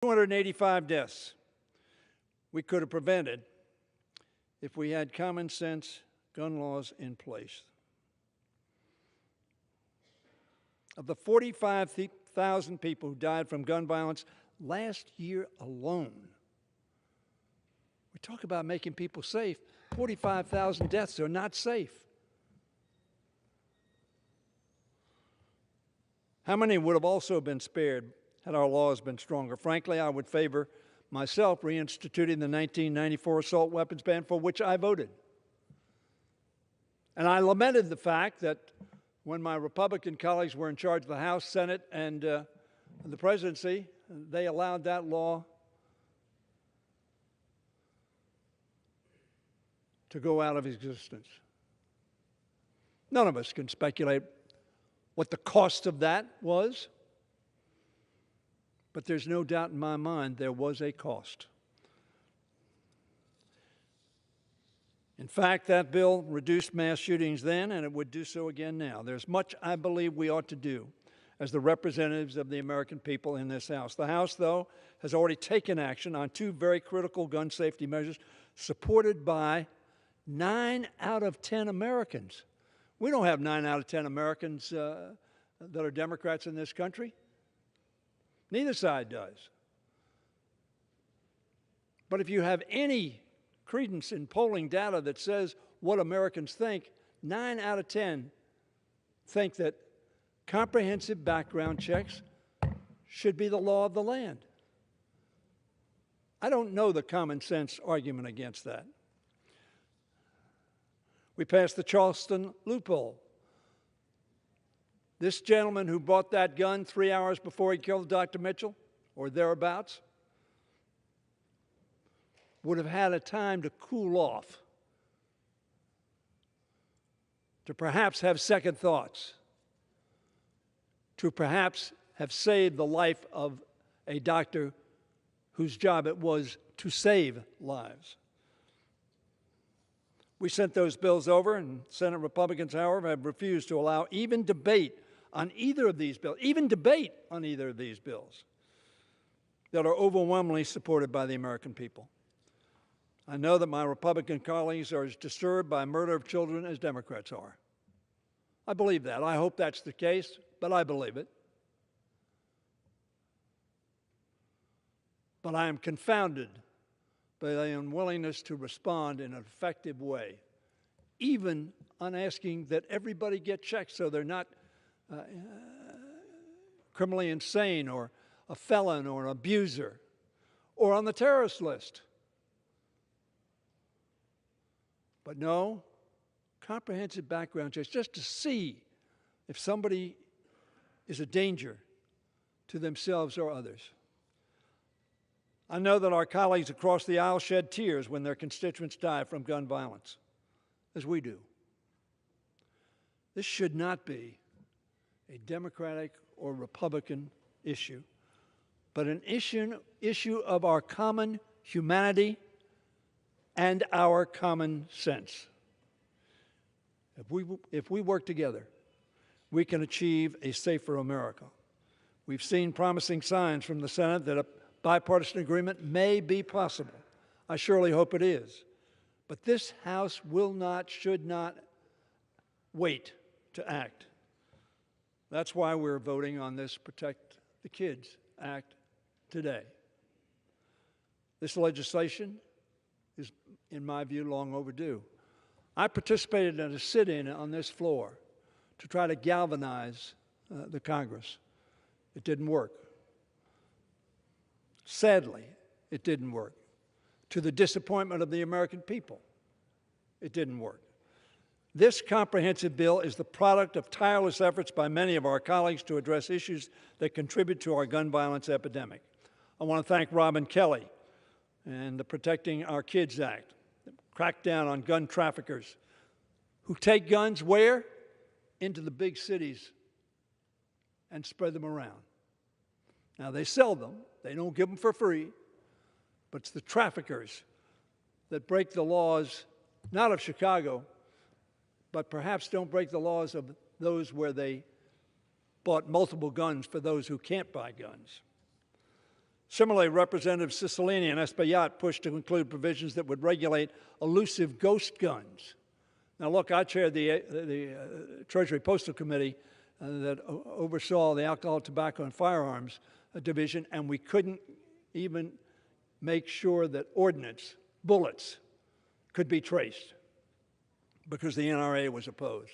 285 deaths we could have prevented if we had common sense gun laws in place. Of the 45,000 people who died from gun violence last year alone, we talk about making people safe. 45,000 deaths are not safe. How many would have also been spared had our laws been stronger? Frankly, I would favor myself reinstituting the 1994 assault weapons ban, for which I voted. And I lamented the fact that when my Republican colleagues were in charge of the House, Senate, and the presidency, they allowed that law to go out of existence. None of us can speculate what the cost of that was, but there's no doubt in my mind there was a cost. In fact, that bill reduced mass shootings then, and it would do so again now. There's much I believe we ought to do as the representatives of the American people in this House. The House, though, has already taken action on two very critical gun safety measures supported by 9 out of 10 Americans. We don't have 9 out of 10 Americans that are Democrats in this country. Neither side does. But if you have any credence in polling data that says what Americans think, 9 out of 10 think that comprehensive background checks should be the law of the land. I don't know the common sense argument against that. We passed the Charleston loophole. This gentleman who bought that gun 3 hours before he killed Dr. Mitchell, or thereabouts, would have had a time to cool off, to perhaps have second thoughts, to perhaps have saved the life of a doctor whose job it was to save lives. We sent those bills over, and Senate Republicans, however, have refused to allow even debate on either of these bills, that are overwhelmingly supported by the American people. I know that my Republican colleagues are as disturbed by murder of children as Democrats are. I believe that. I hope that's the case, but I believe it. But I am confounded by the unwillingness to respond in an effective way, even on asking that everybody get checked so they're not criminally insane or a felon or an abuser or on the terrorist list. But no, comprehensive background checks just to see if somebody is a danger to themselves or others. I know that our colleagues across the aisle shed tears when their constituents die from gun violence, as we do. This should not be a Democratic or Republican issue, but an issue of our common humanity and our common sense. If we work together, we can achieve a safer America. We've seen promising signs from the Senate that a bipartisan agreement may be possible. I surely hope it is. But this House will not, should not wait to act. That's why we're voting on this Protect the Kids Act today. This legislation is, in my view, long overdue. I participated in a sit-in on this floor to try to galvanize the Congress. It didn't work. Sadly, it didn't work. To the disappointment of the American people, it didn't work. This comprehensive bill is the product of tireless efforts by many of our colleagues to address issues that contribute to our gun violence epidemic. I want to thank Robin Kelly and the Protecting Our Kids Act, that cracked down on gun traffickers who take guns where? Into the big cities and spread them around. Now, they sell them. They don't give them for free. But it's the traffickers that break the laws, not of Chicago, but perhaps don't break the laws of those where they bought multiple guns for those who can't buy guns. Similarly, Representative Cicilline and Espaillat pushed to include provisions that would regulate elusive ghost guns. Now, look, I chaired the Treasury Postal Committee that oversaw the Alcohol, Tobacco, and Firearms Division, and we couldn't even make sure that ordnance, bullets, could be traced because the NRA was opposed.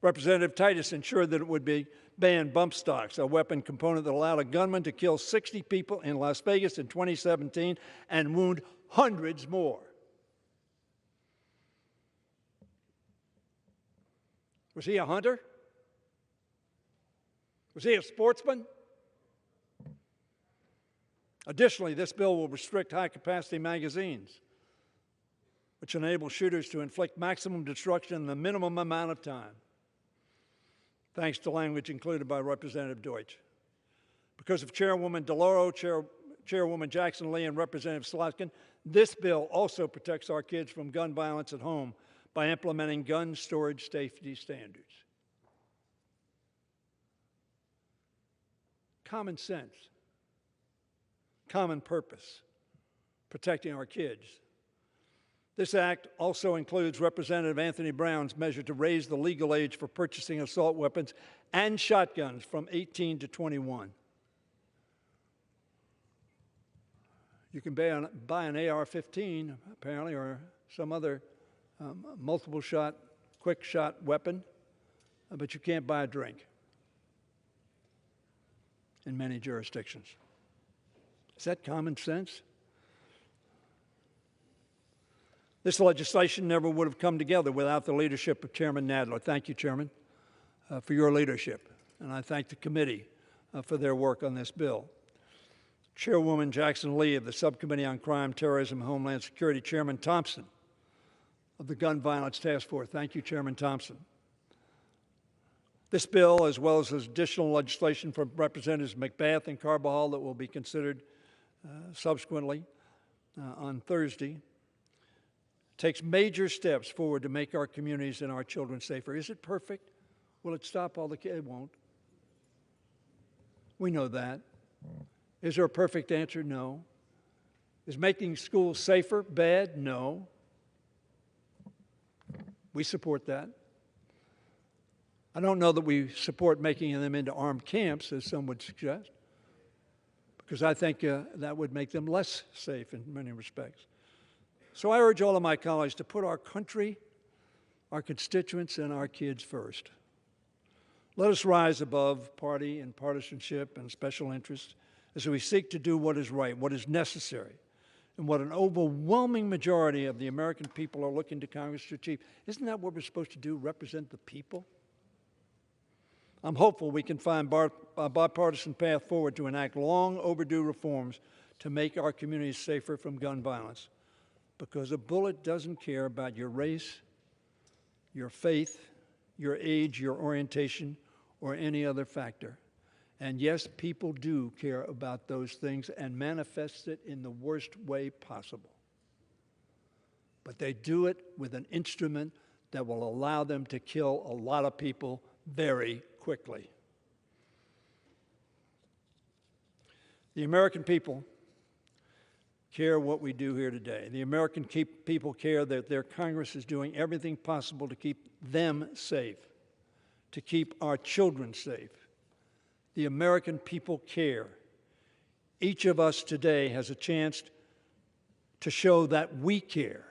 Representative Titus ensured that it would be ban bump stocks, a weapon component that allowed a gunman to kill 60 people in Las Vegas in 2017 and wound hundreds more. Was he a hunter? Was he a sportsman? Additionally, this bill will restrict high-capacity magazines, which enable shooters to inflict maximum destruction in the minimum amount of time, thanks to language included by Representative Deutsch. Because of Chairwoman DeLauro, Chairwoman Jackson Lee, and Representative Slotkin, this bill also protects our kids from gun violence at home by implementing gun storage safety standards. Common sense, common purpose, protecting our kids. This act also includes Representative Anthony Brown's measure to raise the legal age for purchasing assault weapons and shotguns from 18 to 21. You can buy an AR-15, apparently, or some other multiple-shot, quick-shot weapon, but you can't buy a drink in many jurisdictions. Is that common sense? This legislation never would have come together without the leadership of Chairman Nadler. Thank you, Chairman, for your leadership. And I thank the committee for their work on this bill. Chairwoman Jackson Lee of the Subcommittee on Crime, Terrorism, and Homeland Security, Chairman Thompson of the Gun Violence Task Force. Thank you, Chairman Thompson. This bill, as well as additional legislation from Representatives McBath and Carbajal that will be considered subsequently on Thursday, takes major steps forward to make our communities and our children safer. Is it perfect? Will it stop all the kids? It won't. We know that. Is there a perfect answer? No. Is making schools safer bad? No. We support that. I don't know that we support making them into armed camps, as some would suggest, because I think that would make them less safe in many respects. So I urge all of my colleagues to put our country, our constituents, and our kids first. Let us rise above party and partisanship and special interests as we seek to do what is right, what is necessary, and what an overwhelming majority of the American people are looking to Congress to achieve. Isn't that what we're supposed to do, represent the people? I'm hopeful we can find a bipartisan path forward to enact long overdue reforms to make our communities safer from gun violence, because a bullet doesn't care about your race, your faith, your age, your orientation, or any other factor. And yes, people do care about those things and manifest it in the worst way possible. But they do it with an instrument that will allow them to kill a lot of people very quickly. The American people care what we do here today. The American people care that their Congress is doing everything possible to keep them safe, to keep our children safe. The American people care. Each of us today has a chance to show that we care.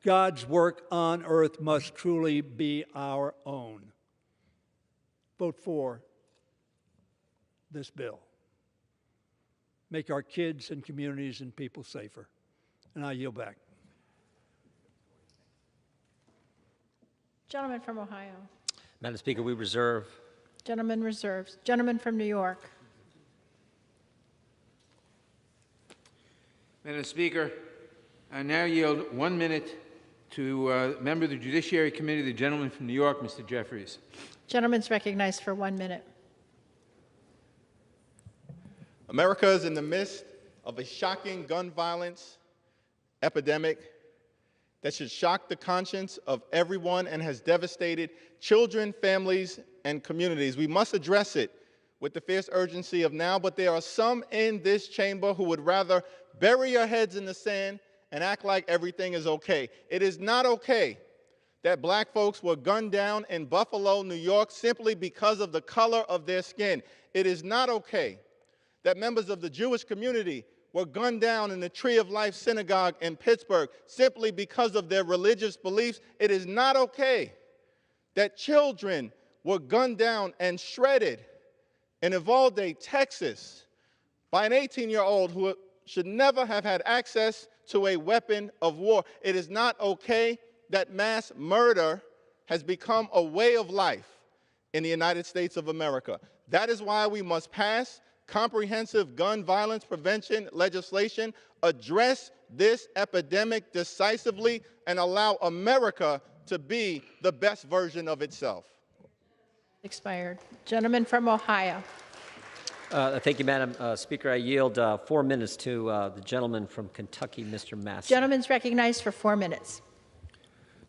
God's work on earth must truly be our own. Vote for this bill. Make our kids and communities and people safer. And I yield back. Gentleman from Ohio. Madam Speaker, we reserve. Gentleman reserves. Gentleman from New York. Madam Speaker, I now yield 1 minute to a member of the Judiciary Committee, the gentleman from New York, Mr. Jeffries. Gentleman's recognized for 1 minute. America is in the midst of a shocking gun violence epidemic that should shock the conscience of everyone and has devastated children, families, and communities. We must address it with the fierce urgency of now, but there are some in this chamber who would rather bury your heads in the sand and act like everything is okay. It is not okay that black folks were gunned down in Buffalo, New York, simply because of the color of their skin. It is not okay that members of the Jewish community were gunned down in the Tree of Life Synagogue in Pittsburgh simply because of their religious beliefs. It is not okay that children were gunned down and shredded in Uvalde, Texas, by an 18-year-old who should never have had access to a weapon of war. It is not okay that mass murder has become a way of life in the United States of America. That is why we must pass comprehensive gun violence prevention legislation, address this epidemic decisively, and allow America to be the best version of itself. Expired. Gentleman from Ohio. Thank you, Madam Speaker. I yield 4 minutes to the gentleman from Kentucky, Mr. Massey. Gentleman's recognized for 4 minutes.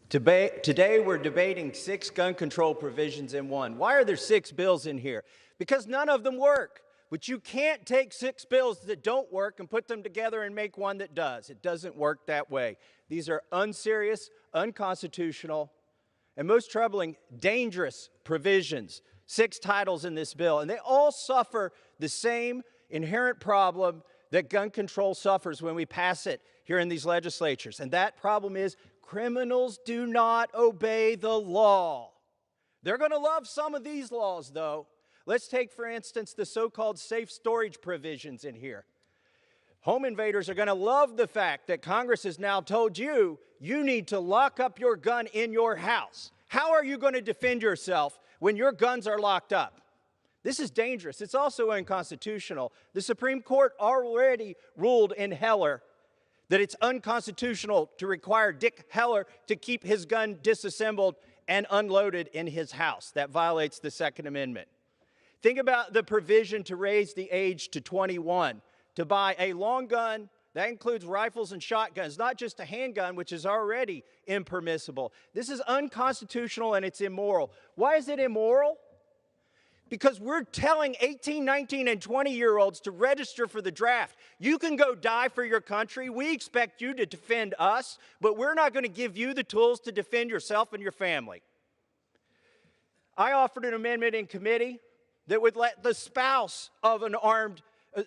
Today we're debating 6 gun control provisions in one. Why are there 6 bills in here? Because none of them work. But you can't take 6 bills that don't work and put them together and make one that does. It doesn't work that way. These are unserious, unconstitutional, and most troubling, dangerous provisions. 6 titles in this bill, and they all suffer the same inherent problem that gun control suffers when we pass it here in these legislatures. And that problem is criminals do not obey the law. They're going to love some of these laws, though. Let's take, for instance, the so-called safe storage provisions in here. Home invaders are going to love the fact that Congress has now told you, you need to lock up your gun in your house. How are you going to defend yourself when your guns are locked up? This is dangerous. It's also unconstitutional. The Supreme Court already ruled in Heller that it's unconstitutional to require Dick Heller to keep his gun disassembled and unloaded in his house. That violates the Second Amendment. Think about the provision to raise the age to 21 to buy a long gun. That includes rifles and shotguns, not just a handgun, which is already impermissible. This is unconstitutional and it's immoral. Why is it immoral? Because we're telling 18, 19, and 20-year-olds to register for the draft. You can go die for your country. We expect you to defend us, but we're not going to give you the tools to defend yourself and your family. I offered an amendment in committee that would let the spouse of an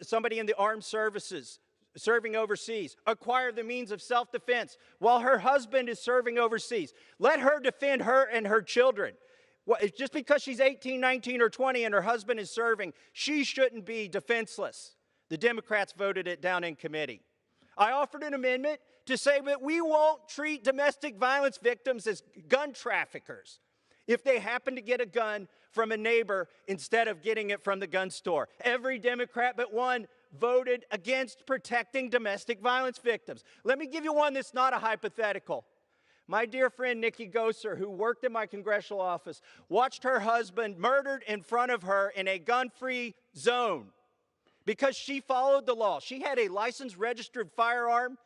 somebody in the armed services serving overseas acquire the means of self-defense while her husband is serving overseas. Let her defend her and her children. Just because she's 18, 19, or 20 and her husband is serving, she shouldn't be defenseless. The Democrats voted it down in committee. I offered an amendment to say that we won't treat domestic violence victims as gun traffickers if they happen to get a gun from a neighbor instead of getting it from the gun store. Every Democrat but one voted against protecting domestic violence victims. Let me give you one that's not a hypothetical. My dear friend Nikki Gosser, who worked in my congressional office, watched her husband murdered in front of her in a gun-free zone because she followed the law. She had a licensed registered firearm,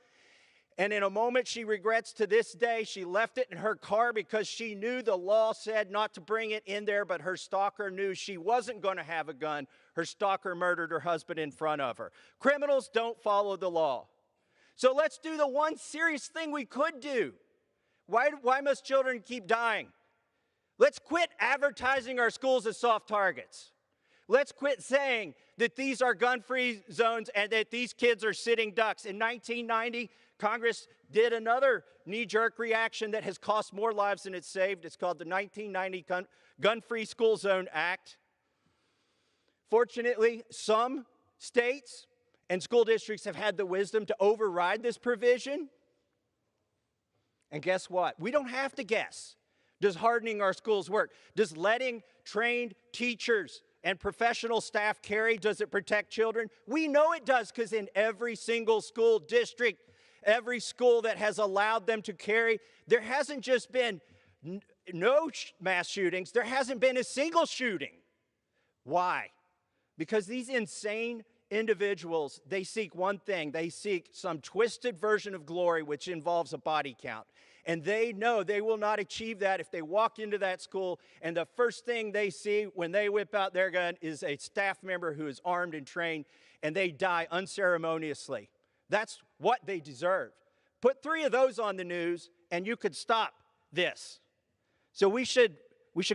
and in a moment she regrets to this day she left it in her car because she knew the law said not to bring it in there, but her stalker knew she wasn't going to have a gun. Her stalker murdered her husband in front of her. Criminals don't follow the law. So let's do the one serious thing we could do. Why must children keep dying? Let's quit advertising our schools as soft targets. Let's quit saying that these are gun-free zones and that these kids are sitting ducks. In 1990, Congress did another knee-jerk reaction that has cost more lives than it's saved. It's called the 1990 Gun-Free School Zone Act. Fortunately, some states and school districts have had the wisdom to override this provision. And guess what? We don't have to guess. Does hardening our schools work? Does letting trained teachers and professional staff carry, does it protect children? We know it does, because in every single school district, every school that has allowed them to carry, there hasn't just been no mass shootings, there hasn't been a single shooting. Why? Because these insane individuals, they seek one thing. They seek some twisted version of glory which involves a body count. And they know they will not achieve that if they walk into that school and the first thing they see when they whip out their gun is a staff member who is armed and trained, and they die unceremoniously. That's what they deserve. Put 3 of those on the news, and you could stop this. So we should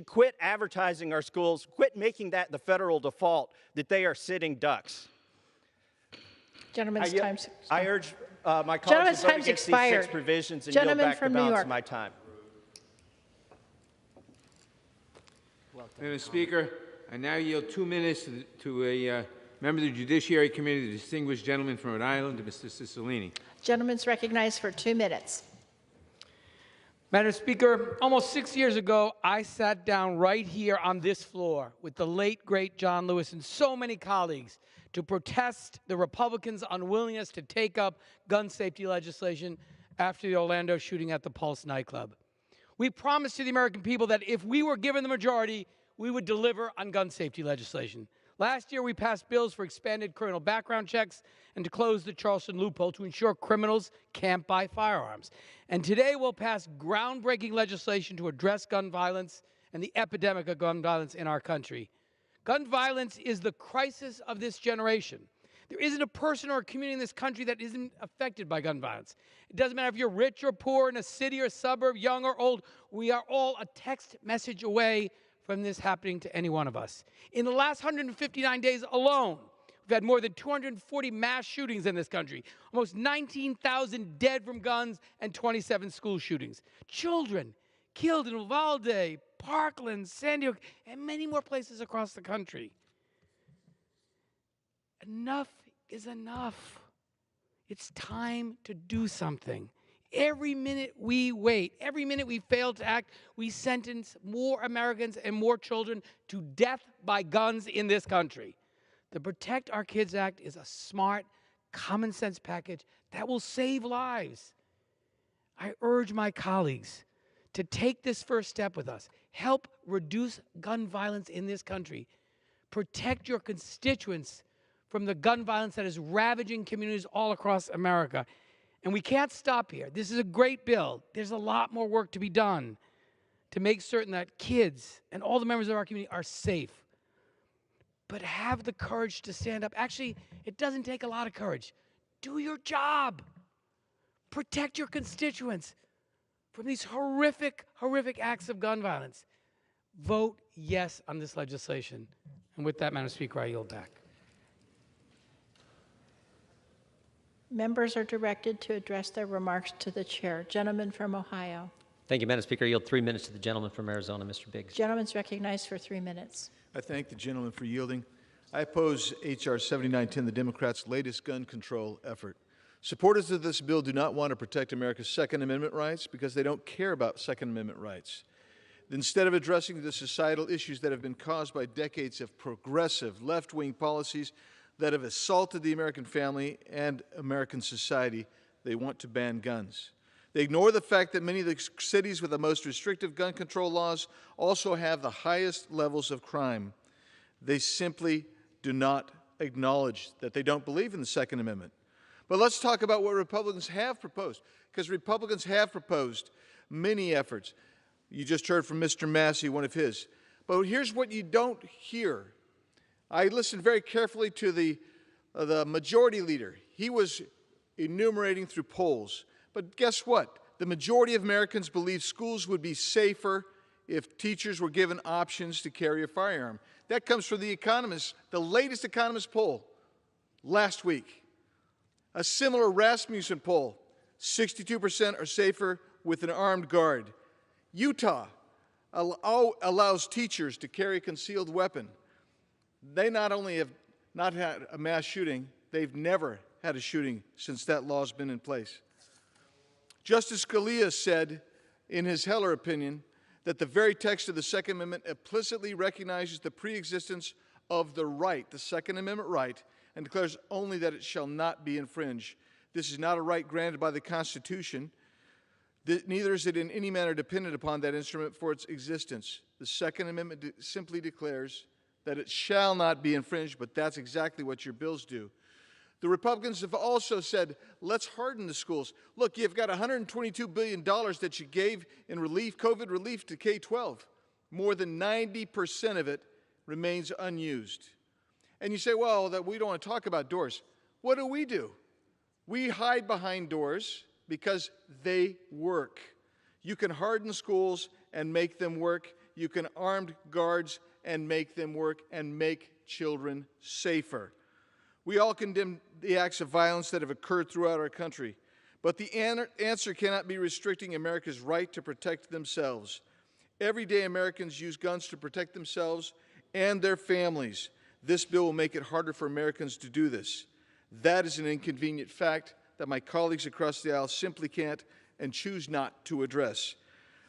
quit advertising our schools, quit making that the federal default, that they are sitting ducks. Gentleman's time's I urge my colleagues Gentleman's to vote time's against expired. these 6 provisions and Gentleman yield back the from New balance York. of my time. Madam Speaker, I now yield 2 minutes to a member of the Judiciary Committee, the distinguished gentleman from Rhode Island, Mr. Cicilline. Gentleman's recognized for 2 minutes. Madam Speaker, almost 6 years ago, I sat down right here on this floor with the late, great John Lewis and so many colleagues to protest the Republicans' unwillingness to take up gun safety legislation after the Orlando shooting at the Pulse nightclub. We promised to the American people that if we were given the majority, we would deliver on gun safety legislation. Last year, we passed bills for expanded criminal background checks and to close the Charleston loophole to ensure criminals can't buy firearms. And today, we'll pass groundbreaking legislation to address gun violence and the epidemic of gun violence in our country. Gun violence is the crisis of this generation. There isn't a person or a community in this country that isn't affected by gun violence. It doesn't matter if you're rich or poor, in a city or suburb, young or old. We are all a text message away from this happening to any one of us. In the last 159 days alone, we've had more than 240 mass shootings in this country, almost 19,000 dead from guns, and 27 school shootings. Children killed in Uvalde, Parkland, San Diego, and many more places across the country. Enough is enough. It's time to do something. Every minute we wait, every minute we fail to act, we sentence more Americans and more children to death by guns in this country. The Protect Our Kids Act is a smart, common sense package that will save lives. I urge my colleagues to take this first step with us. Help reduce gun violence in this country. Protect your constituents from the gun violence that is ravaging communities all across America. And we can't stop here. This is a great bill. There's a lot more work to be done to make certain that kids and all the members of our community are safe. But have the courage to stand up. Actually, it doesn't take a lot of courage. Do your job. Protect your constituents from these horrific, horrific acts of gun violence. Vote yes on this legislation. And with that, Madam Speaker, I yield back. Members are directed to address their remarks to the chair. Gentleman from Ohio. Thank you, Madam Speaker. I yield 3 minutes to the gentleman from Arizona, Mr. Biggs. Gentleman's recognized for 3 minutes. I thank the gentleman for yielding. I oppose H.R. 7910, the Democrats' latest gun control effort. Supporters of this bill do not want to protect America's Second Amendment rights because they don't care about Second Amendment rights. Instead of addressing the societal issues that have been caused by decades of progressive left-wing policies that have assaulted the American family and American society, they want to ban guns. They ignore the fact that many of the cities with the most restrictive gun control laws also have the highest levels of crime. They simply do not acknowledge that they don't believe in the Second Amendment. But let's talk about what Republicans have proposed, because Republicans have proposed many efforts. You just heard from Mr. Massey, one of his. But here's what you don't hear. I listened very carefully to the majority leader. He was enumerating through polls. But guess what? The majority of Americans believe schools would be safer if teachers were given options to carry a firearm. That comes from The Economist, the latest Economist poll last week. A similar Rasmussen poll, 62% are safer with an armed guard. Utah allows teachers to carry a concealed weapon. They not only have not had a mass shooting, they've never had a shooting since that law's been in place. Justice Scalia said in his Heller opinion that the very text of the Second Amendment implicitly recognizes the preexistence of the right, the Second Amendment right, and declares only that it shall not be infringed. This is not a right granted by the Constitution. Neither is it in any manner dependent upon that instrument for its existence. The Second Amendment simply declares that it shall not be infringed, but that's exactly what your bills do. The Republicans have also said, let's harden the schools. Look, you've got $122 billion that you gave in relief, COVID relief to K-12. More than 90% of it remains unused. And you say, well, that we don't want to talk about doors. What do? We hide behind doors because they work. You can harden schools and make them work. You can arm guards and make them work and make children safer. We all condemn the acts of violence that have occurred throughout our country, but the answer cannot be restricting America's right to protect themselves. Every day Americans use guns to protect themselves and their families. This bill will make it harder for Americans to do this. That is an inconvenient fact that my colleagues across the aisle simply can't and choose not to address.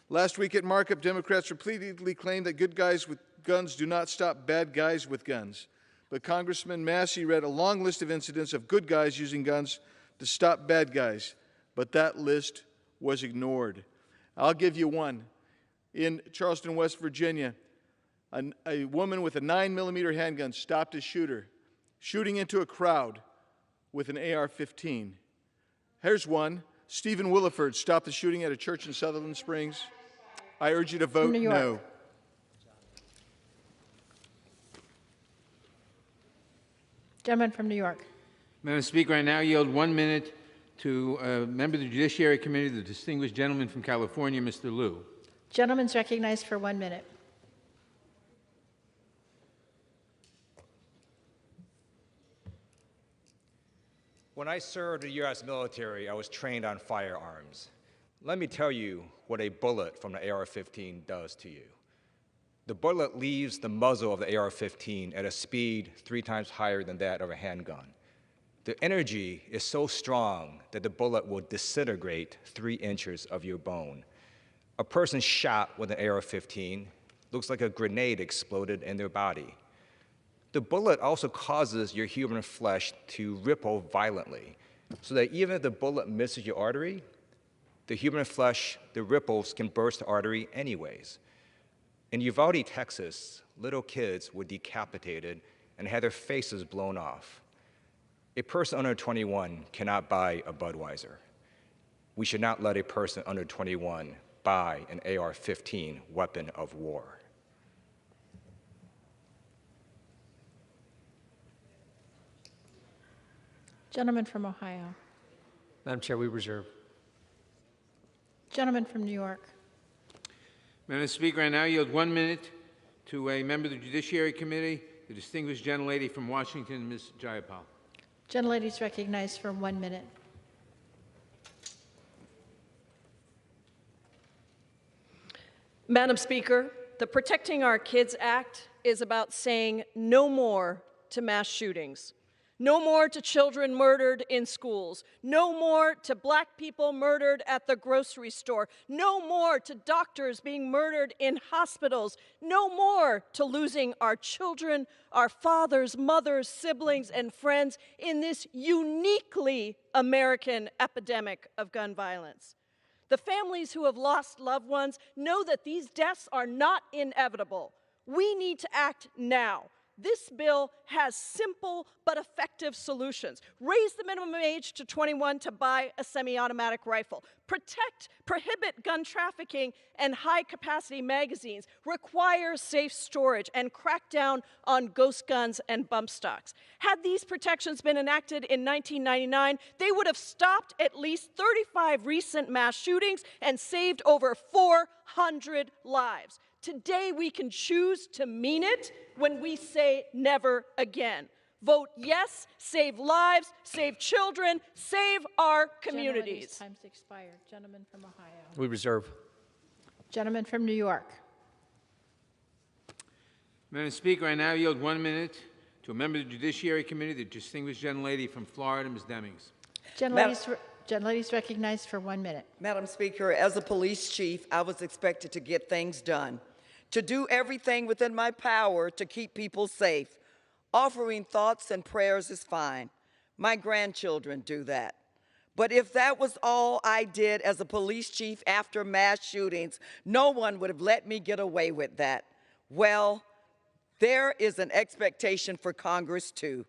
Last week at markup, Democrats repeatedly claimed that good guys with guns do not stop bad guys with guns. But Congressman Massey read a long list of incidents of good guys using guns to stop bad guys, but that list was ignored. I'll give you one. In Charleston, West Virginia, a woman with a 9mm handgun stopped a shooter, shooting into a crowd with an AR-15. Here's one. Stephen Williford stopped the shooting at a church in Sutherland Springs. I urge you to vote no. Gentleman from New York. Madam Speaker, I now yield 1 minute to a member of the Judiciary Committee, the distinguished gentleman from California, Mr. Liu. Gentleman's recognized for 1 minute. When I served the U.S. military, I was trained on firearms. Let me tell you what a bullet from the AR-15 does to you. The bullet leaves the muzzle of the AR-15 at a speed 3 times higher than that of a handgun. The energy is so strong that the bullet will disintegrate 3 inches of your bone. A person shot with an AR-15 looks like a grenade exploded in their body. The bullet also causes your human flesh to ripple violently, so that even if the bullet misses your artery, the human flesh, the ripples can burst the artery anyways. In Uvalde, Texas, little kids were decapitated and had their faces blown off. A person under 21 cannot buy a Budweiser. We should not let a person under 21 buy an AR-15 weapon of war. Gentleman from Ohio. Madam Chair, we reserve. Gentleman from New York. Madam Speaker, I now yield 1 minute to a member of the Judiciary Committee, the distinguished gentlelady from Washington, Ms. Jayapal. Gentlelady is recognized for 1 minute. Madam Speaker, the Protecting Our Kids Act is about saying no more to mass shootings. No more to children murdered in schools. No more to black people murdered at the grocery store. No more to doctors being murdered in hospitals. No more to losing our children, our fathers, mothers, siblings, and friends in this uniquely American epidemic of gun violence. The families who have lost loved ones know that these deaths are not inevitable. We need to act now. This bill has simple but effective solutions. Raise the minimum age to 21 to buy a semi-automatic rifle. Prohibit gun trafficking and high-capacity magazines. Require safe storage and crack down on ghost guns and bump stocks. Had these protections been enacted in 1999, they would have stopped at least 35 recent mass shootings and saved over 400 lives. Today, we can choose to mean it when we say never again. Vote yes, save lives, save children, save our communities. Time's expired. Gentleman from Ohio. We reserve. Gentleman from New York. Madam Speaker, I now yield 1 minute to a member of the Judiciary Committee, the distinguished gentlelady from Florida, Ms. Demings. Gentlelady's recognized for 1 minute. Madam Speaker, as a police chief, I was expected to get things done, to do everything within my power to keep people safe. Offering thoughts and prayers is fine. My grandchildren do that. But if that was all I did as a police chief after mass shootings, no one would have let me get away with that. Well, there is an expectation for Congress, too,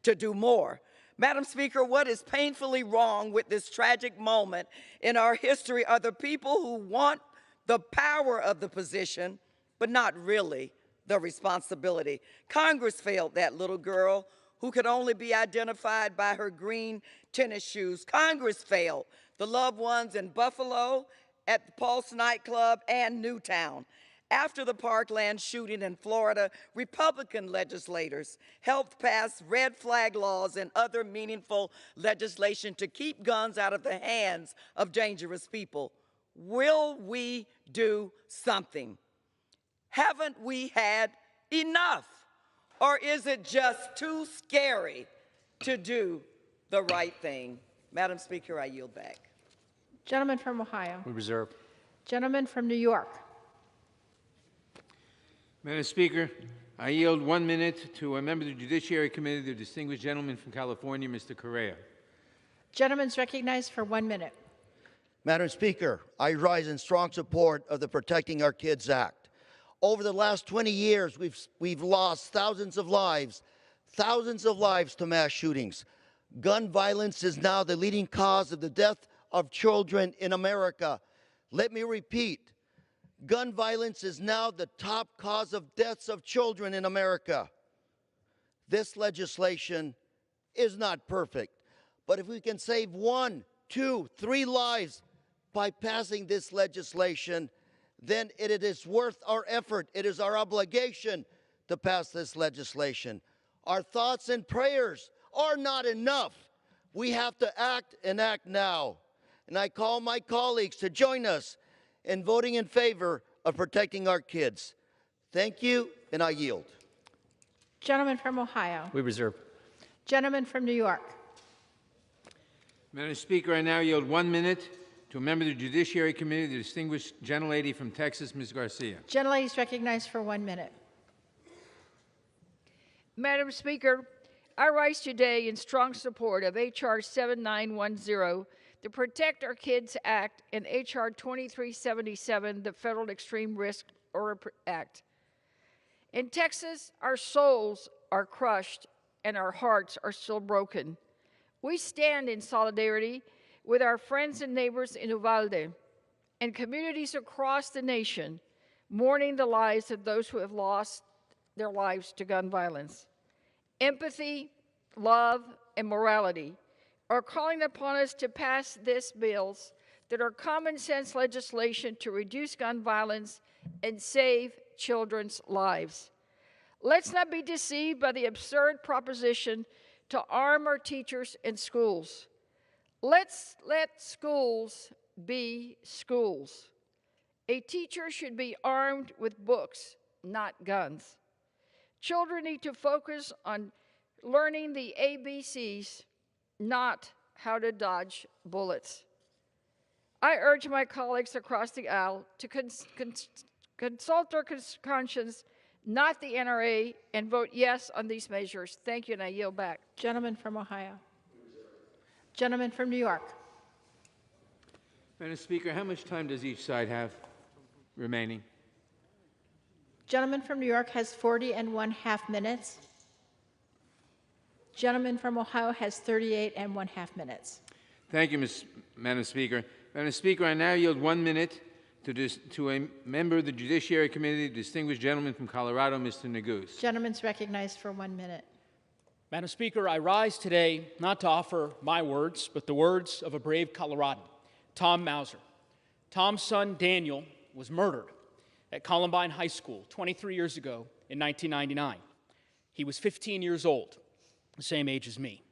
to do more. Madam Speaker, what is painfully wrong with this tragic moment in our history are the people who want the power of the position, but not really the responsibility. Congress failed that little girl who could only be identified by her green tennis shoes. Congress failed the loved ones in Buffalo, at the Pulse nightclub, and Newtown. After the Parkland shooting in Florida, Republican legislators helped pass red flag laws and other meaningful legislation to keep guns out of the hands of dangerous people. Will we do something? Haven't we had enough? Or is it just too scary to do the right thing? Madam Speaker, I yield back. Gentleman from Ohio. We reserve. Gentleman from New York. Madam Speaker, I yield 1 minute to a member of the Judiciary Committee, the distinguished gentleman from California, Mr. Correa. Gentleman's recognized for 1 minute. Madam Speaker, I rise in strong support of the Protecting Our Kids Act. Over the last 20 years, we've lost thousands of lives to mass shootings. Gun violence is now the leading cause of the death of children in America. Let me repeat, gun violence is now the top cause of deaths of children in America. This legislation is not perfect, but if we can save 1, 2, 3 lives by passing this legislation, then it is worth our effort. It is our obligation to pass this legislation. Our thoughts and prayers are not enough. We have to act and act now. And I call my colleagues to join us in voting in favor of protecting our kids. Thank you, and I yield. Gentleman from Ohio. We reserve. Gentleman from New York. Madam Speaker, I now yield 1 minute to a member of the Judiciary Committee, the distinguished gentlelady from Texas, Ms. Garcia. Gentlelady is recognized for 1 minute. Madam Speaker, I rise today in strong support of H.R. 7910, the Protect Our Kids Act, and H.R. 2377, the Federal Extreme Risk Act. In Texas, our souls are crushed and our hearts are still broken. We stand in solidarity with our friends and neighbors in Uvalde and communities across the nation mourning the lives of those who have lost their lives to gun violence. Empathy, love, and morality are calling upon us to pass these bills that are common sense legislation to reduce gun violence and save children's lives. Let's not be deceived by the absurd proposition to arm our teachers and schools. Let's let schools be schools. A teacher should be armed with books, not guns. Children need to focus on learning the ABCs, not how to dodge bullets. I urge my colleagues across the aisle to consult their conscience, not the NRA, and vote yes on these measures. Thank you, and I yield back. Gentleman from Ohio. Gentleman from New York. Madam Speaker, how much time does each side have remaining? Gentleman from New York has 40½ minutes. Gentleman from Ohio has 38½ minutes. Thank you, Madam Speaker. Madam Speaker, I now yield 1 minute to a member of the Judiciary Committee, the distinguished gentleman from Colorado, Mr. Neguse. Gentleman's recognized for 1 minute. Madam Speaker, I rise today not to offer my words, but the words of a brave Coloradan, Tom Mauser. Tom's son, Daniel, was murdered at Columbine High School 23 years ago in 1999. He was 15 years old, the same age as me.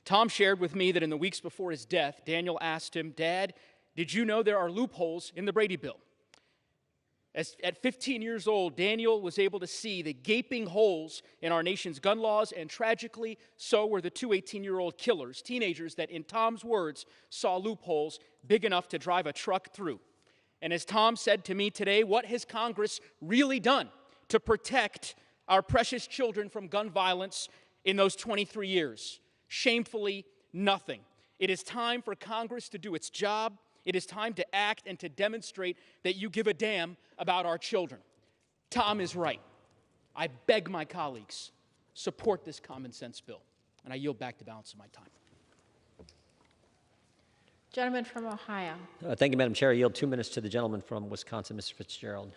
Tom shared with me that in the weeks before his death, Daniel asked him, "Dad, did you know there are loopholes in the Brady Bill?" At 15 years old, Daniel was able to see the gaping holes in our nation's gun laws, and tragically, so were the two 18-year-old killers, teenagers that, in Tom's words, saw loopholes big enough to drive a truck through. And as Tom said to me today, what has Congress really done to protect our precious children from gun violence in those 23 years? Shamefully, nothing. It is time for Congress to do its job. It is time to act and to demonstrate that you give a damn about our children. Tom is right. I beg my colleagues, support this common sense bill. and I yield back the balance of my time. Gentleman from Ohio. Thank you, Madam Chair. I yield 2 minutes to the gentleman from Wisconsin, Mr. Fitzgerald.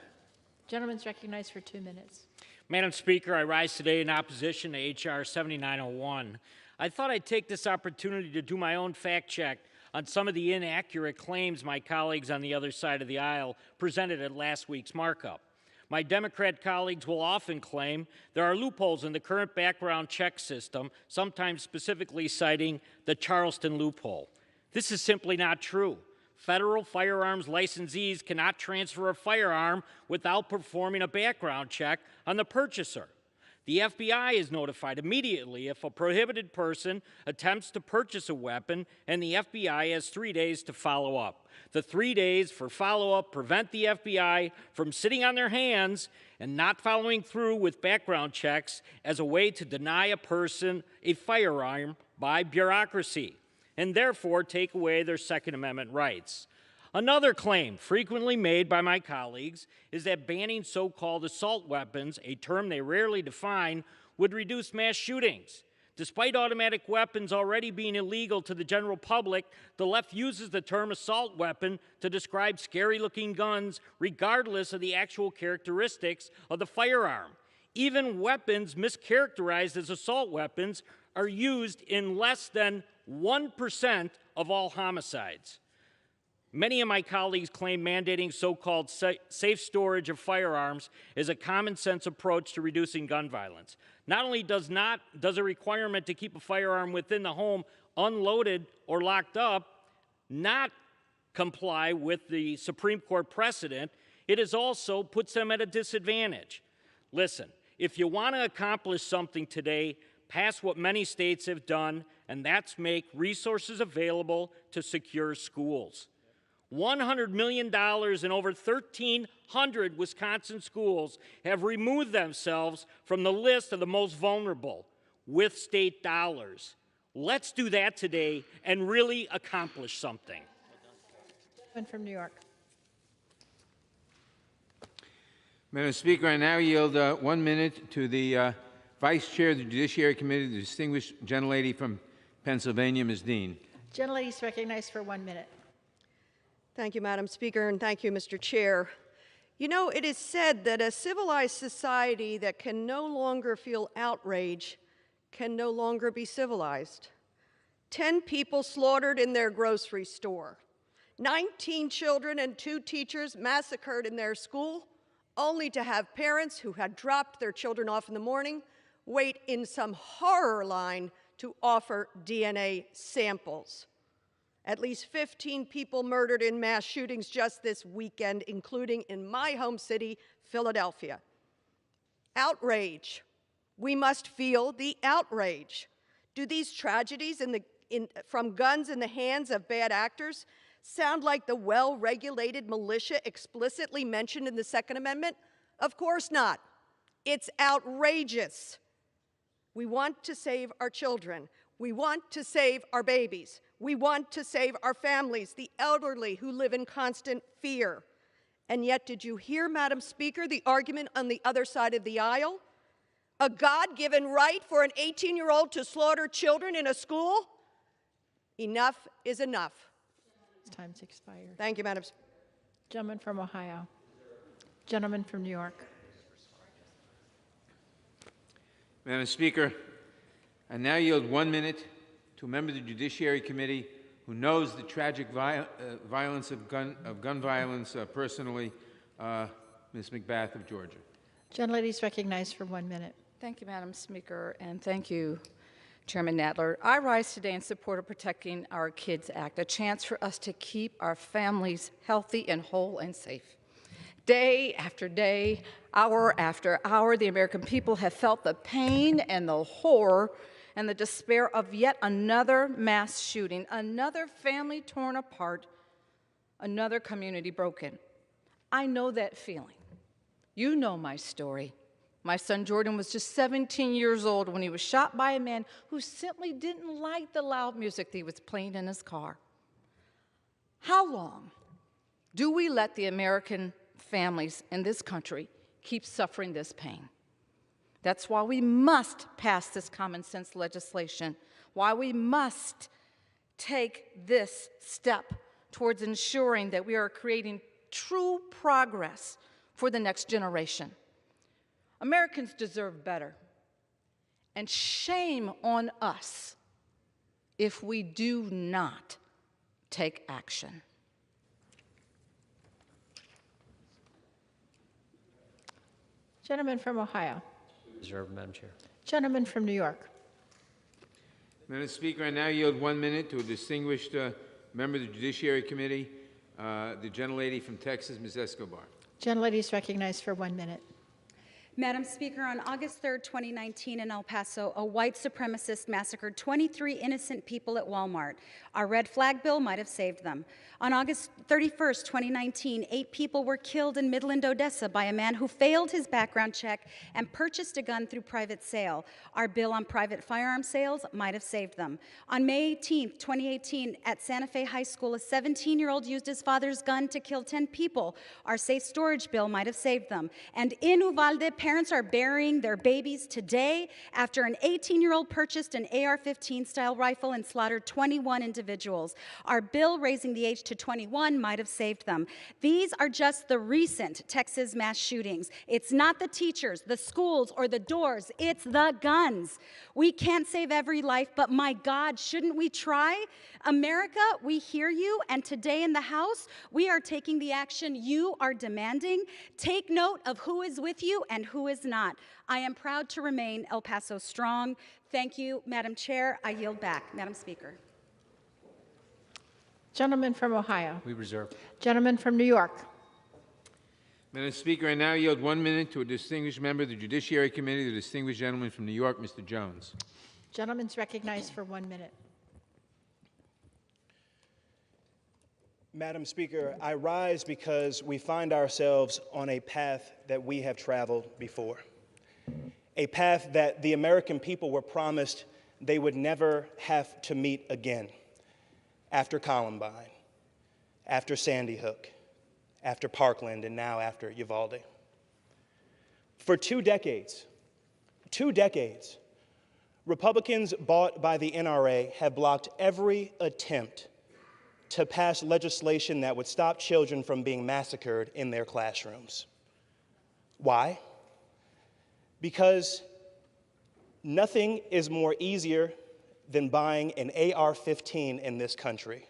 Gentleman's recognized for 2 minutes. Madam Speaker, I rise today in opposition to H.R. 7901. I thought I'd take this opportunity to do my own fact check on some of the inaccurate claims my colleagues on the other side of the aisle presented at last week's markup. My Democrat colleagues will often claim there are loopholes in the current background check system, sometimes specifically citing the Charleston loophole. This is simply not true. Federal firearms licensees cannot transfer a firearm without performing a background check on the purchaser. The FBI is notified immediately if a prohibited person attempts to purchase a weapon, and the FBI has 3 days to follow up. The 3 days for follow-up prevent the FBI from sitting on their hands and not following through with background checks as a way to deny a person a firearm by bureaucracy, and therefore take away their Second Amendment rights. Another claim frequently made by my colleagues is that banning so-called assault weapons, a term they rarely define, would reduce mass shootings. Despite automatic weapons already being illegal to the general public, the left uses the term assault weapon to describe scary-looking guns regardless of the actual characteristics of the firearm. Even weapons mischaracterized as assault weapons are used in less than 1% of all homicides. Many of my colleagues claim mandating so-called safe storage of firearms is a common-sense approach to reducing gun violence. Not only does a requirement to keep a firearm within the home unloaded or locked up not comply with the Supreme Court precedent, it is also puts them at a disadvantage. Listen, if you want to accomplish something today, pass what many states have done, and that's make resources available to secure schools. $100 million in over 1,300 Wisconsin schools have removed themselves from the list of the most vulnerable with state dollars. Let's do that today and really accomplish something. Gentleman from New York. Madam Speaker, I now yield 1 minute to the Vice Chair of the Judiciary Committee, the distinguished gentlelady from Pennsylvania, Ms. Dean. Gentlelady is recognized for 1 minute. Thank you, Madam Speaker, and thank you, Mr. Chair. You know, it is said that a civilized society that can no longer feel outrage can no longer be civilized. 10 people slaughtered in their grocery store. 19 children and 2 teachers massacred in their school, only to have parents who had dropped their children off in the morning wait in some horror line to offer DNA samples. At least 15 people murdered in mass shootings just this weekend, including in my home city, Philadelphia. Outrage. We must feel the outrage. Do these tragedies from guns in the hands of bad actors sound like the well-regulated militia explicitly mentioned in the Second Amendment? Of course not. It's outrageous. We want to save our children. We want to save our babies. We want to save our families, the elderly who live in constant fear. And yet, did you hear, Madam Speaker, the argument on the other side of the aisle? A God-given right for an 18-year-old to slaughter children in a school? Enough is enough. Time's expired. Thank you, Madam Speaker. Gentleman from Ohio. Gentleman from New York. Madam Speaker, I now yield 1 minute to a member of the Judiciary Committee who knows the tragic violence of gun violence personally, Ms. McBath of Georgia. Gentlelady is recognized for 1 minute. Thank you, Madam Speaker, and thank you, Chairman Nadler. I rise today in support of Protecting Our Kids Act, a chance for us to keep our families healthy and whole and safe. Day after day, hour after hour, the American people have felt the pain and the horror and the despair of yet another mass shooting, another family torn apart, another community broken. I know that feeling. You know my story. My son Jordan was just 17 years old when he was shot by a man who simply didn't like the loud music that he was playing in his car. How long do we let the American families in this country keep suffering this pain? That's why we must pass this common sense legislation, why we must take this step towards ensuring that we are creating true progress for the next generation. Americans deserve better, and shame on us if we do not take action. Gentleman from Ohio. Reserved, Madam Chair. Gentleman from New York. Madam Speaker, I now yield 1 minute to a distinguished member of the Judiciary Committee, the gentlelady from Texas, Ms. Escobar. Gentlelady is recognized for 1 minute. Madam Speaker, on August 3rd, 2019 in El Paso, a white supremacist massacred 23 innocent people at Walmart. Our red flag bill might have saved them. On August 31st, 2019, 8 people were killed in Midland, Odessa by a man who failed his background check and purchased a gun through private sale. Our bill on private firearm sales might have saved them. On May 18th, 2018, at Santa Fe High School, a 17-year-old used his father's gun to kill 10 people. Our safe storage bill might have saved them. And in Uvalde, parents are burying their babies today after an 18-year-old purchased an AR-15 style rifle and slaughtered 21 individuals. Our bill raising the age to 21 might have saved them. These are just the recent Texas mass shootings. It's not the teachers, the schools, or the doors. It's the guns. We can't save every life, but my God, shouldn't we try? America, we hear you, and today in the House, we are taking the action you are demanding. Take note of who is with you and who is not. I am proud to remain El Paso strong. Thank you, Madam Chair. I yield back. Madam Speaker. Gentleman from Ohio. We reserve. Gentleman from New York. Madam Speaker, I now yield 1 minute to a distinguished member of the Judiciary Committee, the distinguished gentleman from New York, Mr. Jones. Gentleman's recognized for 1 minute. Madam Speaker, I rise because we find ourselves on a path that we have traveled before, a path that the American people were promised they would never have to meet again after Columbine, after Sandy Hook, after Parkland, and now after Uvalde. For 2 decades, Republicans bought by the NRA have blocked every attempt to pass legislation that would stop children from being massacred in their classrooms. Why? Because nothing is more easier than buying an AR-15 in this country,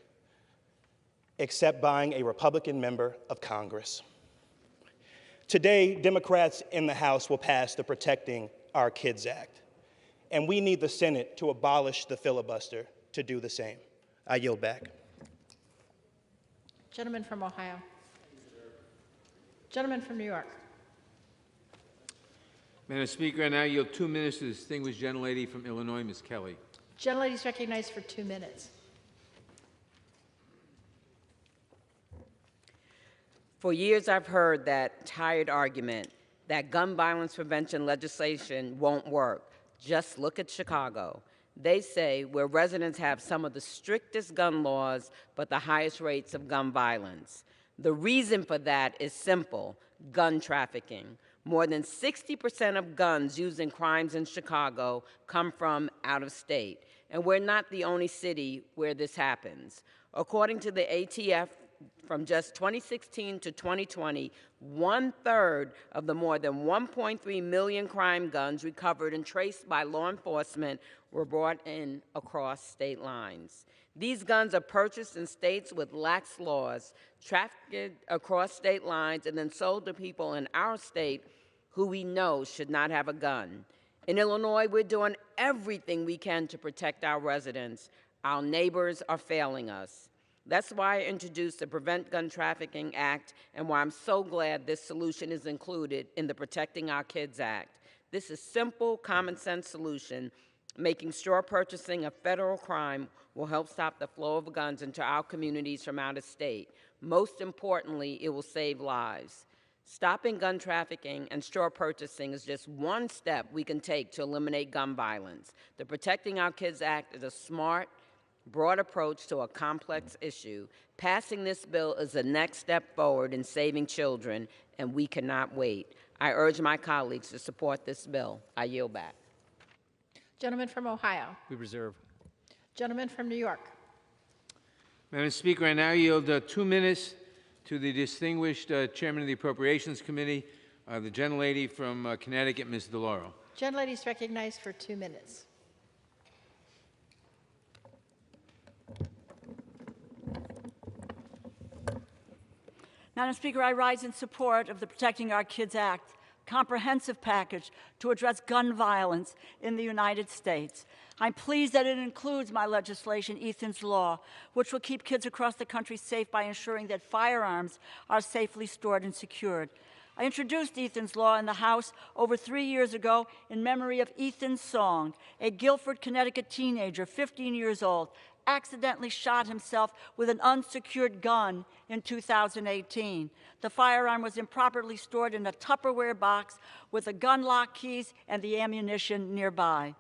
except buying a Republican member of Congress. Today, Democrats in the House will pass the Protecting Our Kids Act, and we need the Senate to abolish the filibuster to do the same. I yield back. Gentleman from Ohio. Gentleman from New York. Madam Speaker, I now yield 2 minutes to the distinguished gentlelady from Illinois, Ms. Kelly. Gentlelady is recognized for 2 minutes. For years, I've heard that tired argument that gun violence prevention legislation won't work. Just look at Chicago. They say where residents have some of the strictest gun laws but the highest rates of gun violence. The reason for that is simple: gun trafficking. More than 60% of guns used in crimes in Chicago come from out of state, and we're not the only city where this happens. According to the ATF, from just 2016 to 2020, 1/3 of the more than 1.3 million crime guns recovered and traced by law enforcement were brought in across state lines. These guns are purchased in states with lax laws, trafficked across state lines, and then sold to people in our state who we know should not have a gun. In Illinois, we're doing everything we can to protect our residents. Our neighbors are failing us. That's why I introduced the Prevent Gun Trafficking Act, and why I'm so glad this solution is included in the Protecting Our Kids Act. This is a simple, common sense solution. Making straw purchasing a federal crime will help stop the flow of guns into our communities from out of state. Most importantly, it will save lives. Stopping gun trafficking and straw purchasing is just one step we can take to eliminate gun violence. The Protecting Our Kids Act is a smart, broad approach to a complex issue. Passing this bill is the next step forward in saving children, and we cannot wait. I urge my colleagues to support this bill. I yield back. Gentleman from Ohio. We reserve. Gentleman from New York. Madam Speaker, I now yield 2 minutes to the distinguished Chairman of the Appropriations Committee, the gentlelady from Connecticut, Ms. DeLauro. Gentlelady is recognized for 2 minutes. Madam Speaker, I rise in support of the Protecting Our Kids Act, comprehensive package to address gun violence in the United States. I'm pleased that it includes my legislation, Ethan's Law, which will keep kids across the country safe by ensuring that firearms are safely stored and secured. I introduced Ethan's Law in the House over 3 years ago in memory of Ethan Song, a Guilford, Connecticut teenager, 15 years old, accidentally shot himself with an unsecured gun in 2018. The firearm was improperly stored in a Tupperware box with the gun lock keys and the ammunition nearby.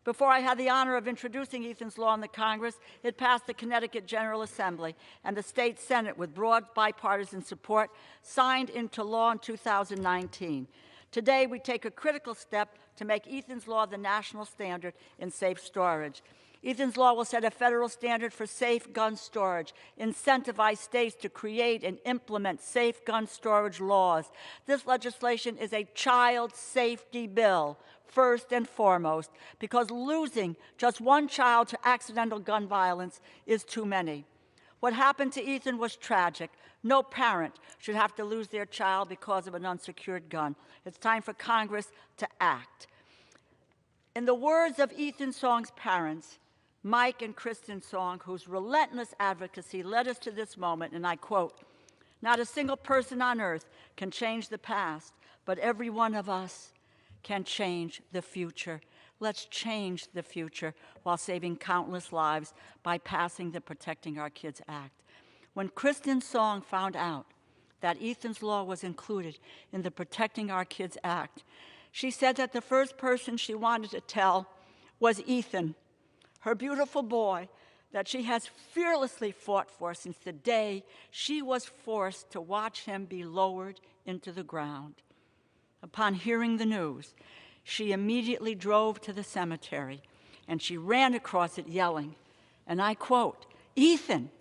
Before I had the honor of introducing Ethan's Law in the Congress, it passed the Connecticut General Assembly and the state Senate with broad bipartisan support, signed into law in 2019. Today, we take a critical step to make Ethan's Law the national standard in safe storage. Ethan's Law will set a federal standard for safe gun storage, incentivize states to create and implement safe gun storage laws. This legislation is a child safety bill, first and foremost, because losing just one child to accidental gun violence is too many. What happened to Ethan was tragic. No parent should have to lose their child because of an unsecured gun. It's time for Congress to act. In the words of Ethan Song's parents, Mike and Kristen Song, whose relentless advocacy led us to this moment, and I quote, "Not a single person on earth can change the past, but every one of us can change the future. Let's change the future while saving countless lives by passing the Protecting Our Kids Act." When Kristen Song found out that Ethan's Law was included in the Protecting Our Kids Act, she said that the first person she wanted to tell was Ethan, her beautiful boy that she has fearlessly fought for since the day she was forced to watch him be lowered into the ground. Upon hearing the news, she immediately drove to the cemetery, and she ran across it yelling, and I quote, "Ethan,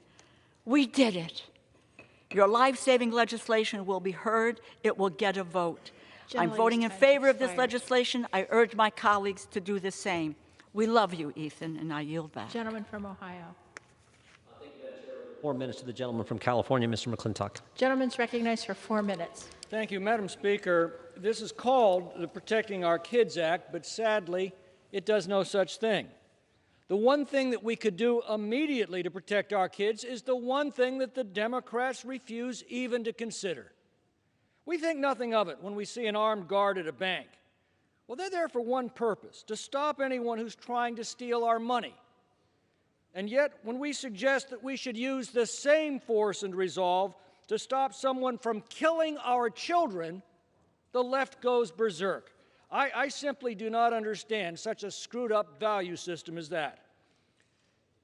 we did it. Your life-saving legislation will be heard. It will get a vote. I'm voting in favor of this legislation. I urge my colleagues to do the same. We love you, Ethan, and I yield back." Gentleman from Ohio. 4 minutes to the gentleman from California, Mr. McClintock. Gentleman's recognized for 4 minutes. Thank you, Madam Speaker. This is called the Protecting Our Kids Act, but sadly, it does no such thing. The one thing that we could do immediately to protect our kids is the one thing that the Democrats refuse even to consider. We think nothing of it when we see an armed guard at a bank. Well, they're there for one purpose, to stop anyone who's trying to steal our money. And yet, when we suggest that we should use the same force and resolve to stop someone from killing our children, the left goes berserk. I simply do not understand such a screwed-up value system as that.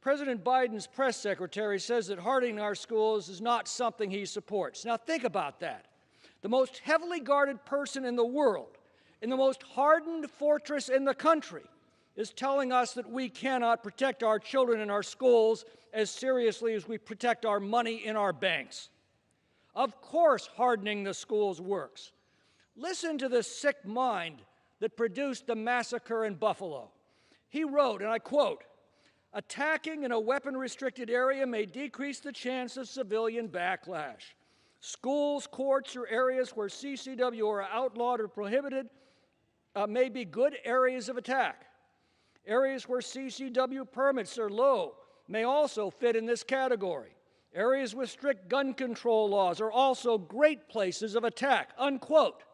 President Biden's press secretary says that hardening our schools is not something he supports. Now, think about that. The most heavily guarded person in the world, in the most hardened fortress in the country, is telling us that we cannot protect our children in our schools as seriously as we protect our money in our banks. Of course, hardening the schools works. Listen to the sick mind that produced the massacre in Buffalo. He wrote, and I quote, "Attacking in a weapon-restricted area may decrease the chance of civilian backlash. Schools, courts, or areas where CCW are outlawed or prohibited may be good areas of attack. Areas where CCW permits are low may also fit in this category. Areas with strict gun control laws are also great places of attack," unquote.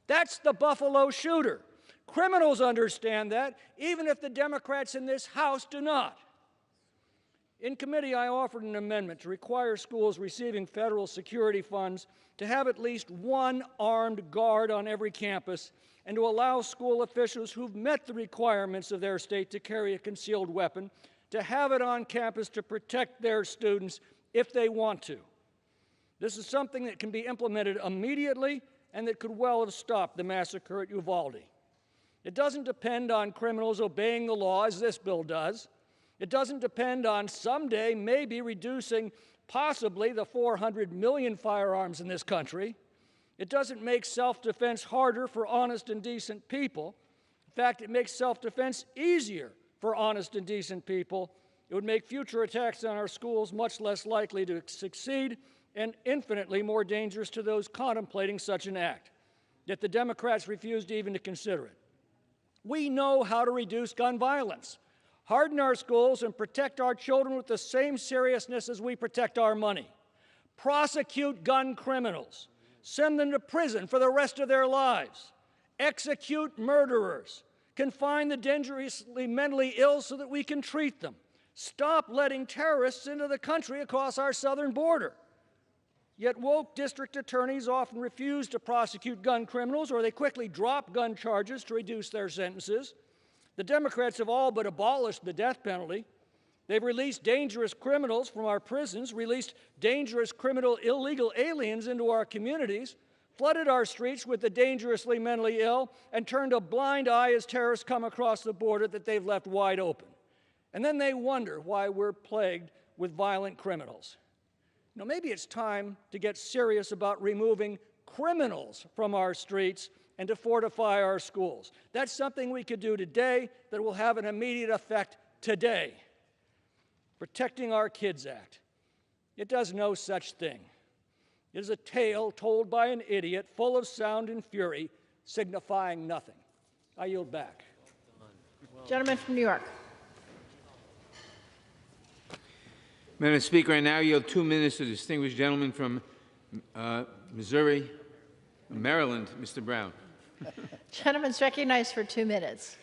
That's the Buffalo shooter. Criminals understand that, even if the Democrats in this House do not. In committee, I offered an amendment to require schools receiving federal security funds to have at least one armed guard on every campus and to allow school officials who've met the requirements of their state to carry a concealed weapon to have it on campus to protect their students if they want to. This is something that can be implemented immediately and that could well have stopped the massacre at Uvalde. It doesn't depend on criminals obeying the law as this bill does. It doesn't depend on someday maybe reducing possibly the 400 million firearms in this country. It doesn't make self-defense harder for honest and decent people. In fact, it makes self-defense easier for honest and decent people. It would make future attacks on our schools much less likely to succeed and infinitely more dangerous to those contemplating such an act. Yet the Democrats refused even to consider it. We know how to reduce gun violence, harden our schools, and protect our children with the same seriousness as we protect our money. Prosecute gun criminals. Send them to prison for the rest of their lives. Execute murderers. Confine the dangerously mentally ill so that we can treat them. Stop letting terrorists into the country across our southern border. Yet woke district attorneys often refuse to prosecute gun criminals, or they quickly drop gun charges to reduce their sentences. The Democrats have all but abolished the death penalty. They've released dangerous criminals from our prisons, released dangerous criminal illegal aliens into our communities, flooded our streets with the dangerously mentally ill, and turned a blind eye as terrorists come across the border that they've left wide open. And then they wonder why we're plagued with violent criminals. Now, maybe it's time to get serious about removing criminals from our streets and to fortify our schools. That's something we could do today that will have an immediate effect today. Protecting Our Kids Act. It does no such thing. It is a tale told by an idiot full of sound and fury, signifying nothing. I yield back. Gentleman from New York. Madam Speaker, I now yield 2 minutes to the distinguished gentleman from Maryland, Mr. Brown. Gentleman's recognized for 2 minutes.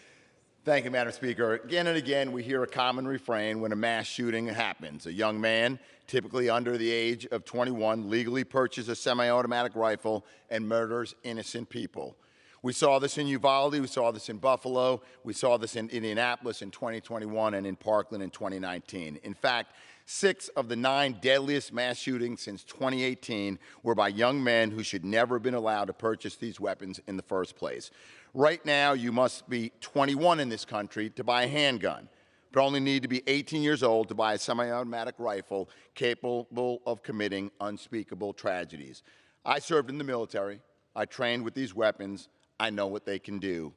Thank you, Madam Speaker. Again and again, we hear a common refrain when a mass shooting happens. A young man, typically under the age of 21, legally purchases a semi-automatic rifle and murders innocent people. We saw this in Uvalde, we saw this in Buffalo, we saw this in Indianapolis in 2021 and in Parkland in 2019. In fact, 6 of the 9 deadliest mass shootings since 2018 were by young men who should never have been allowed to purchase these weapons in the first place. Right now, you must be 21 in this country to buy a handgun, but only need to be 18 years old to buy a semi-automatic rifle capable of committing unspeakable tragedies. I served in the military. I trained with these weapons. I know what they can do.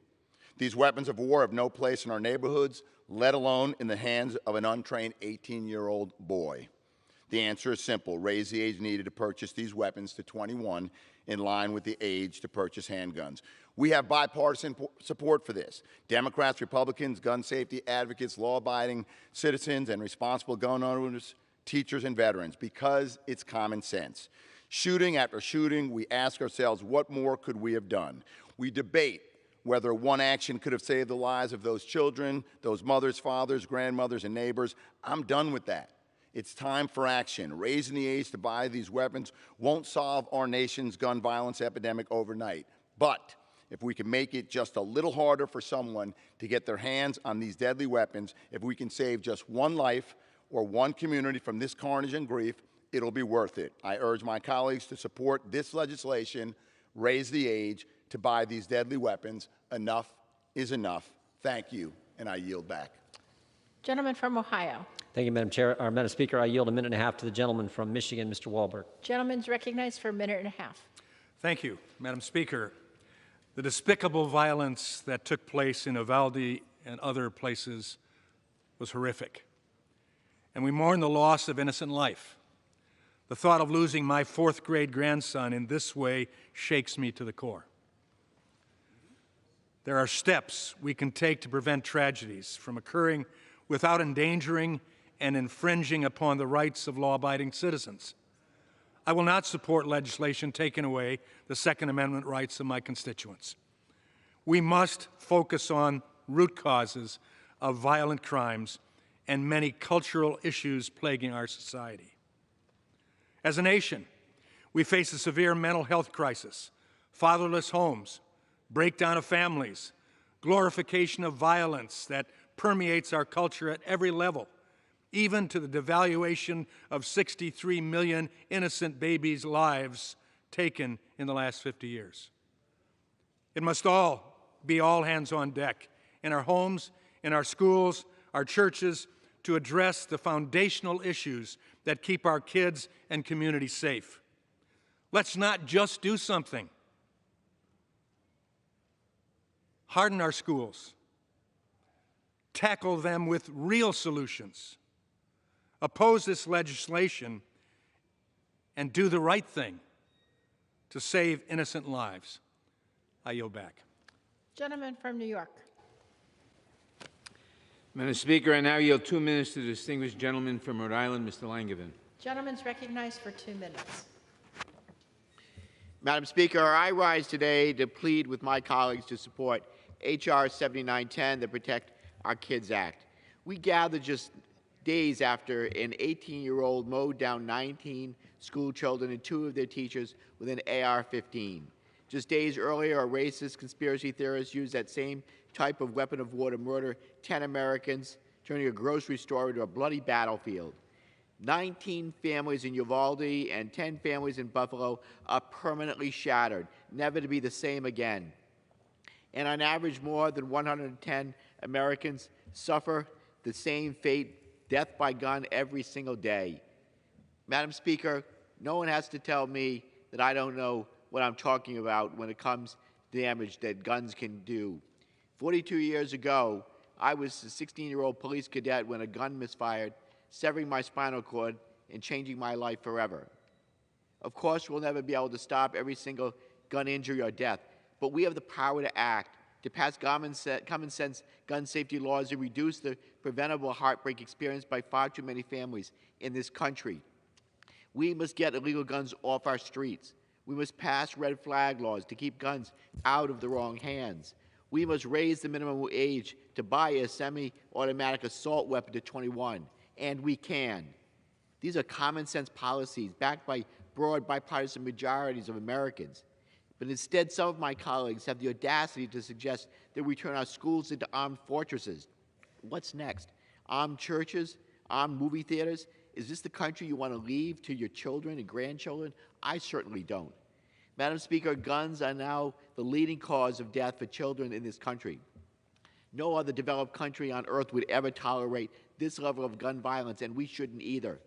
These weapons of war have no place in our neighborhoods, let alone in the hands of an untrained 18-year-old boy. The answer is simple. Raise the age needed to purchase these weapons to 21 in line with the age to purchase handguns. We have bipartisan support for this. Democrats, Republicans, gun safety advocates, law-abiding citizens, and responsible gun owners, teachers, and veterans, because it's common sense. Shooting after shooting, we ask ourselves, what more could we have done? We debate whether one action could have saved the lives of those children, those mothers, fathers, grandmothers, and neighbors. I'm done with that. It's time for action. Raising the age to buy these weapons won't solve our nation's gun violence epidemic overnight. But if we can make it just a little harder for someone to get their hands on these deadly weapons, if we can save just one life or one community from this carnage and grief, it'll be worth it. I urge my colleagues to support this legislation, raise the age to buy these deadly weapons. Enough is enough. Thank you, and I yield back. Gentleman from Ohio. Thank you, Madam Chair. Madam Speaker, I yield a minute and a half to the gentleman from Michigan, Mr. Walberg. Gentleman's recognized for a minute and a half. Thank you, Madam Speaker. The despicable violence that took place in Uvalde and other places was horrific, and we mourn the loss of innocent life. The thought of losing my 4th grade grandson in this way shakes me to the core. There are steps we can take to prevent tragedies from occurring without endangering and infringing upon the rights of law-abiding citizens. I will not support legislation taking away the Second Amendment rights of my constituents. We must focus on root causes of violent crimes and many cultural issues plaguing our society. As a nation, we face a severe mental health crisis, fatherless homes, breakdown of families, glorification of violence that permeates our culture at every level, even to the devaluation of 63 million innocent babies' lives taken in the last 50 years. It must all be all hands on deck in our homes, in our schools, our churches, to address the foundational issues that keep our kids and communities safe. Let's not just do something. Harden our schools. Tackle them with real solutions. Oppose this legislation and do the right thing to save innocent lives. I yield back. Gentleman from New York. Madam Speaker, I now yield 2 minutes to the distinguished gentleman from Rhode Island, Mr. Langevin. Gentleman's recognized for 2 minutes. Madam Speaker, I rise today to plead with my colleagues to support H.R. 7910, the Protect Our Kids Act. We gather just days after an 18-year-old mowed down 19 school children and 2 of their teachers with an AR-15. Just days earlier, a racist conspiracy theorist used that same type of weapon of war to murder 10 Americans, turning a grocery store into a bloody battlefield. 19 families in Uvalde and 10 families in Buffalo are permanently shattered, never to be the same again. And on average, more than 110 Americans suffer the same fate, death by gun, every single day. Madam Speaker, no one has to tell me that I don't know what I'm talking about when it comes to damage that guns can do. 42 years ago, I was a 16-year-old police cadet when a gun misfired, severing my spinal cord and changing my life forever. Of course, we'll never be able to stop every single gun injury or death, but we have the power to act, to pass common sense gun safety laws and reduce the preventable heartbreak experienced by far too many families in this country. We must get illegal guns off our streets. We must pass red flag laws to keep guns out of the wrong hands. We must raise the minimum age to buy a semi-automatic assault weapon to 21, and we can. These are common sense policies backed by broad bipartisan majorities of Americans. But instead, some of my colleagues have the audacity to suggest that we turn our schools into armed fortresses. What's next? Armed churches? Armed movie theaters? Is this the country you want to leave to your children and grandchildren? I certainly don't. Madam Speaker, guns are now the leading cause of death for children in this country. No other developed country on earth would ever tolerate this level of gun violence, and we shouldn't either.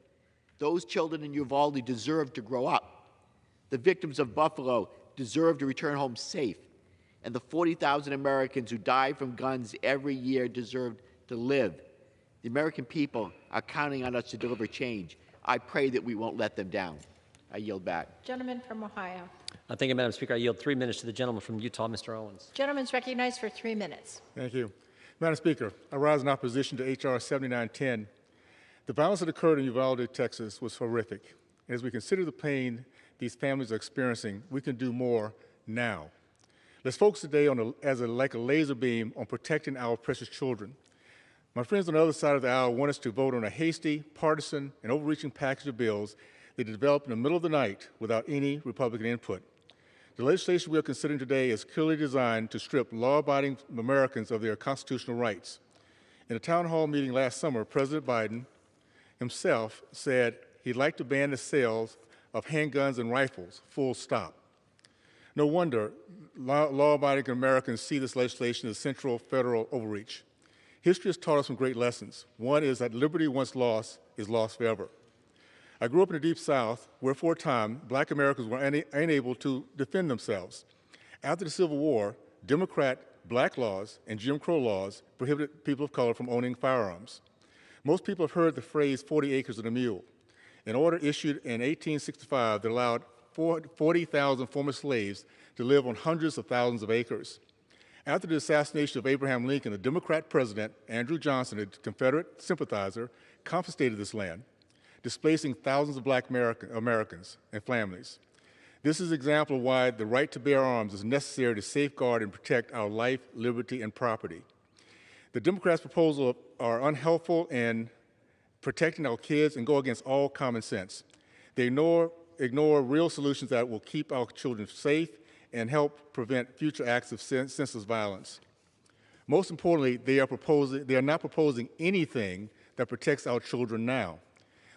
Those children in Uvalde deserve to grow up. The victims of Buffalo deserve to return home safe. And the 40,000 Americans who die from guns every year deserve to live. The American people are counting on us to deliver change. I pray that we won't let them down. I yield back. Gentleman from Ohio. Thank you, Madam Speaker. I yield 3 minutes to the gentleman from Utah, Mr. Owens. Gentleman's recognized for 3 minutes. Thank you. Madam Speaker, I rise in opposition to H.R. 7910. The violence that occurred in Uvalde, Texas was horrific. As we consider the pain these families are experiencing, we can do more now. Let's focus today on like a laser beam on protecting our precious children. My friends on the other side of the aisle want us to vote on a hasty, partisan, and overreaching package of bills that developed in the middle of the night without any Republican input. The legislation we are considering today is clearly designed to strip law-abiding Americans of their constitutional rights. In a town hall meeting last summer, President Biden himself said he'd like to ban the sales of handguns and rifles, full stop. No wonder law-abiding Americans see this legislation as central federal overreach. History has taught us some great lessons. One is that liberty once lost is lost forever. I grew up in the Deep South, where for a time, black Americans were unable to defend themselves. After the Civil War, Democrat black laws and Jim Crow laws prohibited people of color from owning firearms. Most people have heard the phrase 40 acres and a mule. An order issued in 1865 that allowed 40,000 former slaves to live on hundreds of thousands of acres. After the assassination of Abraham Lincoln, the Democrat president, Andrew Johnson, a Confederate sympathizer, confiscated this land, displacing thousands of black Americans and families. This is an example of why the right to bear arms is necessary to safeguard and protect our life, liberty, and property. The Democrats' proposals are unhelpful in protecting our kids and go against all common sense. They ignore real solutions that will keep our children safe and help prevent future acts of senseless violence. Most importantly, they are not proposing anything that protects our children now.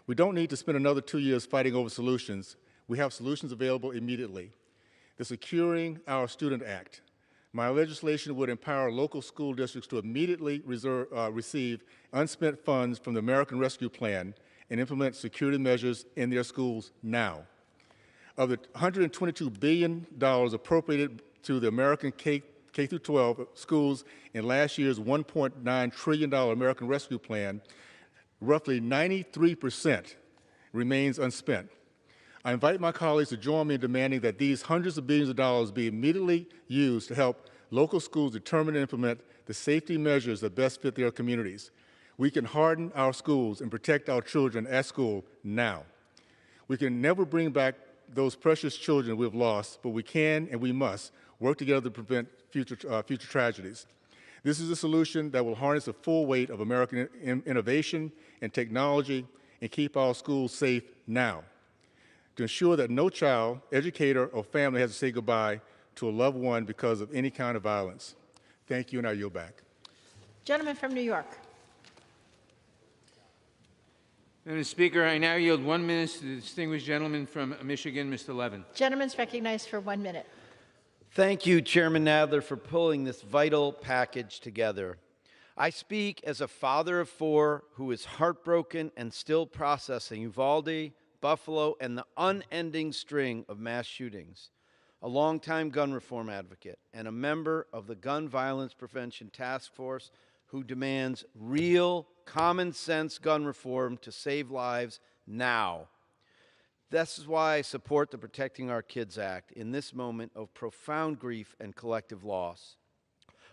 We don't need to spend another 2 years fighting over solutions We have solutions available immediately. The Securing Our Student Act. My legislation would empower local school districts to immediately receive unspent funds from the American Rescue Plan and implement security measures in their schools now. Of the $122 billion appropriated to the American K-12 schools in last year's $1.9 trillion American Rescue Plan, roughly 93% remains unspent. I invite my colleagues to join me in demanding that these hundreds of billions of dollars be immediately used to help local schools determine and implement the safety measures that best fit their communities. We can harden our schools and protect our children at school now. We can never bring back those precious children we've lost, but we can and we must work together to prevent future tragedies. This is a solution that will harness the full weight of American innovation and technology and keep our schools safe now, to ensure that no child, educator, or family has to say goodbye to a loved one because of any kind of violence. Thank you, and I yield back. Gentleman from New York. Madam Speaker, I now yield 1 minute to the distinguished gentleman from Michigan, Mr. Levin. Gentleman's recognized for 1 minute. Thank you, Chairman Nadler, for pulling this vital package together. I speak as a father of 4 who is heartbroken and still processing Uvalde, Buffalo, and the unending string of mass shootings, a longtime gun reform advocate, and a member of the Gun Violence Prevention Task Force who demands real, common-sense gun reform to save lives now. This is why I support the Protecting Our Kids Act in this moment of profound grief and collective loss.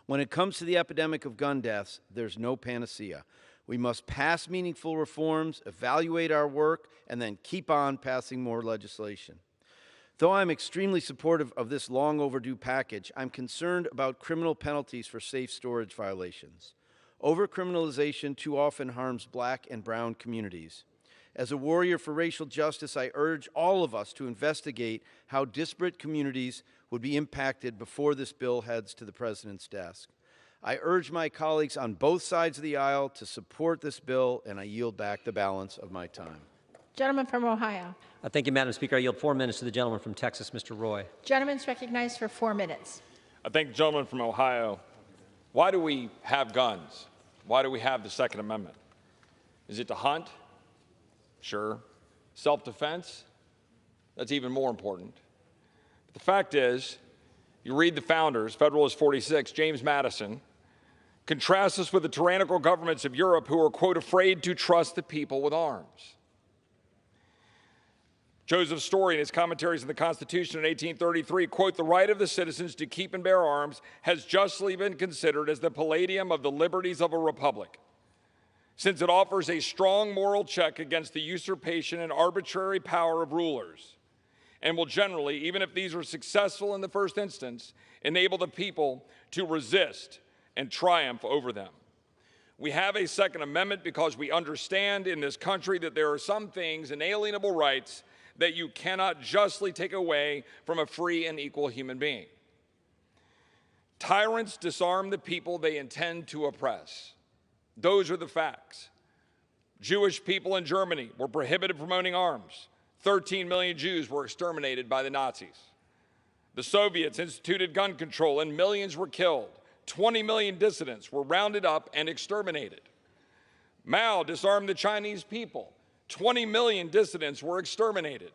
When it comes to the epidemic of gun deaths, there's no panacea. We must pass meaningful reforms, evaluate our work, and then keep on passing more legislation. Though I'm extremely supportive of this long overdue package, I'm concerned about criminal penalties for safe storage violations. Overcriminalization too often harms Black and brown communities. As a warrior for racial justice, I urge all of us to investigate how disparate communities would be impacted before this bill heads to the President's desk. I urge my colleagues on both sides of the aisle to support this bill, and I yield back the balance of my time. Gentleman from Ohio. Thank you, Madam Speaker. I yield 4 minutes to the gentleman from Texas, Mr. Roy. Gentleman's recognized for 4 minutes. I thank the gentleman from Ohio. Why do we have guns? Why do we have the Second Amendment? Is it to hunt? Sure. Self-defense? That's even more important. But the fact is, you read the founders, Federalist 46, James Madison, contrasts us with the tyrannical governments of Europe who are, quote, afraid to trust the people with arms. Joseph Story, in his commentaries on the Constitution in 1833, quote, the right of the citizens to keep and bear arms has justly been considered as the palladium of the liberties of a republic, since it offers a strong moral check against the usurpation and arbitrary power of rulers, and will generally, even if these are successful in the first instance, enable the people to resist and triumph over them. We have a Second Amendment because we understand in this country that there are some things, inalienable rights, that you cannot justly take away from a free and equal human being. Tyrants disarm the people they intend to oppress. Those are the facts. Jewish people in Germany were prohibited from owning arms. 13 million Jews were exterminated by the Nazis. The Soviets instituted gun control and millions were killed. 20 million dissidents were rounded up and exterminated. Mao disarmed the Chinese people. 20 million dissidents were exterminated.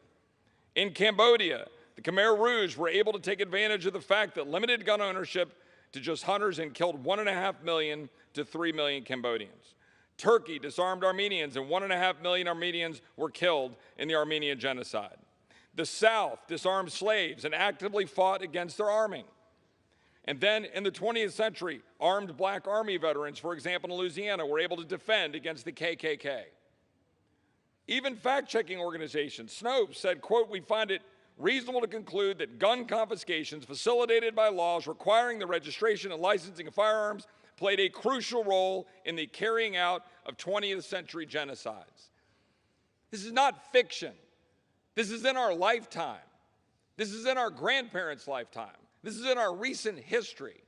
In Cambodia, the Khmer Rouge were able to take advantage of the fact that limited gun ownership to just hunters and killed 1.5 million to 3 million Cambodians. Turkey disarmed Armenians and 1.5 million Armenians were killed in the Armenian genocide. The South disarmed slaves and actively fought against their arming. And then in the 20th century, armed Black Army veterans, for example, in Louisiana, were able to defend against the KKK. Even fact-checking organizations, Snopes, said, quote, we find it reasonable to conclude that gun confiscations facilitated by laws requiring the registration and licensing of firearms played a crucial role in the carrying out of 20th century genocides. This is not fiction. This is in our lifetime. This is in our grandparents' lifetime. This is in our recent history.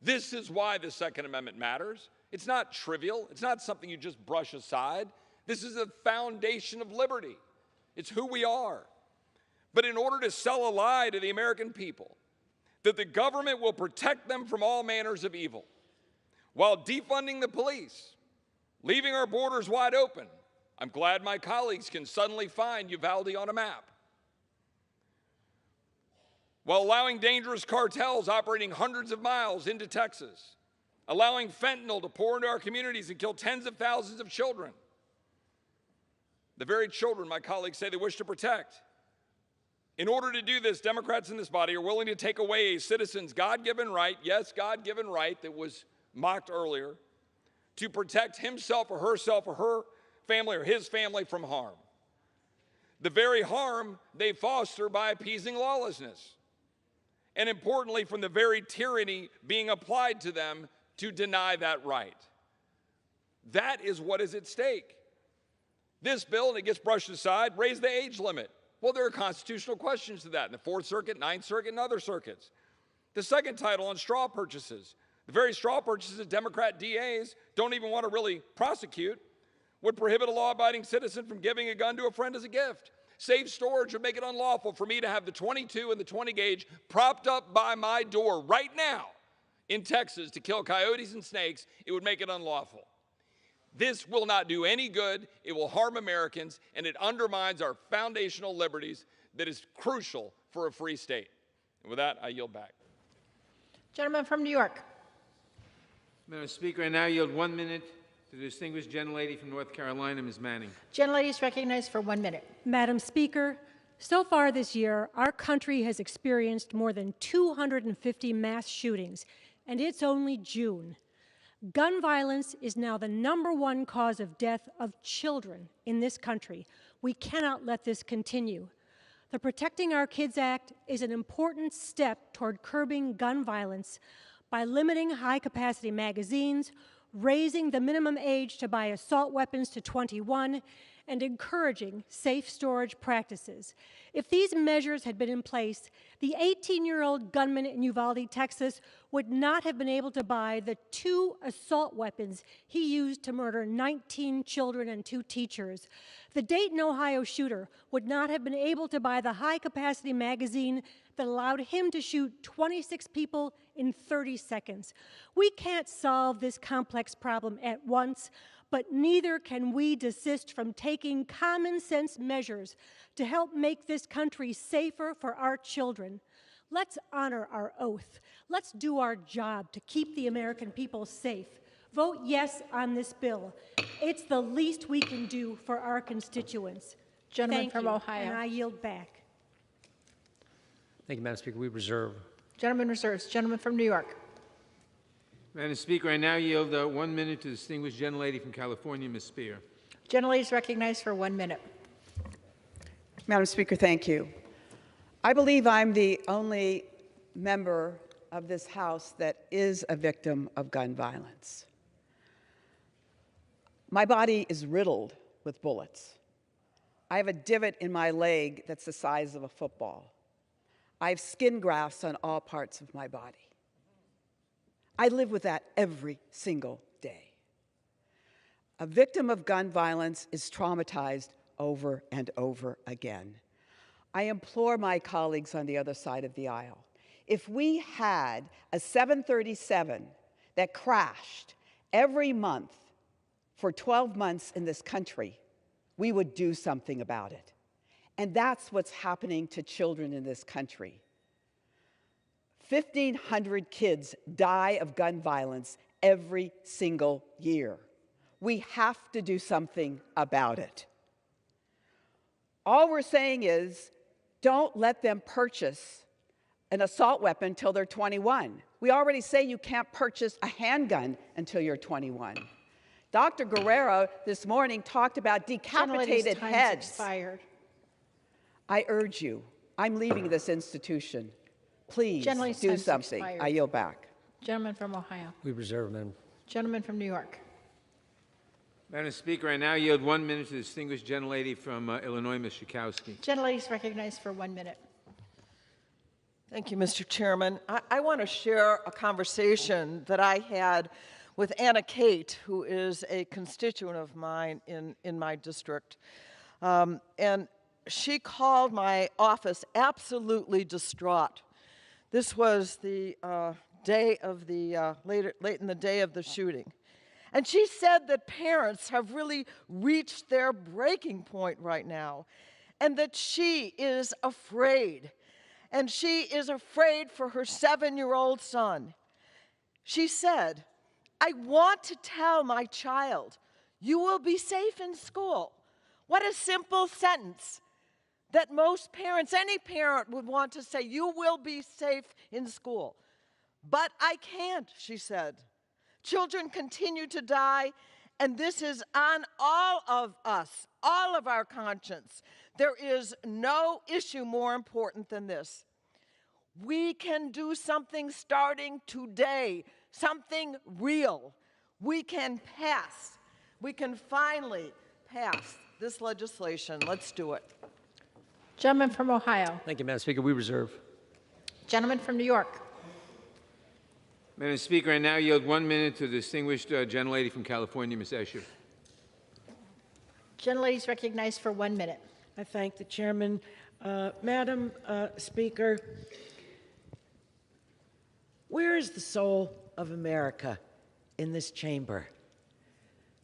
This is why the Second Amendment matters. It's not trivial. It's not something you just brush aside. This is the foundation of liberty. It's who we are. but in order to sell a lie to the American people that the government will protect them from all manners of evil, while defunding the police, leaving our borders wide open. I'm glad my colleagues can suddenly find Uvalde on a map. While allowing dangerous cartels operating hundreds of miles into Texas, allowing fentanyl to pour into our communities and kill tens of thousands of children. The very children my colleagues say they wish to protect. In order to do this, Democrats in this body are willing to take away a citizen's God-given right, yes, God-given right that was mocked earlier, to protect himself or her family or his family from harm. The very harm they foster by appeasing lawlessness. And importantly, from the very tyranny being applied to them to deny that right. That is what is at stake. This bill, and it gets brushed aside, raised the age limit. Well, there are constitutional questions to that in the Fourth Circuit, Ninth Circuit, and other circuits. The second title on straw purchases. The very straw purchases Democrat DAs don't even want to really prosecute would prohibit a law-abiding citizen from giving a gun to a friend as a gift. Safe storage would make it unlawful for me to have the 22 and the 20 gauge propped up by my door right now in Texas to kill coyotes and snakes. It would make it unlawful. This will not do any good. It will harm Americans, and it undermines our foundational liberties that is crucial for a free state. And with that, I yield back. Gentleman from New York. Madam Speaker, I now yield 1 minute to the distinguished gentlelady from North Carolina, Ms. Manning. Gentlelady is recognized for 1 minute. Madam Speaker, so far this year, our country has experienced more than 250 mass shootings, and it's only June. Gun violence is now the #1 cause of death of children in this country. We cannot let this continue. The Protecting Our Kids Act is an important step toward curbing gun violence by limiting high-capacity magazines, raising the minimum age to buy assault weapons to 21, and encouraging safe storage practices. If these measures had been in place, the 18-year-old gunman in Uvalde, Texas, would not have been able to buy the 2 assault weapons he used to murder 19 children and 2 teachers. The Dayton, Ohio shooter would not have been able to buy the high-capacity magazine that allowed him to shoot 26 people in 30 seconds. We can't solve this complex problem at once, but neither can we desist from taking common sense measures to help make this country safer for our children. Let's honor our oath. Let's do our job to keep the American people safe. Vote yes on this bill. It's the least we can do for our constituents. Gentleman from you, Ohio. and I yield back. Thank you, Madam Speaker. We reserve. Gentleman reserves. Gentleman from New York. Madam Speaker, I now yield 1 minute to the distinguished gentlelady from California, Ms. Spear. Gentlelady is recognized for 1 minute. Madam Speaker, thank you. I believe I'm the only member of this House that is a victim of gun violence. My body is riddled with bullets. I have a divot in my leg that's the size of a football. I have skin grafts on all parts of my body. I live with that every single day. A victim of gun violence is traumatized over and over again. I implore my colleagues on the other side of the aisle, if we had a 737 that crashed every month for 12 months in this country, we would do something about it. And that's what's happening to children in this country. 1,500 kids die of gun violence every single year. We have to do something about it. All we're saying is, don't let them purchase an assault weapon until they're 21. We already say you can't purchase a handgun until you're 21. Dr. Guerrero this morning talked about decapitated heads. Expired. I urge you, I'm leaving this institution. Please do something. I yield back. Gentleman from Ohio. We reserve, Madam. Gentleman from New York. Madam Speaker, I now yield 1 minute to the distinguished gentlelady from Illinois, Ms. Schakowsky. Gentlelady is recognized for 1 minute. Thank you, Mr. Chairman. I want to share a conversation that I had with Anna Kate, who is a constituent of mine in my district. And she called my office absolutely distraught. This was the day of the, late in the day of the shooting. And she said that parents have really reached their breaking point right now, and that she is afraid. And she is afraid for her 7-year-old son. She said, I want to tell my child, you will be safe in school. What a simple sentence that most parents, any parent would want to say, you will be safe in school. But I can't, she said. Children continue to die, and this is on all of us, all of our conscience. There is no issue more important than this. We can do something starting today, something real. We can finally pass this legislation. Let's do it. Gentleman from Ohio. Thank you, Madam Speaker. We reserve. Gentleman from New York. Madam Speaker, I now yield 1 minute to the distinguished gentlelady from California, Ms. Escher. Gentlelady is recognized for 1 minute. I thank the chairman. Madam Speaker, where is the soul of America in this chamber?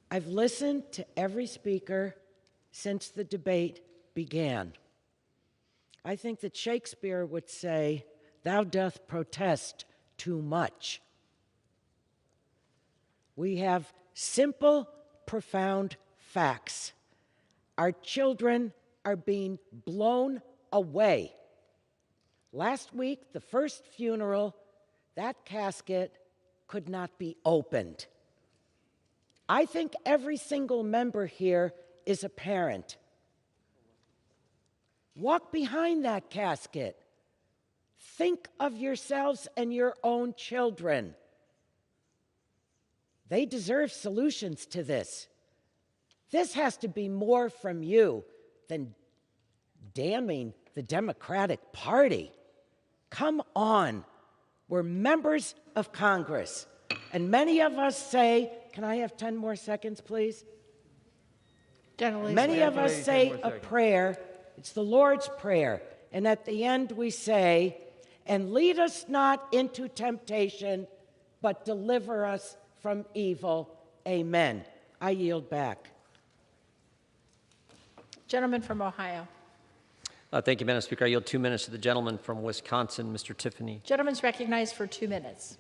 I've listened to every speaker since the debate began. I think that Shakespeare would say, "Thou doth protest too much." We have simple, profound facts. Our children are being blown away. Last week, the first funeral, that casket could not be opened. I think every single member here is a parent. Walk behind that casket. Think of yourselves and your own children. They deserve solutions to this. This has to be more from you than damning the Democratic Party. Come on. We're members of Congress. And many of us say, can I have 10 more seconds, please? Many of us say a prayer. It's the Lord's Prayer. And at the end we say, and lead us not into temptation, but deliver us from evil. Amen. I yield back. Gentleman from Ohio. Thank you, Madam Speaker. I yield 2 minutes to the gentleman from Wisconsin, Mr. Tiffany. Gentleman's recognized for 2 minutes.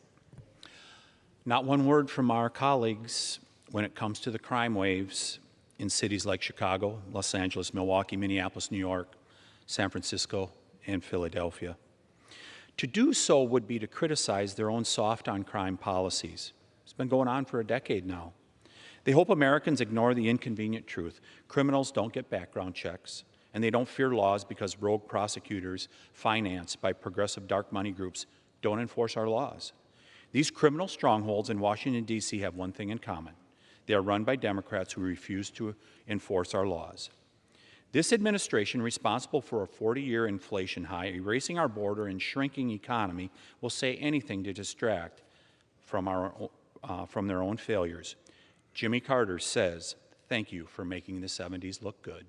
Not one word from our colleagues when it comes to the crime waves in cities like Chicago, Los Angeles, Milwaukee, Minneapolis, New York, San Francisco, and Philadelphia. To do so would be to criticize their own soft on crime policies. It's been going on for a decade now. They hope Americans ignore the inconvenient truth. Criminals don't get background checks, and they don't fear laws because rogue prosecutors financed by progressive dark money groups don't enforce our laws. These criminal strongholds in Washington, D.C. have one thing in common. They are run by Democrats who refuse to enforce our laws. This administration, responsible for a 40-year inflation high, erasing our border, and shrinking economy, will say anything to distract from their own failures. Jimmy Carter says, "Thank you for making the 70s look good."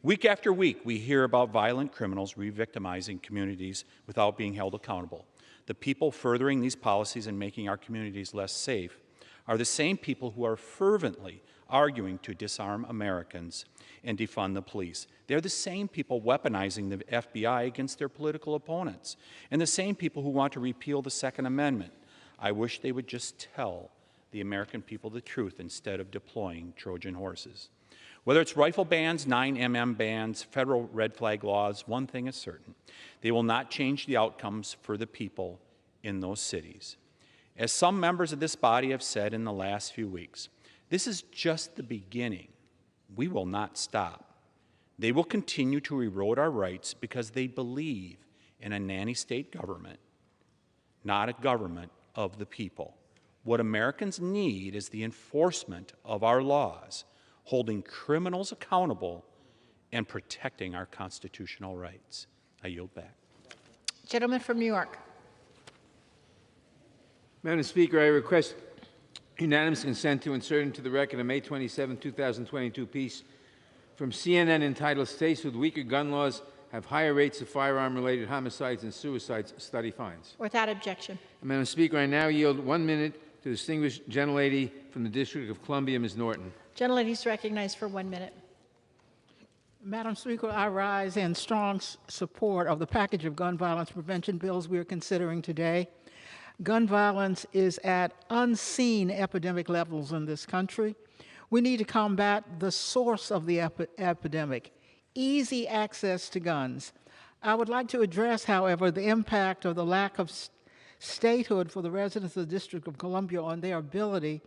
Week after week, we hear about violent criminals re-victimizing communities without being held accountable. The people furthering these policies and making our communities less safe are the same people who are fervently arguing to disarm Americans and defund the police. They're the same people weaponizing the FBI against their political opponents, and the same people who want to repeal the Second Amendment. I wish they would just tell the American people the truth instead of deploying Trojan horses. Whether it's rifle bans, 9mm bans, federal red flag laws, one thing is certain. They will not change the outcomes for the people in those cities. As some members of this body have said in the last few weeks, this is just the beginning. We will not stop. They will continue to erode our rights because they believe in a nanny state government, not a government of the people. What Americans need is the enforcement of our laws, holding criminals accountable, and protecting our constitutional rights. I yield back. Gentleman from New York. Madam Speaker, I request unanimous consent to insert into the record a May 27, 2022 piece from CNN entitled "States with Weaker Gun Laws Have Higher Rates of Firearm-Related Homicides and Suicides," study finds. Without objection. Madam Speaker, I now yield 1 minute to the distinguished gentlelady from the District of Columbia, Ms. Norton. Gentlelady is recognized for 1 minute. Madam Speaker, I rise in strong support of the package of gun violence prevention bills we are considering today. Gun violence is at unseen epidemic levels in this country. We need to combat the source of the epidemic, easy access to guns. I would like to address, however, the impact of the lack of statehood for the residents of the District of Columbia on their ability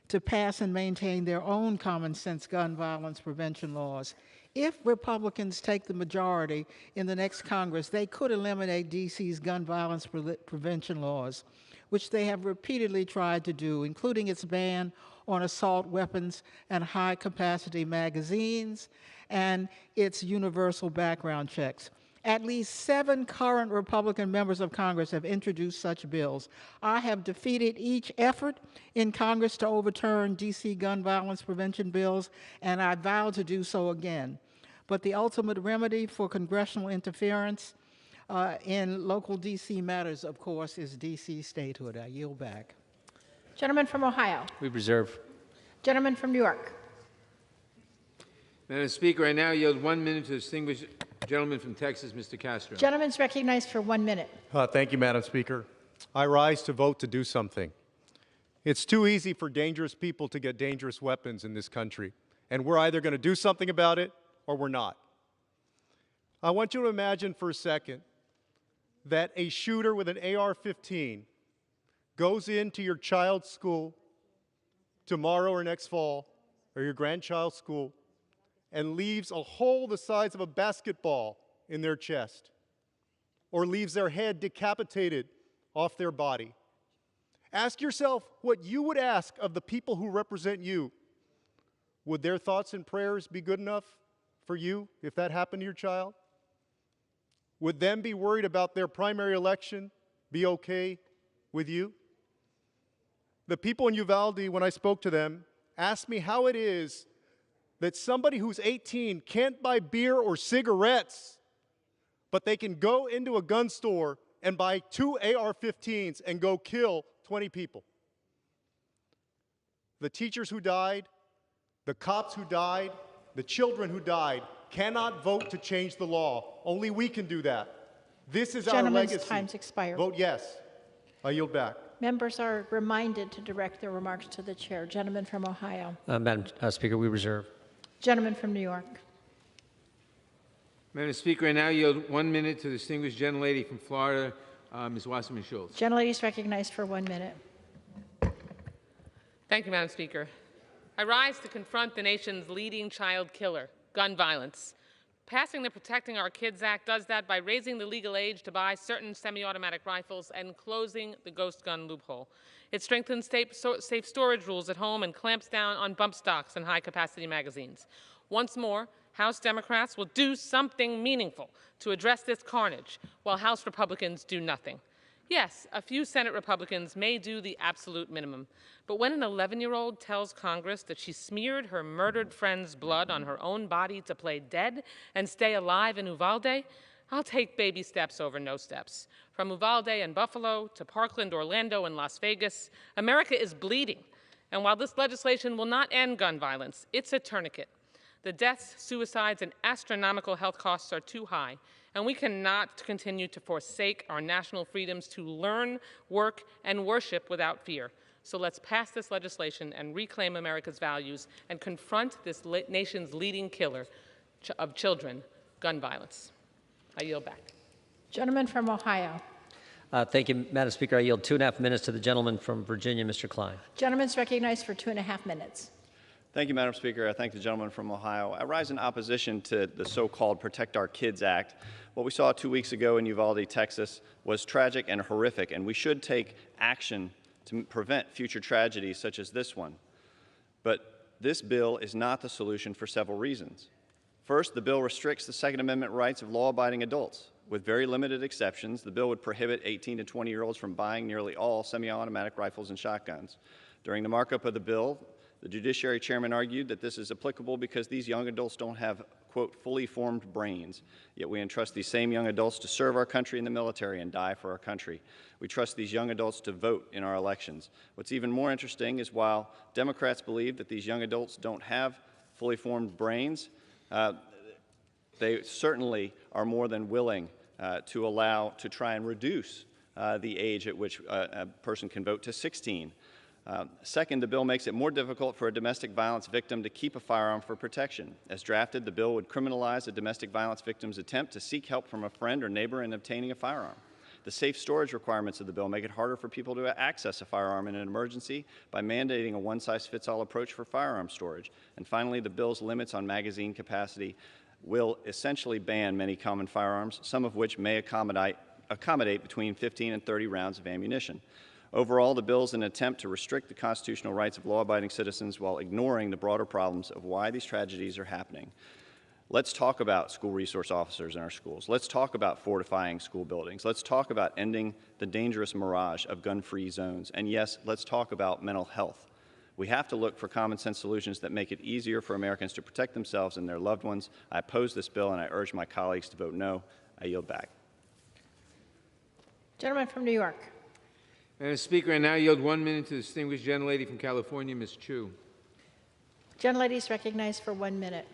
to pass and maintain their own common sense gun violence prevention laws. If Republicans take the majority in the next Congress, they could eliminate D.C.'s gun violence prevention laws, which they have repeatedly tried to do, including its ban on assault weapons and high-capacity magazines and its universal background checks. At least 7 current Republican members of Congress have introduced such bills. I have defeated each effort in Congress to overturn D.C. gun violence prevention bills, and I vow to do so again. But the ultimate remedy for congressional interference in local D.C. matters, of course, is D.C. statehood. I yield back. Gentleman from Ohio. We reserve. Gentleman from New York. Madam Speaker, I now yield 1 minute to the distinguished gentleman from Texas, Mr. Castro. Gentleman's recognized for 1 minute. Thank you, Madam Speaker. I rise to vote to do something. It's too easy for dangerous people to get dangerous weapons in this country, and we're either going to do something about it or we're not. I want you to imagine for a second that a shooter with an AR-15 goes into your child's school tomorrow or next fall, or your grandchild's school, and leaves a hole the size of a basketball in their chest, or leaves their head decapitated off their body. Ask yourself what you would ask of the people who represent you. Would their thoughts and prayers be good enough for you if that happened to your child? Would them be worried about their primary election be okay with you? The people in Uvalde, when I spoke to them, asked me how it is that somebody who's 18 can't buy beer or cigarettes, but they can go into a gun store and buy 2 AR-15s and go kill 20 people. The teachers who died, the cops who died, the children who died cannot vote to change the law. Only we can do that. This is our legacy. Gentlemen's time's expired. Vote yes. I yield back. Members are reminded to direct their remarks to the chair. Gentleman from Ohio. Madam Speaker, we reserve. Gentleman from New York. Madam Speaker, I now yield 1 minute to the distinguished gentlelady from Florida, Ms. Wasserman Schultz. Gentlelady is recognized for 1 minute. Thank you, Madam Speaker. I rise to confront the nation's leading child killer, gun violence. Passing the Protecting Our Kids Act does that by raising the legal age to buy certain semi-automatic rifles and closing the ghost gun loophole. It strengthens safe storage rules at home and clamps down on bump stocks and high-capacity magazines. Once more, House Democrats will do something meaningful to address this carnage, while House Republicans do nothing. Yes, a few Senate Republicans may do the absolute minimum, but when an 11-year-old tells Congress that she smeared her murdered friend's blood on her own body to play dead and stay alive in Uvalde, I'll take baby steps over no steps. From Uvalde and Buffalo to Parkland, Orlando, and Las Vegas, America is bleeding. And while this legislation will not end gun violence, it's a tourniquet. The deaths, suicides, and astronomical health costs are too high, and we cannot continue to forsake our national freedoms to learn, work, and worship without fear. So let's pass this legislation and reclaim America's values and confront this nation's leading killer of children, gun violence. I yield back. Gentleman from Ohio. Thank you, Madam Speaker. I yield 2.5 minutes to the gentleman from Virginia, Mr. Klein. Gentleman's recognized for 2.5 minutes. Thank you, Madam Speaker. I thank the gentleman from Ohio. I rise in opposition to the so-called Protect Our Kids Act. What we saw 2 weeks ago in Uvalde, Texas, was tragic and horrific, and we should take action to prevent future tragedies such as this one. But this bill is not the solution for several reasons. First, the bill restricts the Second Amendment rights of law-abiding adults. With very limited exceptions, the bill would prohibit 18 to 20-year-olds from buying nearly all semi-automatic rifles and shotguns. During the markup of the bill, The Judiciary Chairman argued that this is applicable because these young adults don't have, quote, fully formed brains. Yet we entrust these same young adults to serve our country in the military and die for our country. We trust these young adults to vote in our elections. What's even more interesting is while Democrats believe that these young adults don't have fully formed brains, they certainly are more than willing to try and reduce the age at which a person can vote to 16. Second, the bill makes it more difficult for a domestic violence victim to keep a firearm for protection. As drafted, the bill would criminalize a domestic violence victim's attempt to seek help from a friend or neighbor in obtaining a firearm. The safe storage requirements of the bill make it harder for people to access a firearm in an emergency by mandating a one-size-fits-all approach for firearm storage. And finally, the bill's limits on magazine capacity will essentially ban many common firearms, some of which may accommodate between 15 and 30 rounds of ammunition. Overall, the bill is an attempt to restrict the constitutional rights of law-abiding citizens while ignoring the broader problems of why these tragedies are happening. Let's talk about school resource officers in our schools. Let's talk about fortifying school buildings. Let's talk about ending the dangerous mirage of gun-free zones. And yes, let's talk about mental health. We have to look for common-sense solutions that make it easier for Americans to protect themselves and their loved ones. I oppose this bill, and I urge my colleagues to vote no. I yield back. Gentleman from New York. Madam Speaker, I now yield 1 minute to the distinguished gentlelady from California, Ms. Chu. Gentlelady is recognized for 1 minute.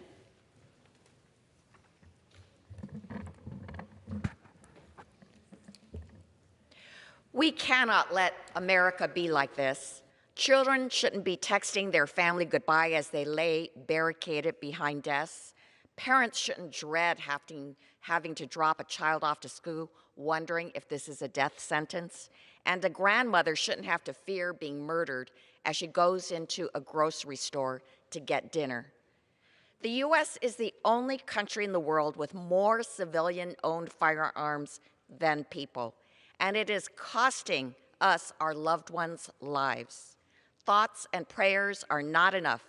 We cannot let America be like this. Children shouldn't be texting their family goodbye as they lay barricaded behind desks. Parents shouldn't dread having to drop a child off to school, wondering if this is a death sentence. And a grandmother shouldn't have to fear being murdered as she goes into a grocery store to get dinner. The U.S. is the only country in the world with more civilian-owned firearms than people, and it is costing us our loved ones' lives. Thoughts and prayers are not enough.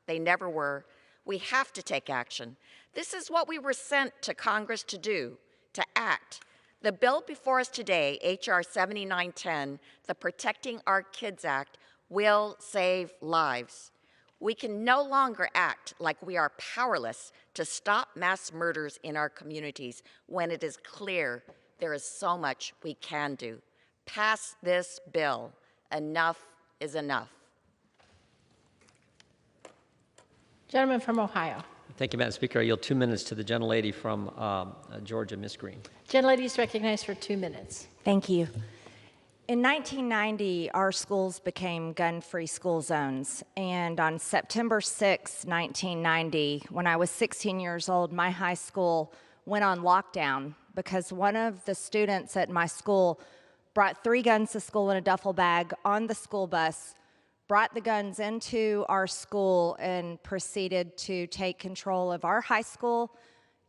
They never were. We have to take action. This is what we were sent to Congress to do, to act. The bill before us today, H.R. 7910, the Protecting Our Kids Act, will save lives. We can no longer act like we are powerless to stop mass murders in our communities when it is clear there is so much we can do. Pass this bill. Enough is enough. Gentleman from Ohio. Thank you, Madam Speaker. I yield 2 minutes to the gentlelady from Georgia, Ms. Green. Gentlelady is recognized for 2 minutes. Thank you. In 1990, our schools became gun-free school zones. And on September 6, 1990, when I was 16 years old, my high school went on lockdown because one of the students at my school brought 3 guns to school in a duffel bag on the school bus, brought the guns into our school, and proceeded to take control of our high school.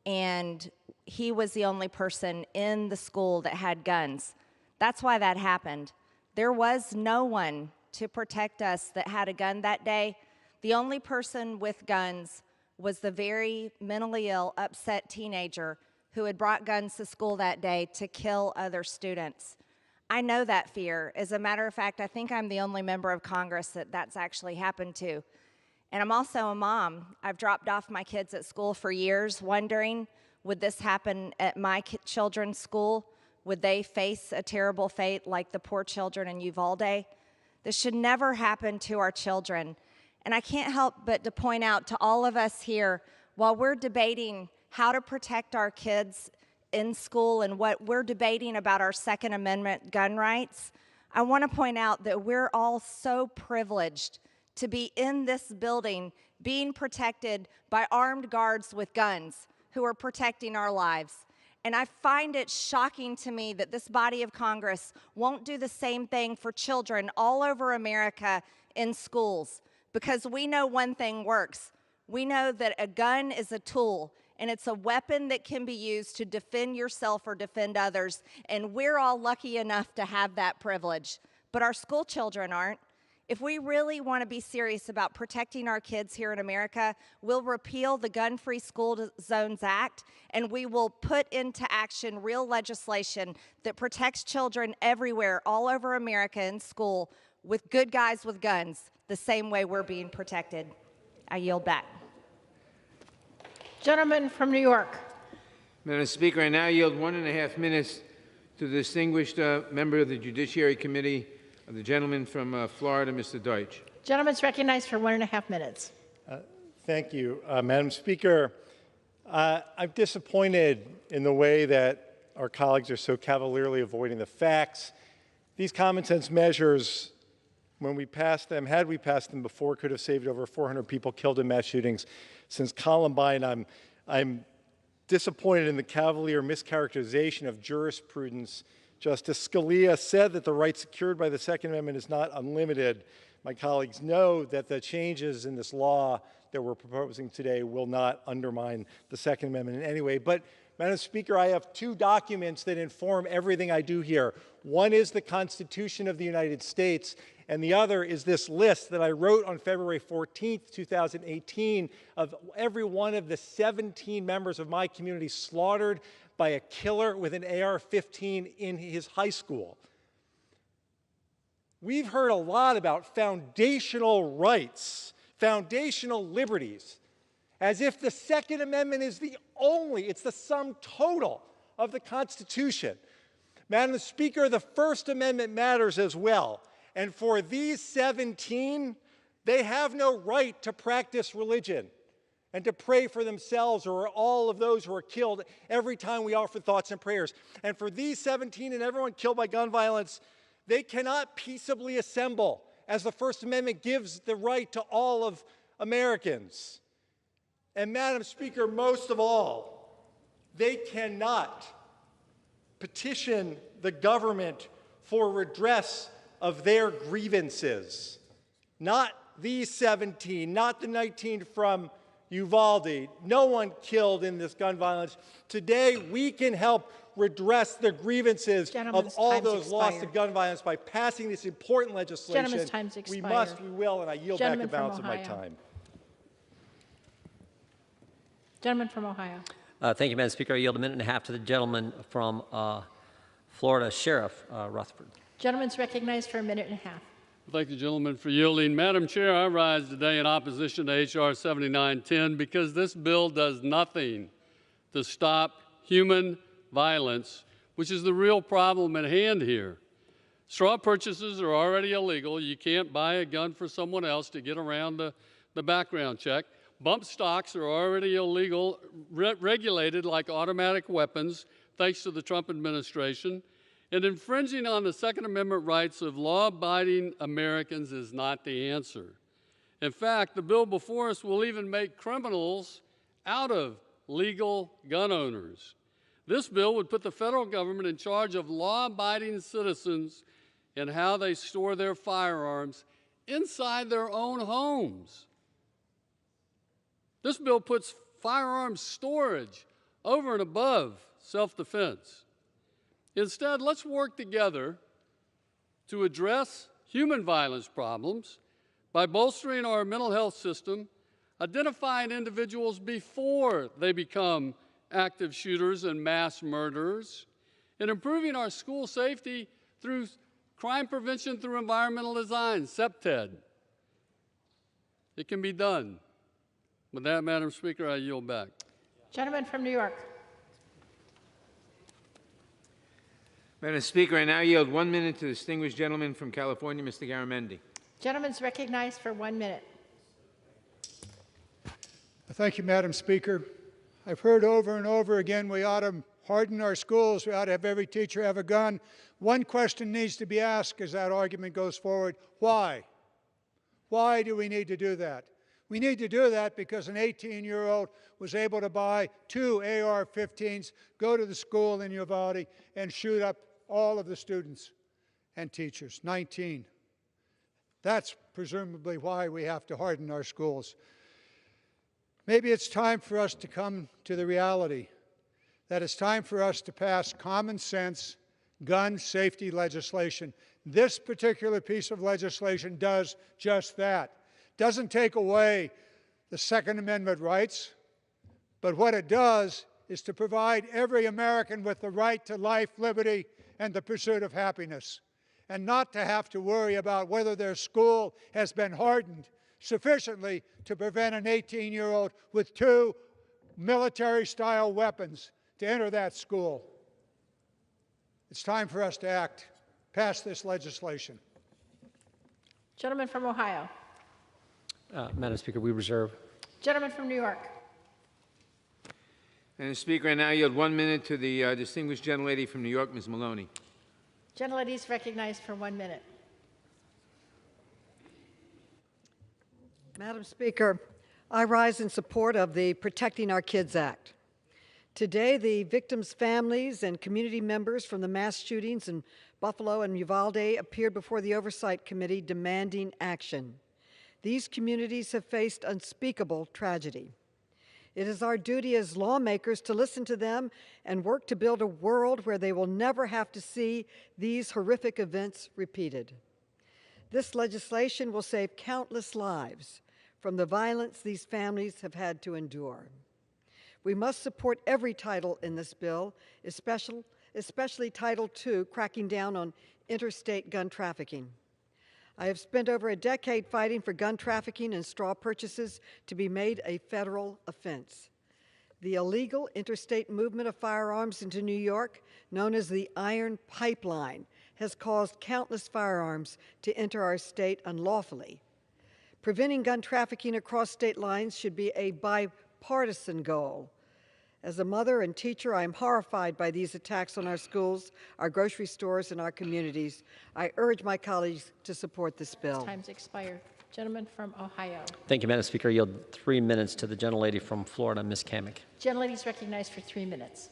And he was the only person in the school that had guns. That's why that happened. There was no one to protect us that had a gun that day. The only person with guns was the very mentally ill, upset teenager who had brought guns to school that day to kill other students. I know that fear. As a matter of fact, I think I'm the only member of Congress that that's actually happened to. And I'm also a mom. I've dropped off my kids at school for years, wondering, would this happen at my children's school? Would they face a terrible fate like the poor children in Uvalde? This should never happen to our children. And I can't help but to point out to all of us here, while we're debating how to protect our kids in school and what we're debating about our Second Amendment gun rights, I want to point out that we're all so privileged to be in this building being protected by armed guards with guns who are protecting our lives. And I find it shocking to me that this body of Congress won't do the same thing for children all over America in schools, because we know one thing works. We know that a gun is a tool, and it's a weapon that can be used to defend yourself or defend others, and we're all lucky enough to have that privilege. But our school children aren't. If we really want to be serious about protecting our kids here in America, we'll repeal the Gun-Free School Zones Act, and we will put into action real legislation that protects children everywhere, all over America in school, with good guys with guns. the same way we're being protected. I yield back. Gentleman from New York. Madam Speaker, I now yield 1.5 minutes to the distinguished member of the Judiciary Committee, the gentleman from Florida, Mr. Deutsch. Gentleman's recognized for 1.5 minutes. Thank you, Madam Speaker. I'm disappointed in the way that our colleagues are so cavalierly avoiding the facts. These common sense measures, when we passed them, had we passed them before, could have saved over 400 people killed in mass shootings since Columbine. I'm disappointed in the cavalier mischaracterization of jurisprudence. Justice Scalia said that the right secured by the Second Amendment is not unlimited. My colleagues know that the changes in this law that we're proposing today will not undermine the Second Amendment in any way. But, Madam Speaker, I have two documents that inform everything I do here. One is the Constitution of the United States, and the other is this list that I wrote on February 14th, 2018, of every one of the 17 members of my community slaughtered by a killer with an AR-15 in his high school. We've heard a lot about foundational rights, foundational liberties, as if the Second Amendment is it's the sum total of the Constitution. Madam Speaker, the First Amendment matters as well. And for these 17, they have no right to practice religion and to pray for themselves or all of those who are killed every time we offer thoughts and prayers. And for these 17 and everyone killed by gun violence, they cannot peaceably assemble, as the First Amendment gives the right to all of Americans. And Madam Speaker, most of all, they cannot petition the government for redress of their grievances. Not these 17, not the 19 from Uvalde, no one killed in this gun violence. Today, we can help redress the grievances of all those lost to gun violence by passing this important legislation. Gentleman's time's expired. We must, we will, and I yield back the balance of my time. Gentleman from Ohio. Thank you, Madam Speaker. I yield 1.5 minutes to the gentleman from Florida, Sheriff Rutherford. Gentleman's recognized for 1.5 minutes. Thank the gentleman for yielding. Madam Chair, I rise today in opposition to H.R. 7910 because this bill does nothing to stop human violence, which is the real problem at hand here. Straw purchases are already illegal. You can't buy a gun for someone else to get around the background check. Bump stocks are already illegal, regulated like automatic weapons, thanks to the Trump administration. And infringing on the Second Amendment rights of law-abiding Americans is not the answer. In fact, the bill before us will even make criminals out of legal gun owners. This bill would put the federal government in charge of law-abiding citizens and how they store their firearms inside their own homes. This bill puts firearms storage over and above self-defense. Instead, let's work together to address human violence problems by bolstering our mental health system, identifying individuals before they become active shooters and mass murderers, and improving our school safety through crime prevention through environmental design, CPTED. It can be done. With that, Madam Speaker, I yield back. Gentleman from New York. Madam Speaker, I now yield 1 minute to the distinguished gentleman from California, Mr. Garamendi. Gentleman's recognized for 1 minute. Thank you, Madam Speaker. I've heard over and over again we ought to harden our schools. We ought to have every teacher have a gun. One question needs to be asked as that argument goes forward. Why? Why do we need to do that? We need to do that because an 18-year-old was able to buy 2 AR-15s, go to the school in Uvalde, and shoot up all of the students and teachers, 19. That's presumably why we have to harden our schools. Maybe it's time for us to come to the reality that it's time for us to pass common sense gun safety legislation. This particular piece of legislation does just that. Doesn't take away the Second Amendment rights, but what it does is to provide every American with the right to life, liberty, and the pursuit of happiness. and not to have to worry about whether their school has been hardened sufficiently to prevent an 18-year-old with 2 military-style weapons to enter that school. It's time for us to act, pass this legislation. Gentleman from Ohio. Madam Speaker, we reserve. Gentleman from New York. Madam Speaker, I now yield 1 minute to the distinguished gentlelady from New York, Ms. Maloney. Gentlelady is recognized for 1 minute. Madam Speaker, I rise in support of the Protecting Our Kids Act. Today, the victims' families and community members from the mass shootings in Buffalo and Uvalde appeared before the Oversight Committee demanding action. These communities have faced unspeakable tragedy. It is our duty as lawmakers to listen to them and work to build a world where they will never have to see these horrific events repeated. This legislation will save countless lives from the violence these families have had to endure. We must support every title in this bill, especially Title II, cracking down on interstate gun trafficking. I have spent over a decade fighting for gun trafficking and straw purchases to be made a federal offense. The illegal interstate movement of firearms into New York, known as the Iron Pipeline, has caused countless firearms to enter our state unlawfully. Preventing gun trafficking across state lines should be a bipartisan goal. As a mother and teacher, I am horrified by these attacks on our schools, our grocery stores, and our communities. I urge my colleagues to support this bill. Time's expired. Gentleman from Ohio. Thank you, Madam Speaker. I yield 3 minutes to the gentlelady from Florida, Ms. Kamick. Gentlelady is recognized for 3 minutes.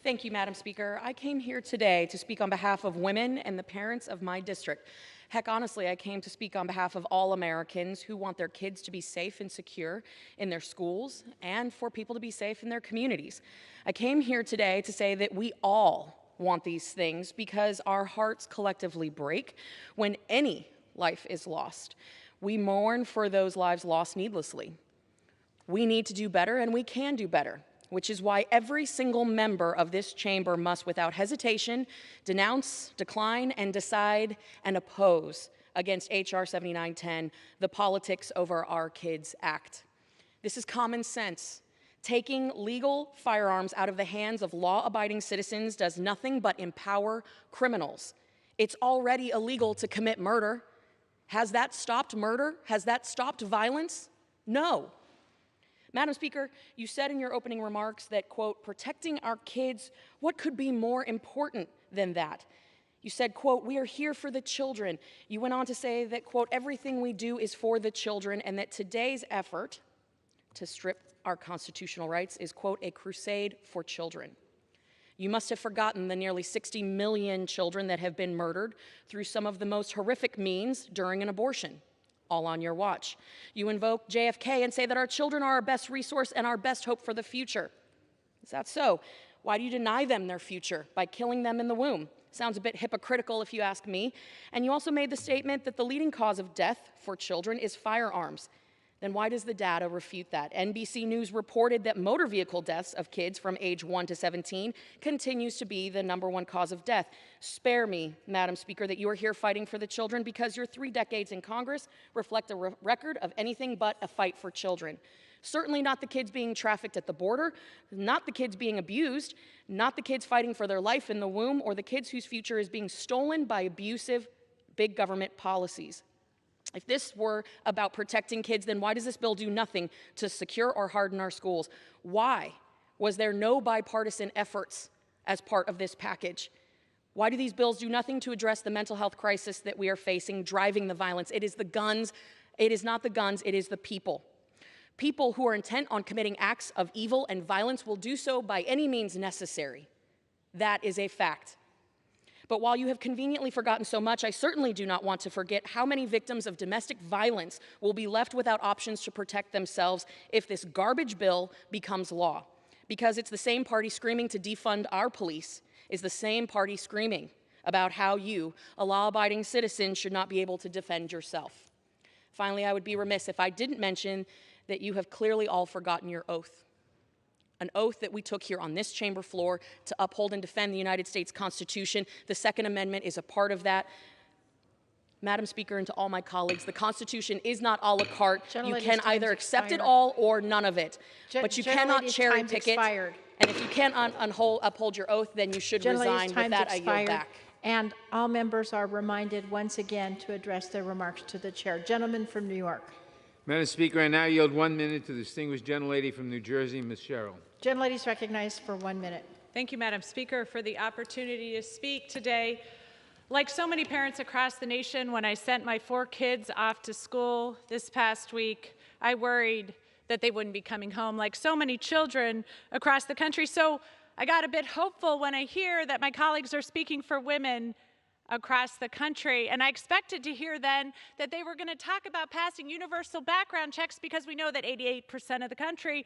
Thank you, Madam Speaker. I came here today to speak on behalf of women and the parents of my district. Heck, honestly, I came to speak on behalf of all Americans who want their kids to be safe and secure in their schools and for people to be safe in their communities. I came here today to say that we all want these things because our hearts collectively break when any life is lost. We mourn for those lives lost needlessly. We need to do better, and we can do better, which is why every single member of this chamber must, without hesitation, denounce, decline, and decide and oppose against H.R. 7910, the Politics Over Our Kids Act. This is common sense. Taking legal firearms out of the hands of law-abiding citizens does nothing but empower criminals. It's already illegal to commit murder. Has that stopped murder? Has that stopped violence? No. Madam Speaker, you said in your opening remarks that, quote, protecting our kids, what could be more important than that? You said, quote, we are here for the children. You went on to say that, quote, everything we do is for the children, and that today's effort to strip our constitutional rights is, quote, a crusade for children. You must have forgotten the nearly 60 million children that have been murdered through some of the most horrific means during an abortion. All on your watch. You invoke JFK and say that our children are our best resource and our best hope for the future. Is that so? Why do you deny them their future by killing them in the womb? Sounds a bit hypocritical if you ask me. And you also made the statement that the leading cause of death for children is firearms. Then why does the data refute that? NBC News reported that motor vehicle deaths of kids from age 1 to 17 continues to be the #1 cause of death. Spare me, Madam Speaker, that you are here fighting for the children because your 3 decades in Congress reflect a record of anything but a fight for children. Certainly not the kids being trafficked at the border, not the kids being abused, not the kids fighting for their life in the womb, or the kids whose future is being stolen by abusive big government policies. If this were about protecting kids, then why does this bill do nothing to secure or harden our schools? Why was there no bipartisan efforts as part of this package? Why do these bills do nothing to address the mental health crisis that we are facing, driving the violence? It is the guns. It is not the guns. It is the people. People who are intent on committing acts of evil and violence will do so by any means necessary. That is a fact. But while you have conveniently forgotten so much, I certainly do not want to forget how many victims of domestic violence will be left without options to protect themselves if this garbage bill becomes law. Because it's the same party screaming to defund our police is the same party screaming about how you, a law-abiding citizen, should not be able to defend yourself. Finally, I would be remiss if I didn't mention that you have clearly all forgotten your oath. An oath that we took here on this chamber floor to uphold and defend the United States Constitution. The Second Amendment is a part of that. Madam Speaker, and to all my colleagues, the Constitution is not a la carte. You can Gentlelady's either time's accept it expired. all or none of it. But you cannot Gentlelady's cherry time's pick it. expired. And if you can't uphold your oath, then you should resign. With that, I yield back. And all members are reminded once again to address their remarks to the chair. Gentleman from New York. Madam Speaker, I now yield 1 minute to the distinguished gentlelady from New Jersey, Ms. Sherrill. Gentlelady is recognized for 1 minute. Thank you, Madam Speaker, for the opportunity to speak today. Like so many parents across the nation, when I sent my 4 kids off to school this past week, I worried that they wouldn't be coming home, like so many children across the country. So I got a bit hopeful when I hear that my colleagues are speaking for women across the country. And I expected to hear then that they were going to talk about passing universal background checks, because we know that 88% of the country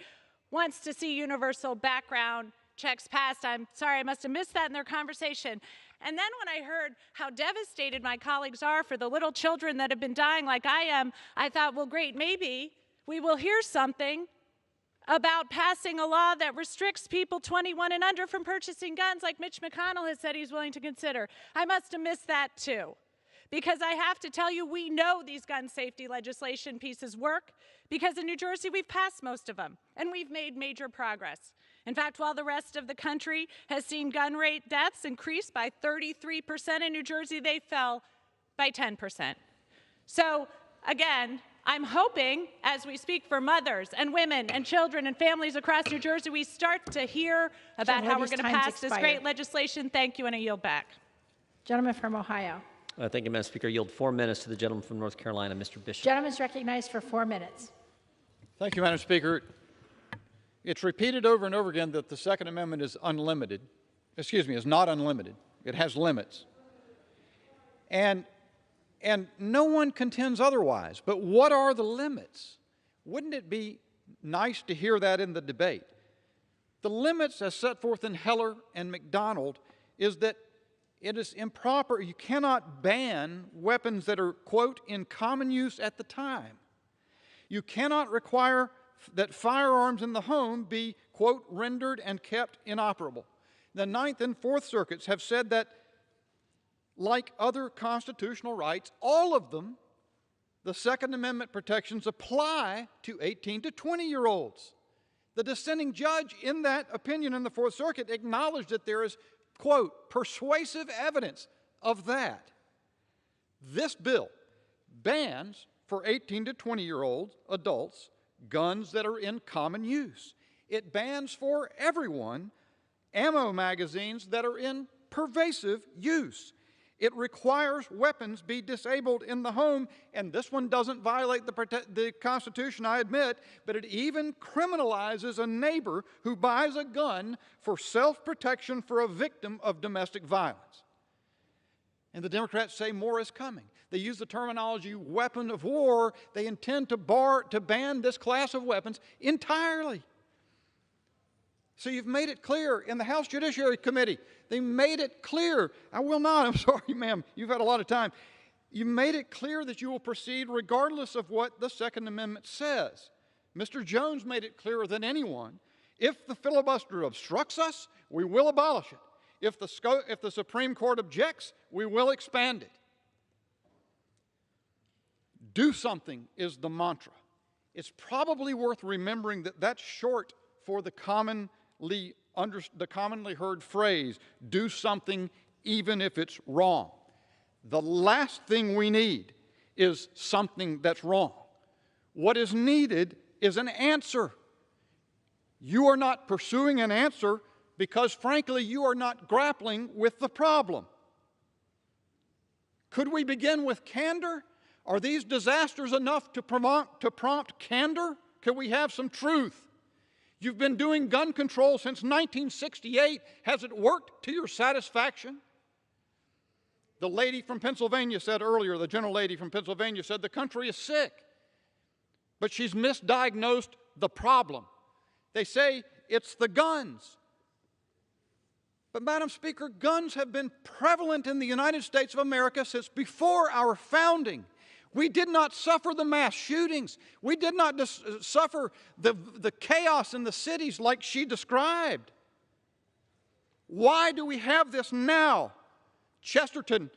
wants to see universal background checks passed. I'm sorry, I must have missed that in their conversation. And then when I heard how devastated my colleagues are for the little children that have been dying like I am, I thought, well, great, maybe we will hear something about passing a law that restricts people 21 and under from purchasing guns, like Mitch McConnell has said he's willing to consider. I must have missed that too, because I have to tell you, we know these gun safety legislation pieces work, because in New Jersey we've passed most of them and we've made major progress. In fact, while the rest of the country has seen gun rate deaths increase by 33%, in New Jersey they fell by 10%. So again, I'm hoping as we speak for mothers and women and children and families across New Jersey, we start to hear about how we're going to pass this great legislation. Thank you, and I yield back. Gentleman from Ohio. Thank you, Madam Speaker. I yield 4 minutes to the gentleman from North Carolina, Mr. Bishop. Gentleman is recognized for 4 minutes. Thank you, Madam Speaker. It's repeated over and over again that the Second Amendment is unlimited. Excuse me, is not unlimited. It has limits. And no one contends otherwise. But what are the limits? Wouldn't it be nice to hear that in the debate? The limits as set forth in Heller and McDonald is that it is improper. You cannot ban weapons that are, quote, in common use at the time. You cannot require that firearms in the home be, quote, rendered and kept inoperable. The Ninth and Fourth Circuits have said that, like other constitutional rights, all of them, the Second Amendment protections apply to 18 to 20-year-olds. The dissenting judge in that opinion in the Fourth Circuit acknowledged that there is, quote, persuasive evidence of that. This bill bans for 18 to 20-year-old adults guns that are in common use. It bans for everyone ammo magazines that are in pervasive use. It requires weapons be disabled in the home, and this one doesn't violate the Constitution, I admit, but it even criminalizes a neighbor who buys a gun for self-protection for a victim of domestic violence. And the Democrats say more is coming. They use the terminology weapon of war. They intend to ban this class of weapons entirely. So you've made it clear in the House Judiciary Committee. They made it clear. I will not. I'm sorry, ma'am. You've had a lot of time. You made it clear that you will proceed regardless of what the Second Amendment says. Mr. Jones made it clearer than anyone. If the filibuster obstructs us, we will abolish it. If the Supreme Court objects, we will expand it. Do something is the mantra. It's probably worth remembering that that's short for the commonly heard phrase, do something even if it's wrong. The last thing we need is something that's wrong. What is needed is an answer. You are not pursuing an answer because, frankly, you are not grappling with the problem. Could we begin with candor? Are these disasters enough to prompt candor? Can we have some truth? You've been doing gun control since 1968. Has it worked to your satisfaction? The lady from Pennsylvania said earlier, the general lady from Pennsylvania said the country is sick, but she's misdiagnosed the problem. They say it's the guns. But, Madam Speaker, guns have been prevalent in the United States of America since before our founding. We did not suffer the mass shootings. We did not suffer the chaos in the cities like she described. Why do we have this now? Chesterton,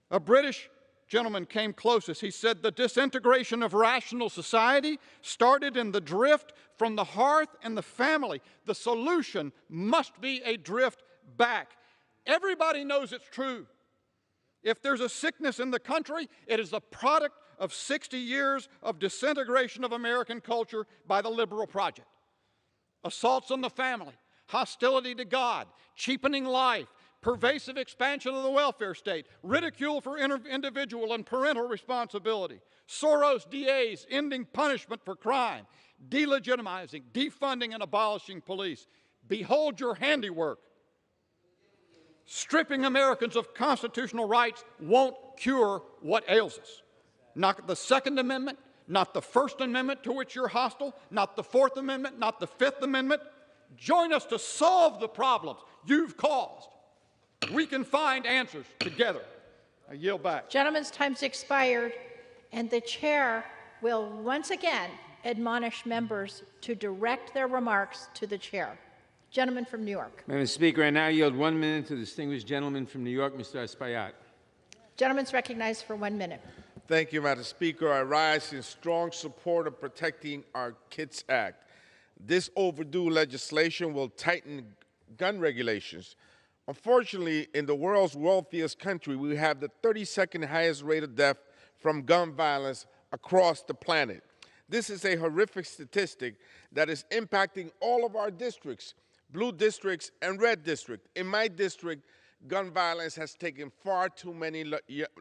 a British gentleman came closest. He said the disintegration of rational society started in the drift from the hearth and the family. The solution must be a drift back. Everybody knows it's true. If there's a sickness in the country, it is the product of 60 years of disintegration of American culture by the liberal project. Assaults on the family, hostility to God, cheapening life, pervasive expansion of the welfare state, ridicule for individual and parental responsibility, Soros DAs ending punishment for crime, delegitimizing, defunding, and abolishing police. Behold your handiwork. Stripping Americans of constitutional rights won't cure what ails us. Not the Second Amendment, not the First Amendment to which you're hostile, not the Fourth Amendment, not the Fifth Amendment. Join us to solve the problems you've caused. We can find answers together. I yield back. Gentlemen's time's expired, and the chair will once again admonish members to direct their remarks to the chair. Gentleman from New York. Madam Speaker, I now yield 1 minute to the distinguished gentleman from New York, Mr. Spate. Gentleman's recognized for 1 minute. Thank you, Madam Speaker. I rise in strong support of Protecting Our Kids Act. This overdue legislation will tighten gun regulations. Unfortunately, in the world's wealthiest country, we have the 32nd highest rate of death from gun violence across the planet. This is a horrific statistic that is impacting all of our districts, blue districts and red district. In my district, gun violence has taken far too many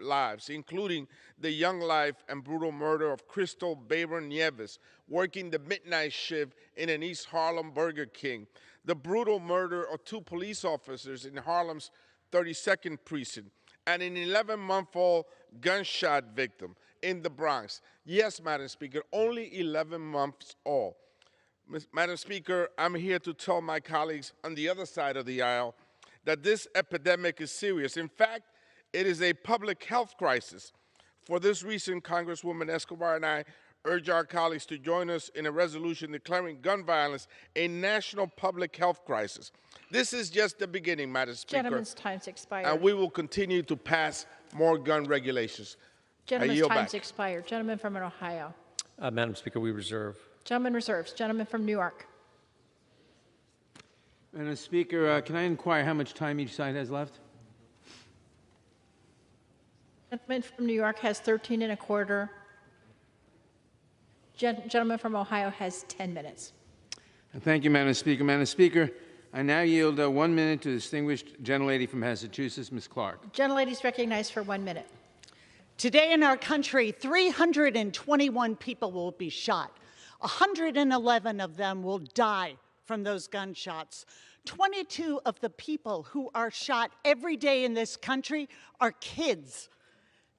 lives, including the young life and brutal murder of Crystal Baber Nieves, working the midnight shift in an East Harlem Burger King, the brutal murder of 2 police officers in Harlem's 32nd precinct, and an 11-month-old gunshot victim in the Bronx. Yes, Madam Speaker, only 11 months old. Madam Speaker, I'm here to tell my colleagues on the other side of the aisle that this epidemic is serious. In fact, it is a public health crisis. For this reason, Congresswoman Escobar and I urge our colleagues to join us in a resolution declaring gun violence a national public health crisis. This is just the beginning, Madam Speaker. Gentleman's time's expired. And we will continue to pass more gun regulations. Gentleman's time's expired. Gentleman from Ohio. Madam Speaker, we reserve. Gentleman reserves. Gentleman from New York. Madam Speaker, can I inquire how much time each side has left? Gentleman from New York has 13 1/4. Gentleman from Ohio has 10 minutes. Thank you, Madam Speaker. Madam Speaker, I now yield 1 minute to the distinguished gentlelady from Massachusetts, Ms. Clark. Gentlelady is recognized for 1 minute. Today in our country, 321 people will be shot. 111 of them will die from those gunshots. 22 of the people who are shot every day in this country are kids,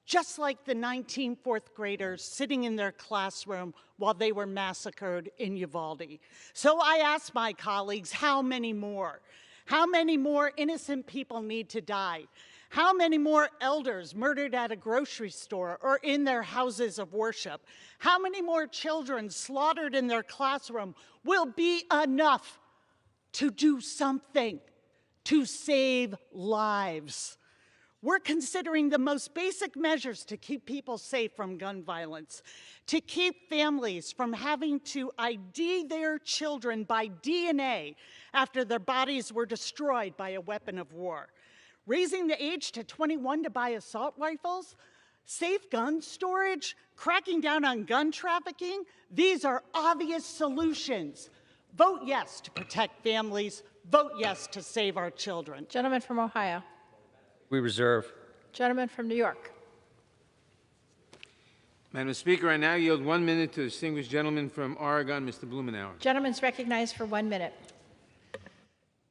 just like the 19 fourth graders sitting in their classroom while they were massacred in Uvalde. So I ask my colleagues, how many more? How many more innocent people need to die? How many more elders murdered at a grocery store or in their houses of worship? How many more children slaughtered in their classroom will be enough to do something to save lives? We're considering the most basic measures to keep people safe from gun violence, to keep families from having to ID their children by DNA after their bodies were destroyed by a weapon of war, raising the age to 21 to buy assault rifles, safe gun storage, cracking down on gun trafficking. These are obvious solutions. Vote yes to protect families. Vote yes to save our children. Gentleman from Ohio. We reserve. Gentleman from New York. Madam Speaker, I now yield 1 minute to the distinguished gentleman from Oregon, Mr. Blumenauer. Gentleman's recognized for 1 minute.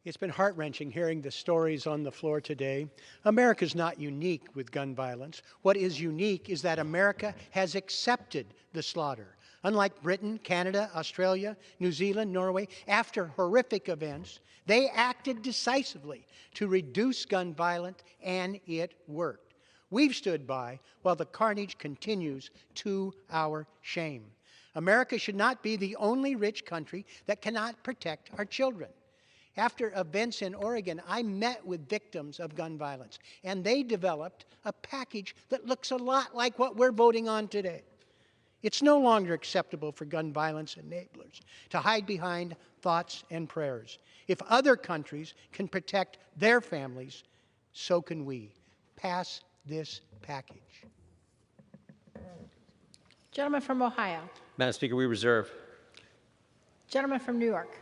It's been heart-wrenching hearing the stories on the floor today. America's not unique with gun violence. What is unique is that America has accepted the slaughter. Unlike Britain, Canada, Australia, New Zealand, Norway, after horrific events, they acted decisively to reduce gun violence, and it worked. We've stood by while the carnage continues, to our shame. America should not be the only rich country that cannot protect our children. After events in Oregon, I met with victims of gun violence, and they developed a package that looks a lot like what we're voting on today. It's no longer acceptable for gun violence enablers to hide behind thoughts and prayers. If other countries can protect their families, so can we. Pass this package. Gentleman from Ohio. Madam Speaker, we reserve. Gentleman from New York.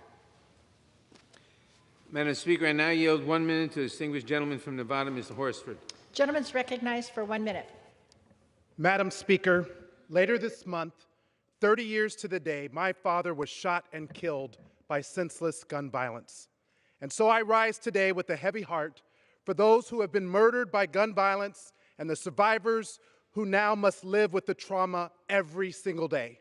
Madam Speaker, I now yield 1 minute to the distinguished gentleman from Nevada, Mr. Horsford. Gentleman's recognized for 1 minute. Madam Speaker, later this month, 30 years to the day, my father was shot and killed by senseless gun violence. And so I rise today with a heavy heart for those who have been murdered by gun violence and the survivors who now must live with the trauma every single day.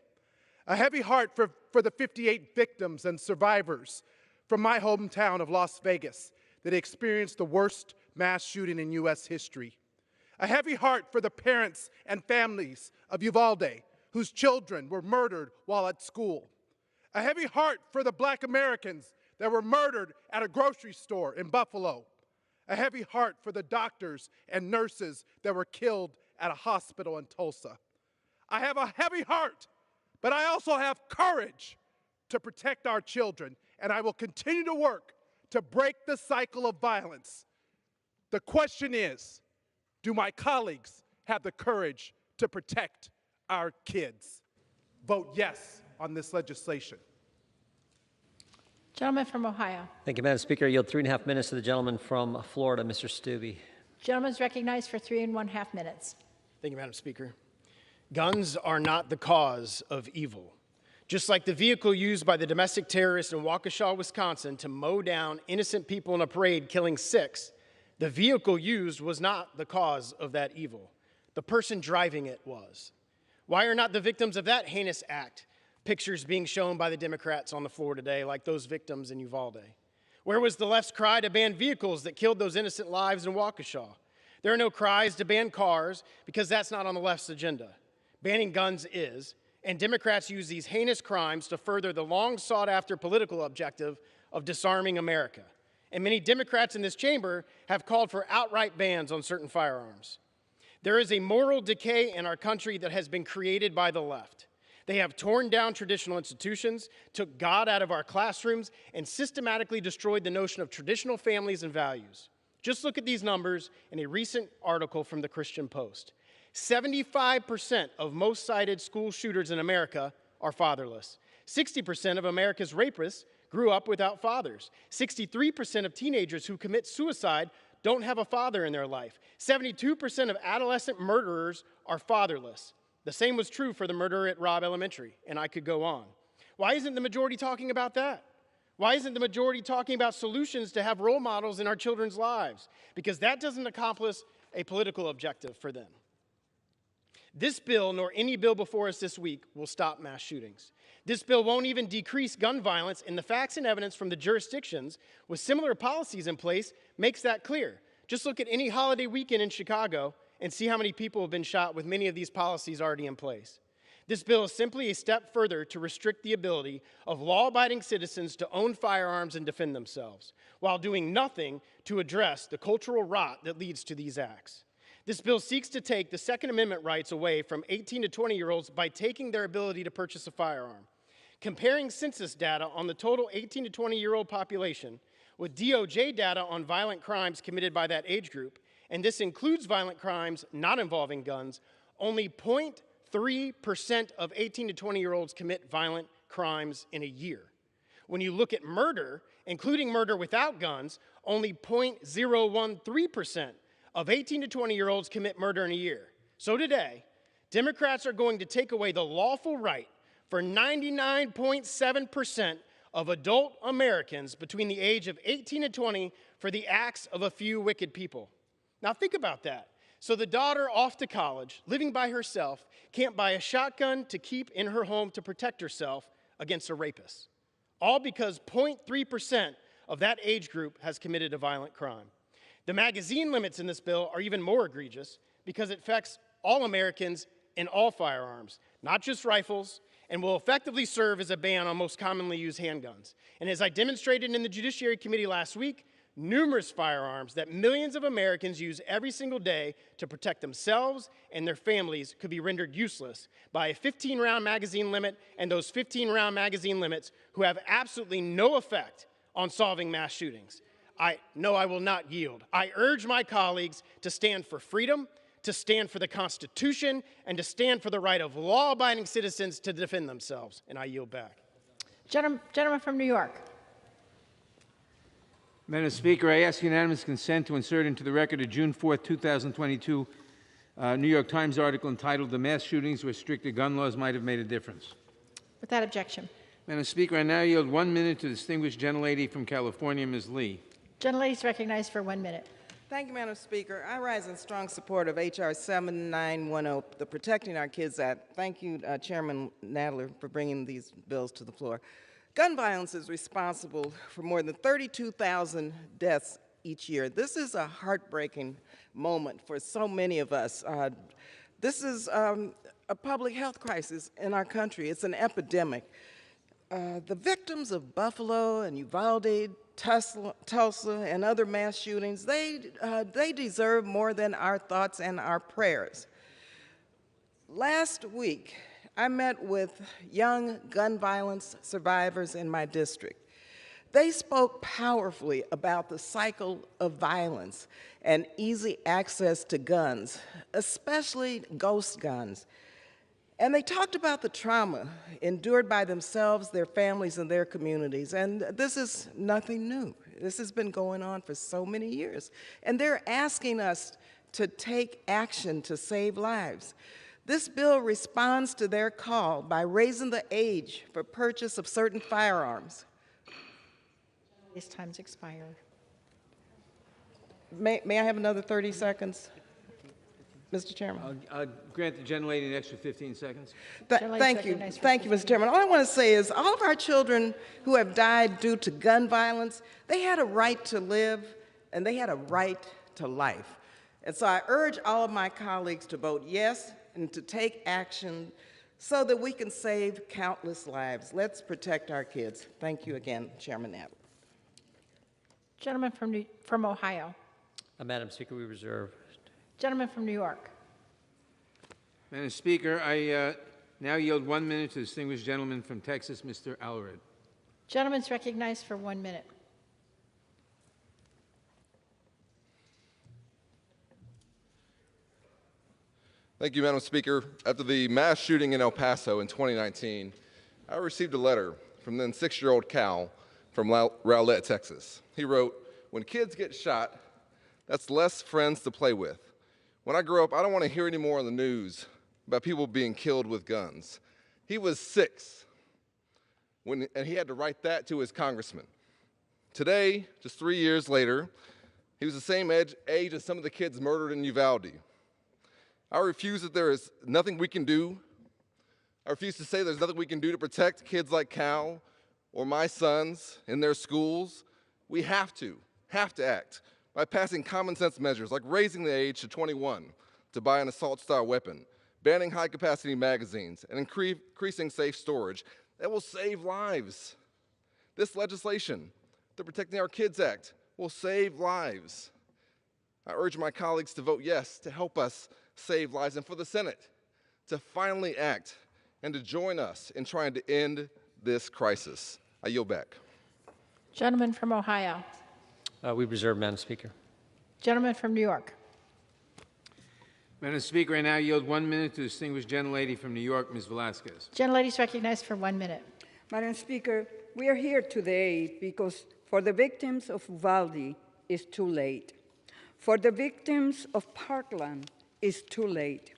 A heavy heart for the 58 victims and survivors from my hometown of Las Vegas that experienced the worst mass shooting in U.S. history. A heavy heart for the parents and families of Uvalde, whose children were murdered while at school. A heavy heart for the Black Americans that were murdered at a grocery store in Buffalo. A heavy heart for the doctors and nurses that were killed at a hospital in Tulsa. I have a heavy heart, but I also have courage to protect our children, and I will continue to work to break the cycle of violence. The question is, do my colleagues have the courage to protect our kids? Vote yes on this legislation. Gentleman from Ohio. Thank you, Madam Speaker. I yield 3.5 minutes to the gentleman from Florida, Mr. Stubbe. Gentleman's recognized for 3.5 minutes. Thank you, Madam Speaker. Guns are not the cause of evil. Just like the vehicle used by the domestic terrorist in Waukesha, Wisconsin to mow down innocent people in a parade, killing 6, the vehicle used was not the cause of that evil. The person driving it was. Why are not the victims of that heinous act pictures being shown by the Democrats on the floor today, like those victims in Uvalde? Where was the left's cry to ban vehicles that killed those innocent lives in Waukesha? There are no cries to ban cars because that's not on the left's agenda. Banning guns is, and Democrats use these heinous crimes to further the long sought-after political objective of disarming America. And many Democrats in this chamber have called for outright bans on certain firearms. There is a moral decay in our country that has been created by the left. They have torn down traditional institutions, took God out of our classrooms, and systematically destroyed the notion of traditional families and values. Just look at these numbers in a recent article from the Christian Post. 75% of most cited school shooters in America are fatherless. 60% of America's rapists grew up without fathers. 63% of teenagers who commit suicide don't have a father in their life. 72% of adolescent murderers are fatherless. The same was true for the murderer at Robb Elementary, and I could go on. Why isn't the majority talking about that? Why isn't the majority talking about solutions to have role models in our children's lives? Because that doesn't accomplish a political objective for them. This bill, nor any bill before us this week, will stop mass shootings. This bill won't even decrease gun violence, and the facts and evidence from the jurisdictions with similar policies in place makes that clear. Just look at any holiday weekend in Chicago and see how many people have been shot with many of these policies already in place. This bill is simply a step further to restrict the ability of law-abiding citizens to own firearms and defend themselves, while doing nothing to address the cultural rot that leads to these acts. This bill seeks to take the Second Amendment rights away from 18 to 20-year-olds by taking their ability to purchase a firearm. Comparing census data on the total 18 to 20-year-old population with DOJ data on violent crimes committed by that age group, and this includes violent crimes not involving guns, only 0.3% of 18 to 20-year-olds commit violent crimes in a year. When you look at murder, including murder without guns, only 0.013% of 18 to 20-year-olds commit murder in a year. So today, Democrats are going to take away the lawful right for 99.7% of adult Americans between the age of 18 and 20 for the acts of a few wicked people. Now think about that. So the daughter off to college, living by herself, can't buy a shotgun to keep in her home to protect herself against a rapist. All because 0.3% of that age group has committed a violent crime. The magazine limits in this bill are even more egregious because it affects all Americans in all firearms, not just rifles, and will effectively serve as a ban on most commonly used handguns. And as I demonstrated in the Judiciary Committee last week, numerous firearms that millions of Americans use every single day to protect themselves and their families could be rendered useless by a 15-round magazine limit, and those 15-round magazine limits who have absolutely no effect on solving mass shootings. I will not yield. I urge my colleagues to stand for freedom, to stand for the Constitution, and to stand for the right of law-abiding citizens to defend themselves. And I yield back. Gentleman from New York. Madam Speaker, I ask unanimous consent to insert into the record a June 4, 2022 New York Times article entitled "The Mass Shootings Where Stricter Gun Laws Might Have Made a Difference." Without objection. Madam Speaker, I now yield 1 minute to the distinguished gentlelady from California, Ms. Lee. Gentlelady is recognized for 1 minute. Thank you, Madam Speaker. I rise in strong support of H.R. 7910, the Protecting Our Kids Act. Thank you, Chairman Nadler, for bringing these bills to the floor. Gun violence is responsible for more than 32,000 deaths each year. This is a heartbreaking moment for so many of us. This is a public health crisis in our country. It's an epidemic. The victims of Buffalo and Uvalde, Tulsa, and other mass shootings, they deserve more than our thoughts and our prayers. Last week, I met with young gun violence survivors in my district. They spoke powerfully about the cycle of violence and easy access to guns, especially ghost guns. And they talked about the trauma endured by themselves, their families, and their communities. And this is nothing new. This has been going on for so many years. And they're asking us to take action to save lives. This bill responds to their call by raising the age for purchase of certain firearms. His time's expired. May I have another 30 seconds, Mr. Chairman? I'll grant the gentlelady an extra 15 seconds. Thank you, Mr. Chairman. All I want to say is all of our children who have died due to gun violence, they had a right to live and they had a right to life. And so I urge all of my colleagues to vote yes and to take action so that we can save countless lives. Let's protect our kids. Thank you again, Chairman Nadler. Gentleman from Ohio. Madam Speaker, we reserve. Gentleman from New York. Madam Speaker, I now yield 1 minute to the distinguished gentleman from Texas, Mr. Allred. Gentleman's recognized for 1 minute. Thank you, Madam Speaker. After the mass shooting in El Paso in 2019, I received a letter from then 6-year-old Cal from Rowlett, Texas. He wrote, "When kids get shot, that's less friends to play with. When I grow up, I don't want to hear any more on the news about people being killed with guns." He was 6, and he had to write that to his congressman. Today, just 3 years later, he was the same age as some of the kids murdered in Uvalde. I refuse that there is nothing we can do. I refuse to say there's nothing we can do to protect kids like Cal or my sons in their schools. We have to act by passing common sense measures like raising the age to 21 to buy an assault-style weapon, banning high-capacity magazines, and increasing safe storage. That will save lives. This legislation, the Protecting Our Kids Act, will save lives. I urge my colleagues to vote yes to help us save lives, and for the Senate to finally act and to join us in trying to end this crisis. I yield back. Gentleman from Ohio. We reserve, Madam Speaker. Gentleman from New York. Madam Speaker, I now yield 1 minute to the distinguished gentlelady from New York, Ms. Velasquez. Gentlelady is recognized for 1 minute. Madam Speaker, we are here today because for the victims of Uvalde, it's too late. For the victims of Parkland, it's too late.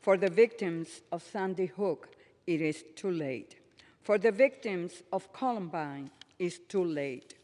For the victims of Sandy Hook, it is too late. For the victims of Columbine, it's too late.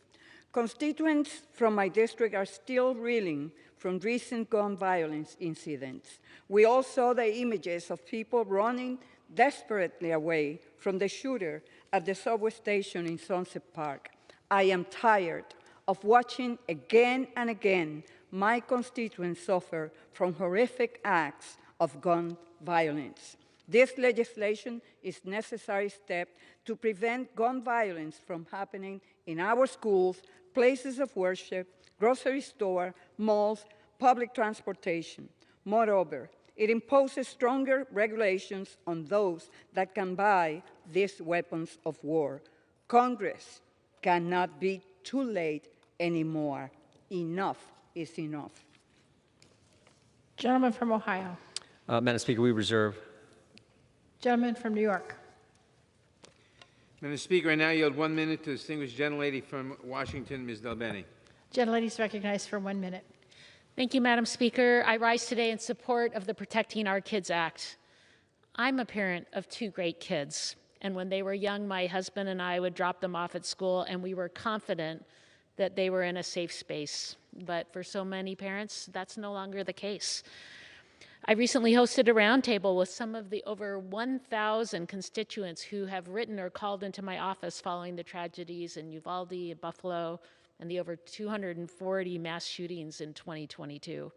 Constituents from my district are still reeling from recent gun violence incidents. We all saw the images of people running desperately away from the shooter at the subway station in Sunset Park. I am tired of watching again and again my constituents suffer from horrific acts of gun violence. This legislation is a necessary step to prevent gun violence from happening in our schools, places of worship, grocery store, malls, public transportation. Moreover, it imposes stronger regulations on those that can buy these weapons of war. Congress cannot be too late anymore. Enough is enough. Gentleman from Ohio. Madam Speaker, we reserve. Gentleman from New York. Madam Speaker, I now yield 1 minute to the distinguished gentlelady from Washington, Ms. Delbene. Gentlelady is recognized for 1 minute. Thank you, Madam Speaker. I rise today in support of the Protecting Our Kids Act. I'm a parent of 2 great kids, and when they were young, my husband and I would drop them off at school, and we were confident that they were in a safe space. But for so many parents, that's no longer the case. I recently hosted a roundtable with some of the over 1,000 constituents who have written or called into my office following the tragedies in Uvalde and Buffalo and the over 240 mass shootings in 2022.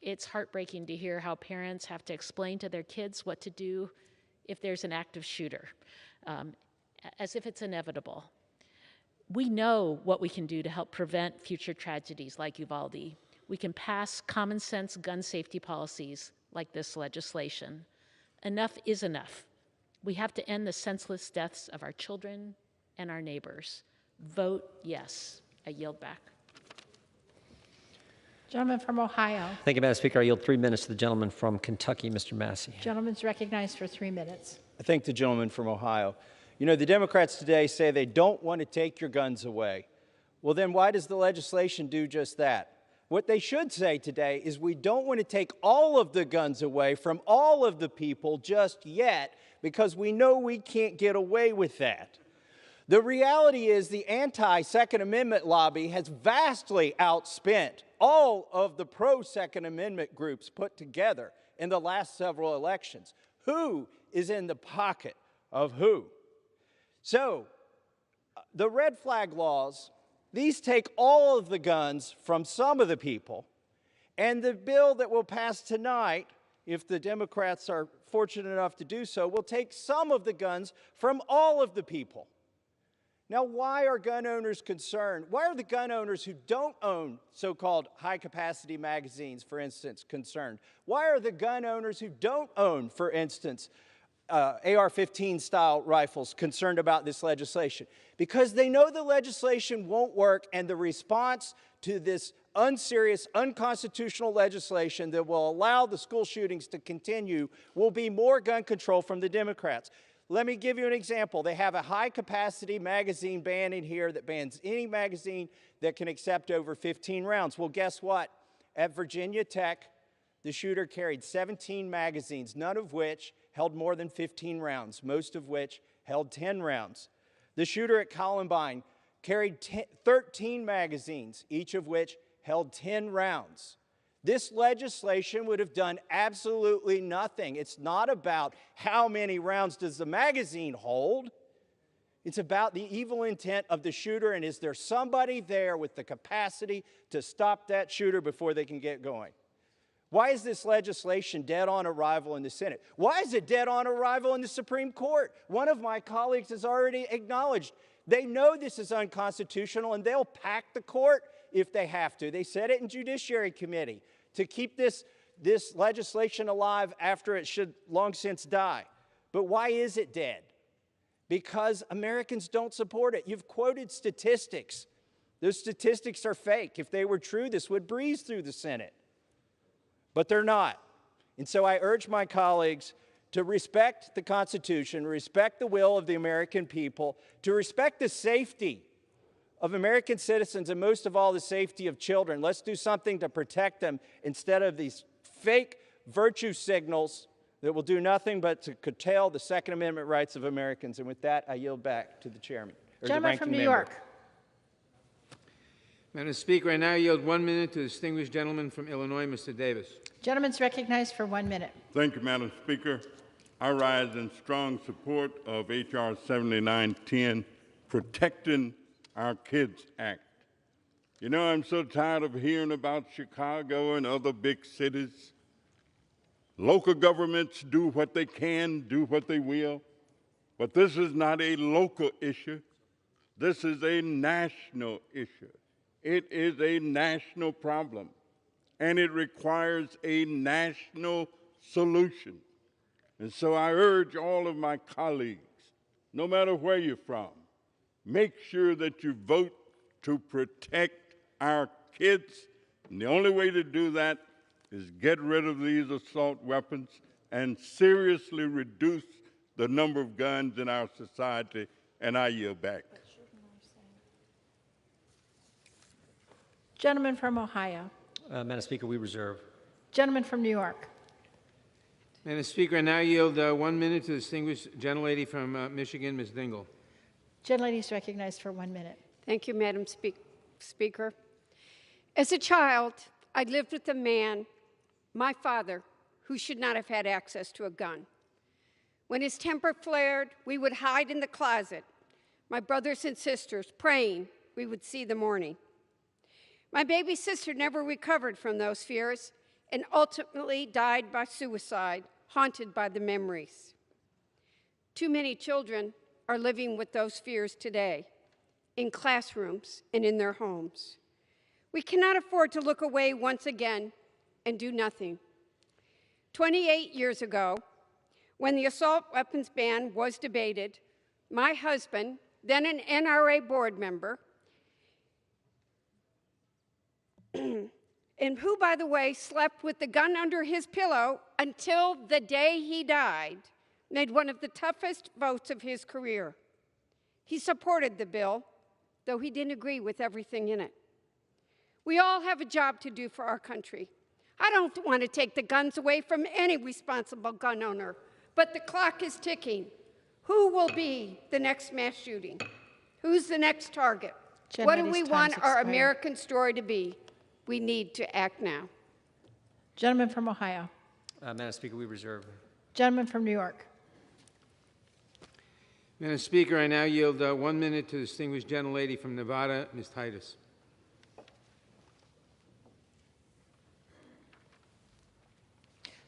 It's heartbreaking to hear how parents have to explain to their kids what to do if there's an active shooter, as if it's inevitable. We know what we can do to help prevent future tragedies like Uvalde. We can pass common sense gun safety policies like this legislation. Enough is enough. We have to end the senseless deaths of our children and our neighbors. Vote yes. I yield back. Gentleman from Ohio. Thank you, Madam Speaker. I yield 3 minutes to the gentleman from Kentucky, Mr. Massey. Gentleman's recognized for 3 minutes. I thank the gentleman from Ohio. You know, the Democrats today say they don't want to take your guns away. Well, then why does the legislation do just that? What they should say today is we don't want to take all of the guns away from all of the people just yet, because we know we can't get away with that. The reality is the anti-Second Amendment lobby has vastly outspent all of the pro-Second Amendment groups put together in the last several elections. Who is in the pocket of who? So, the red flag laws, these take all of the guns from some of the people, and the bill that will pass tonight, if the Democrats are fortunate enough to do so, will take some of the guns from all of the people. Now, why are gun owners concerned? Why are the gun owners who don't own so-called high-capacity magazines, for instance, concerned? Why are the gun owners who don't own, for instance, AR-15 style rifles concerned about this legislation? Because they know the legislation won't work, and the response to this unserious, unconstitutional legislation that will allow the school shootings to continue will be more gun control from the Democrats. Let me give you an example. They have a high-capacity magazine ban in here that bans any magazine that can accept over 15 rounds. Well, guess what? At Virginia Tech, the shooter carried 17 magazines, none of which held more than 15 rounds, most of which held 10 rounds. The shooter at Columbine carried 13 magazines, each of which held 10 rounds. This legislation would have done absolutely nothing. It's not about how many rounds does the magazine hold. It's about the evil intent of the shooter, and is there somebody there with the capacity to stop that shooter before they can get going? Why is this legislation dead on arrival in the Senate? Why is it dead on arrival in the Supreme Court? One of my colleagues has already acknowledged they know this is unconstitutional, and they'll pack the court if they have to. They said it in Judiciary Committee to keep this legislation alive after it should long since die. But why is it dead? Because Americans don't support it. You've quoted statistics. Those statistics are fake. If they were true, this would breeze through the Senate. But they're not. And so I urge my colleagues to respect the Constitution, respect the will of the American people, to respect the safety of American citizens, and most of all, the safety of children. Let's do something to protect them instead of these fake virtue signals that will do nothing but to curtail the Second Amendment rights of Americans. And with that, I yield back to the chairman. Gentleman from New York. Madam Speaker, I now yield 1 minute to the distinguished gentleman from Illinois, Mr. Davis. Gentleman's recognized for 1 minute. Thank you, Madam Speaker. I rise in strong support of H.R. 7910, Protecting Our Kids Act. You know, I'm so tired of hearing about Chicago and other big cities Local governments do what they can, do what they will, but this is not a local issue. This is a national issue. It is a national problem, and it requires a national solution. And so I urge all of my colleagues, no matter where you're from, make sure that you vote to protect our kids. And the only way to do that is get rid of these assault weapons and seriously reduce the number of guns in our society. And I yield back. Gentleman from Ohio. Madam Speaker, we reserve. Gentleman from New York. Madam Speaker, I now yield 1 minute to the distinguished gentlelady from Michigan, Ms. Dingell. Gentlelady is recognized for 1 minute. Thank you, Madam Speaker. As a child, I lived with a man, my father, who should not have had access to a gun. When his temper flared, we would hide in the closet, my brothers and sisters, praying we would see the morning. My baby sister never recovered from those fears and ultimately died by suicide, haunted by the memories. Too many children are living with those fears today, in classrooms and in their homes. We cannot afford to look away once again and do nothing. 28 years ago, when the assault weapons ban was debated, my husband, then an NRA board member, and who, by the way, slept with the gun under his pillow until the day he died, made one of the toughest votes of his career. He supported the bill, though he didn't agree with everything in it. We all have a job to do for our country. I don't want to take the guns away from any responsible gun owner, but the clock is ticking. Who will be the next mass shooting? Who's the next target? What do we want our American story to be? We need to act now. Gentleman from Ohio. Madam Speaker, we reserve. Gentleman from New York. Madam Speaker, I now yield 1 minute to the distinguished gentlelady from Nevada, Ms. Titus.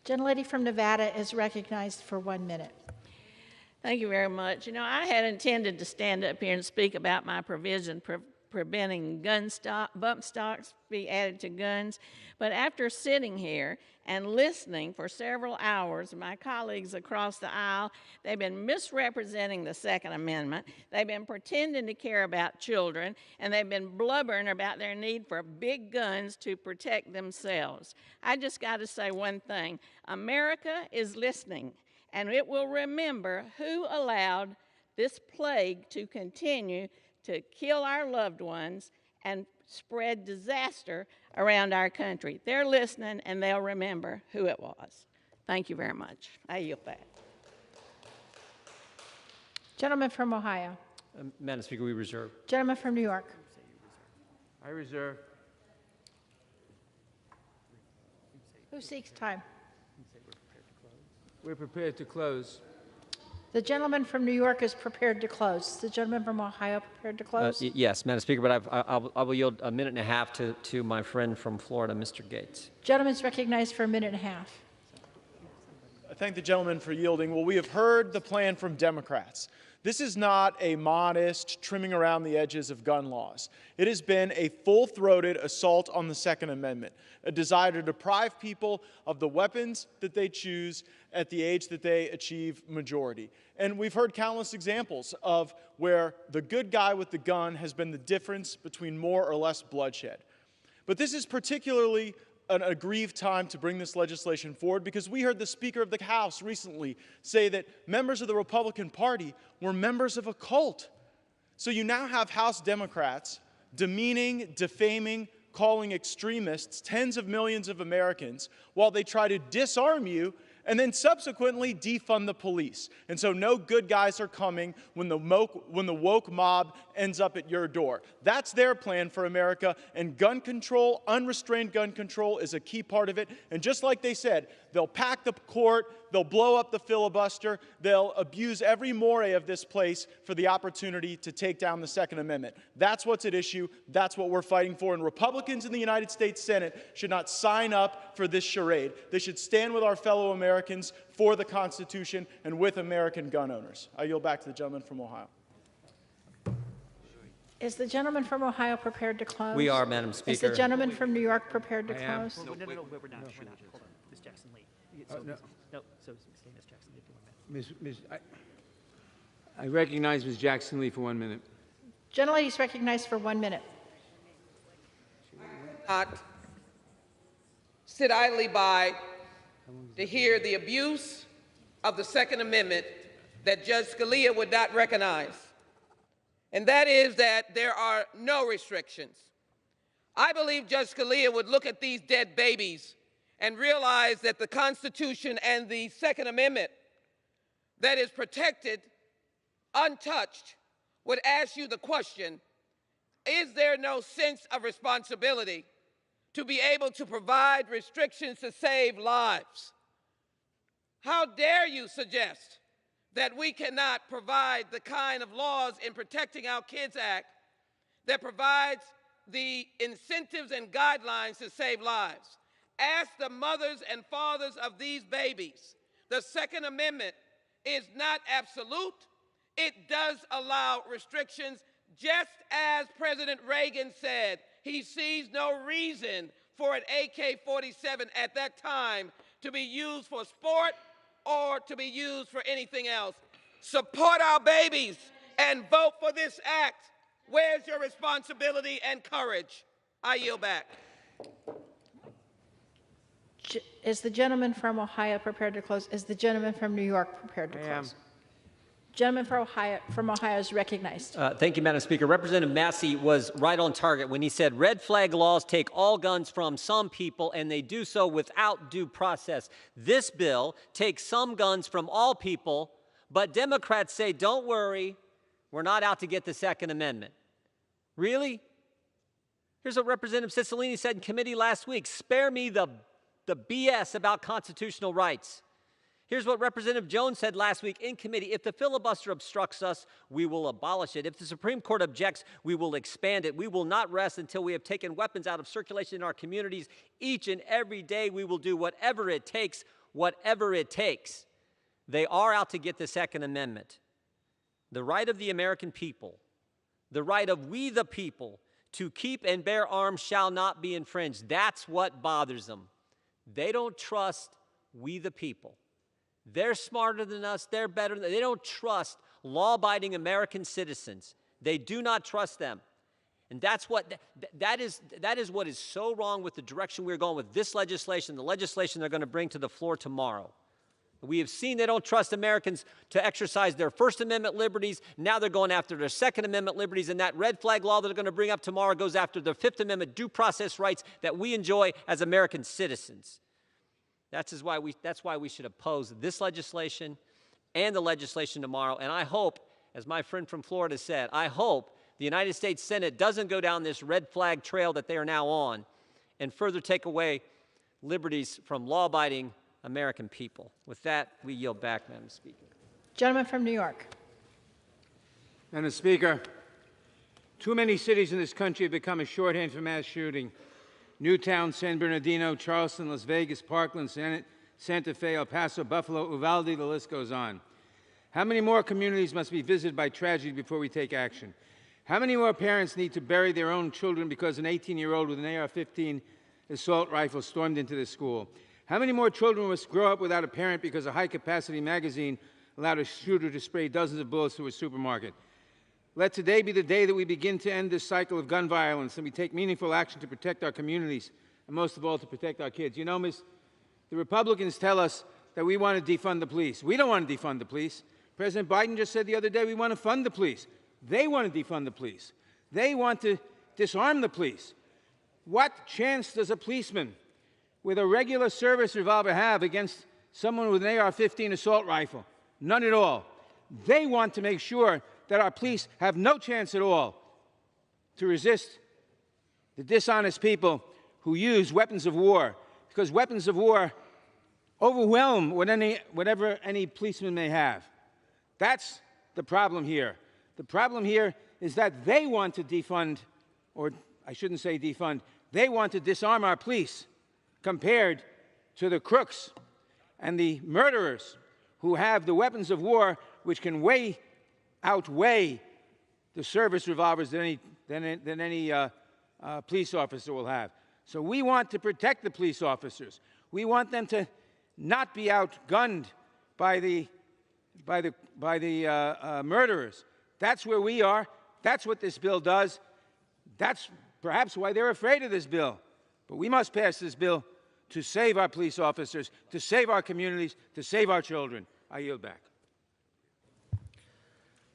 Gentlelady from Nevada is recognized for 1 minute. Thank you very much. You know, I had intended to stand up here and speak about my provision preventing bump stocks be added to guns, but after sitting here and listening for several hours, my colleagues across the aisle, they've been misrepresenting the Second Amendment, they've been pretending to care about children, and they've been blubbering about their need for big guns to protect themselves. I just got to say one thing. America is listening, and it will remember who allowed this plague to continue to kill our loved ones and spread disaster around our country. They're listening, and they'll remember who it was. Thank you very much. I yield back. Gentleman from Ohio. Madam Speaker, we reserve. Gentleman from New York. I reserve. Who seeks time? We're prepared to close. The gentleman from New York is prepared to close. The gentleman from Ohio prepared to close? Yes, Madam Speaker, but I will yield 1.5 minutes to my friend from Florida, Mr. Gates. Gentleman is recognized for 1.5 minutes. I thank the gentleman for yielding. Well, we have heard the plan from Democrats. This is not a modest trimming around the edges of gun laws. It has been a full-throated assault on the Second Amendment, a desire to deprive people of the weapons that they choose at the age that they achieve majority. And we've heard countless examples of where the good guy with the gun has been the difference between more or less bloodshed. But this is particularly an aggrieved time to bring this legislation forward because we heard the Speaker of the House recently say that members of the Republican Party were members of a cult. So you now have House Democrats demeaning, defaming, calling extremists tens of millions of Americans while they try to disarm you and then subsequently defund the police. And so no good guys are coming when the woke mob ends up at your door. That's their plan for America, and gun control, unrestrained gun control, is a key part of it. And just like they said, They'll pack the court, they'll blow up the filibuster, they'll abuse every more of this place for the opportunity to take down the Second Amendment. That's what's at issue. That's what we're fighting for. And Republicans in the United States Senate should not sign up for this charade. They should stand with our fellow Americans for the Constitution and with American gun owners. I yield back to the gentleman from Ohio. Is the gentleman from Ohio prepared to close? We are, Madam Speaker. Is the gentleman from New York prepared to close? No, we're not. Hold on. Ms. Jackson Lee. No, so stay Ms. Jackson Lee for 1 minute. I recognize Ms. Jackson Lee for 1 minute. Gentlelady is recognized for 1 minute. Not sit idly by to hear the abuse of the Second Amendment that Judge Scalia would not recognize. And that is that there are no restrictions. I believe Judge Scalia would look at these dead babies and realize that the Constitution and the Second Amendment that is protected, untouched, would ask you the question, is there no sense of responsibility to be able to provide restrictions to save lives? How dare you suggest that we cannot provide the kind of laws in Protecting Our Kids Act that provides the incentives and guidelines to save lives? Ask the mothers and fathers of these babies. The Second Amendment is not absolute. It does allow restrictions, just as President Reagan said he sees no reason for an AK-47 at that time to be used for sport or to be used for anything else. Support our babies and vote for this act. Where's your responsibility and courage? I yield back. Is the gentleman from Ohio prepared to close? Is the gentleman from New York prepared to close? Gentleman from Ohio is recognized. Thank you, Madam Speaker. Representative Massey was right on target when he said red flag laws take all guns from some people and they do so without due process. This bill takes some guns from all people, but Democrats say, don't worry, we're not out to get the Second Amendment. Really? Here's what Representative Cicilline said in committee last week. Spare me the BS about constitutional rights. Here's what Representative Jones said last week in committee. If the filibuster obstructs us, we will abolish it. If the Supreme Court objects, we will expand it. We will not rest until we have taken weapons out of circulation in our communities. Each and every day we will do whatever it takes, whatever it takes. They are out to get the Second Amendment. The right of the American people, the right of we the people to keep and bear arms shall not be infringed. That's what bothers them. They don't trust we the people. They're smarter than us. They're better. They don't trust law-abiding American citizens. They do not trust them. And that is what is so wrong with the direction we're going with this legislation, the legislation they're going to bring to the floor tomorrow. We have seen they don't trust Americans to exercise their First Amendment liberties. Now they're going after their Second Amendment liberties, and that red flag law that they're going to bring up tomorrow goes after the Fifth Amendment due process rights that we enjoy as American citizens. That's why we should oppose this legislation and the legislation tomorrow. And I hope, as my friend from Florida said, I hope the United States Senate doesn't go down this red flag trail that they are now on and further take away liberties from law-abiding American people. With that, we yield back, Madam Speaker. Gentleman from New York. Madam Speaker, too many cities in this country have become a shorthand for mass shooting. Newtown, San Bernardino, Charleston, Las Vegas, Parkland, Santa Fe, El Paso, Buffalo, Uvalde, the list goes on. How many more communities must be visited by tragedy before we take action? How many more parents need to bury their own children because an 18-year-old with an AR-15 assault rifle stormed into the school? How many more children must grow up without a parent because a high-capacity magazine allowed a shooter to spray dozens of bullets through a supermarket? Let today be the day that we begin to end this cycle of gun violence and we take meaningful action to protect our communities and most of all to protect our kids. You know, the Republicans tell us that we want to defund the police. We don't want to defund the police. President Biden just said the other day we want to fund the police. They want to defund the police. They want to disarm the police. What chance does a policeman with a regular service revolver have against someone with an AR-15 assault rifle? None at all. They want to make sure that our police have no chance at all to resist the dishonest people who use weapons of war, because weapons of war overwhelm whatever any policeman may have. That's the problem here. The problem here is that they want to defund, or I shouldn't say defund, they want to disarm our police compared to the crooks and the murderers who have the weapons of war which can outweigh the service revolvers than any police officer will have. So we want to protect the police officers. We want them to not be outgunned by the murderers. That's where we are. That's what this bill does. That's perhaps why they're afraid of this bill. But we must pass this bill to save our police officers, to save our communities, to save our children. I yield back.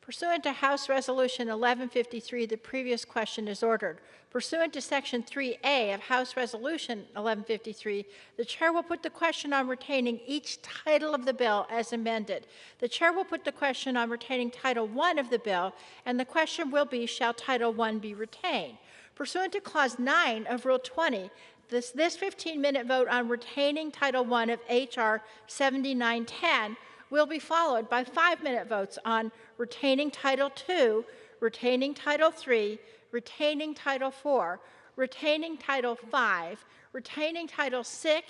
Pursuant to House Resolution 1153, the previous question is ordered. Pursuant to Section 3A of House Resolution 1153, the Chair will put the question on retaining each title of the bill as amended. The Chair will put the question on retaining Title I of the bill, and the question will be, shall Title I be retained? Pursuant to Clause 9 of Rule 20, this 15-minute vote on retaining Title I of H.R. 7910 will be followed by 5-minute votes on retaining Title II, retaining Title III, retaining Title IV, retaining Title V, retaining Title VI,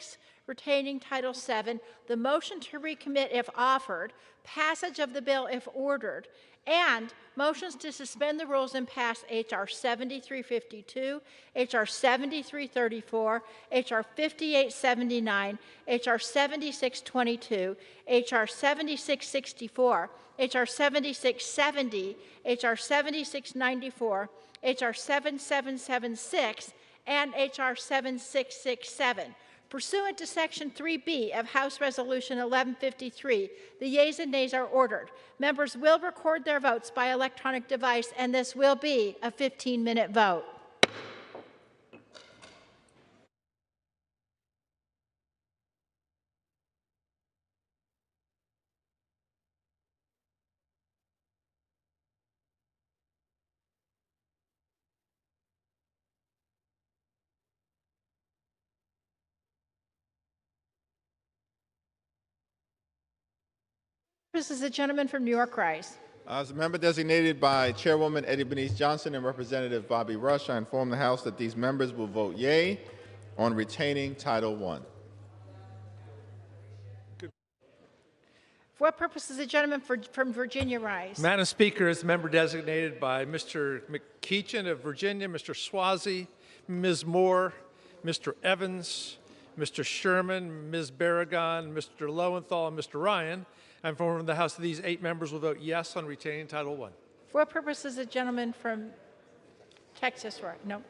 retaining Title VII, the motion to recommit if offered, passage of the bill if ordered, and motions to suspend the rules and pass H.R. 7352, H.R. 7334, H.R. 5879, H.R. 7622, H.R. 7664, H.R. 7670, H.R. 7694, H.R. 7776, and H.R. 7667. Pursuant to Section 3B of House Resolution 1153, the yeas and nays are ordered. Members will record their votes by electronic device, and this will be a 15-minute vote. This is the gentleman from New York Rise. As a member designated by Chairwoman Eddie Bernice Johnson and Representative Bobby Rush, I inform the House that these members will vote yea on retaining Title I. For what purpose is the gentleman from Virginia rise? Madam Speaker, as a member designated by Mr. McKeechan of Virginia, Mr. Swazi, Ms. Moore, Mr. Evans, Mr. Sherman, Ms. Barragan, Mr. Lowenthal, and Mr. Ryan, I inform the House that these 8 members will vote yes on retaining Title I. For what purpose is the gentleman from Texas rise? No.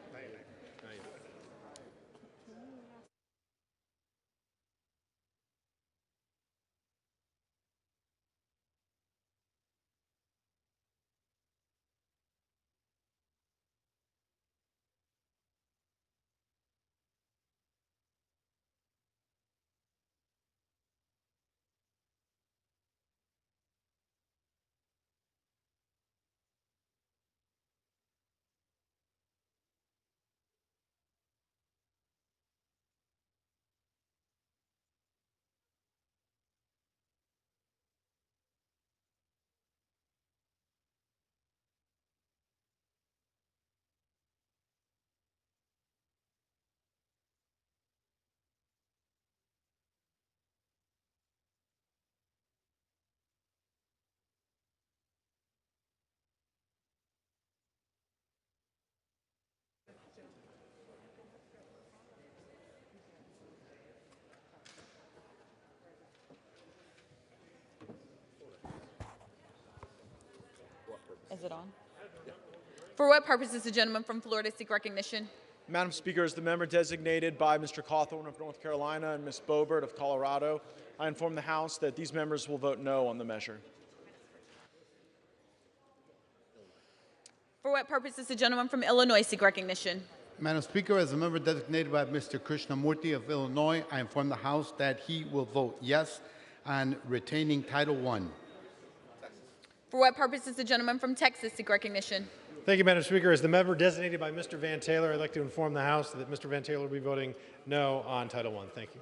Is it on? For what purpose does the gentleman from Florida seek recognition? Madam Speaker, as the member designated by Mr. Cawthorn of North Carolina and Ms. Boebert of Colorado, I inform the House that these members will vote no on the measure. For what purpose does the gentleman from Illinois seek recognition? Madam Speaker, as a member designated by Mr. Krishnamurti of Illinois, I inform the House that he will vote yes on retaining Title I. For what purpose does the gentleman from Texas seek recognition? Thank you, Madam Speaker. As the member designated by Mr. Van Taylor, I'd like to inform the House that Mr. Van Taylor will be voting no on Title I. Thank you.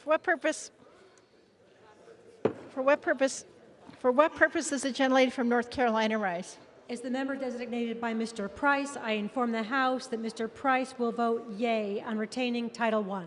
For what purpose? For what purpose? For what purpose does the gentlelady from North Carolina rise? As the member designated by Mr. Price, I inform the House that Mr. Price will vote yea on retaining Title I.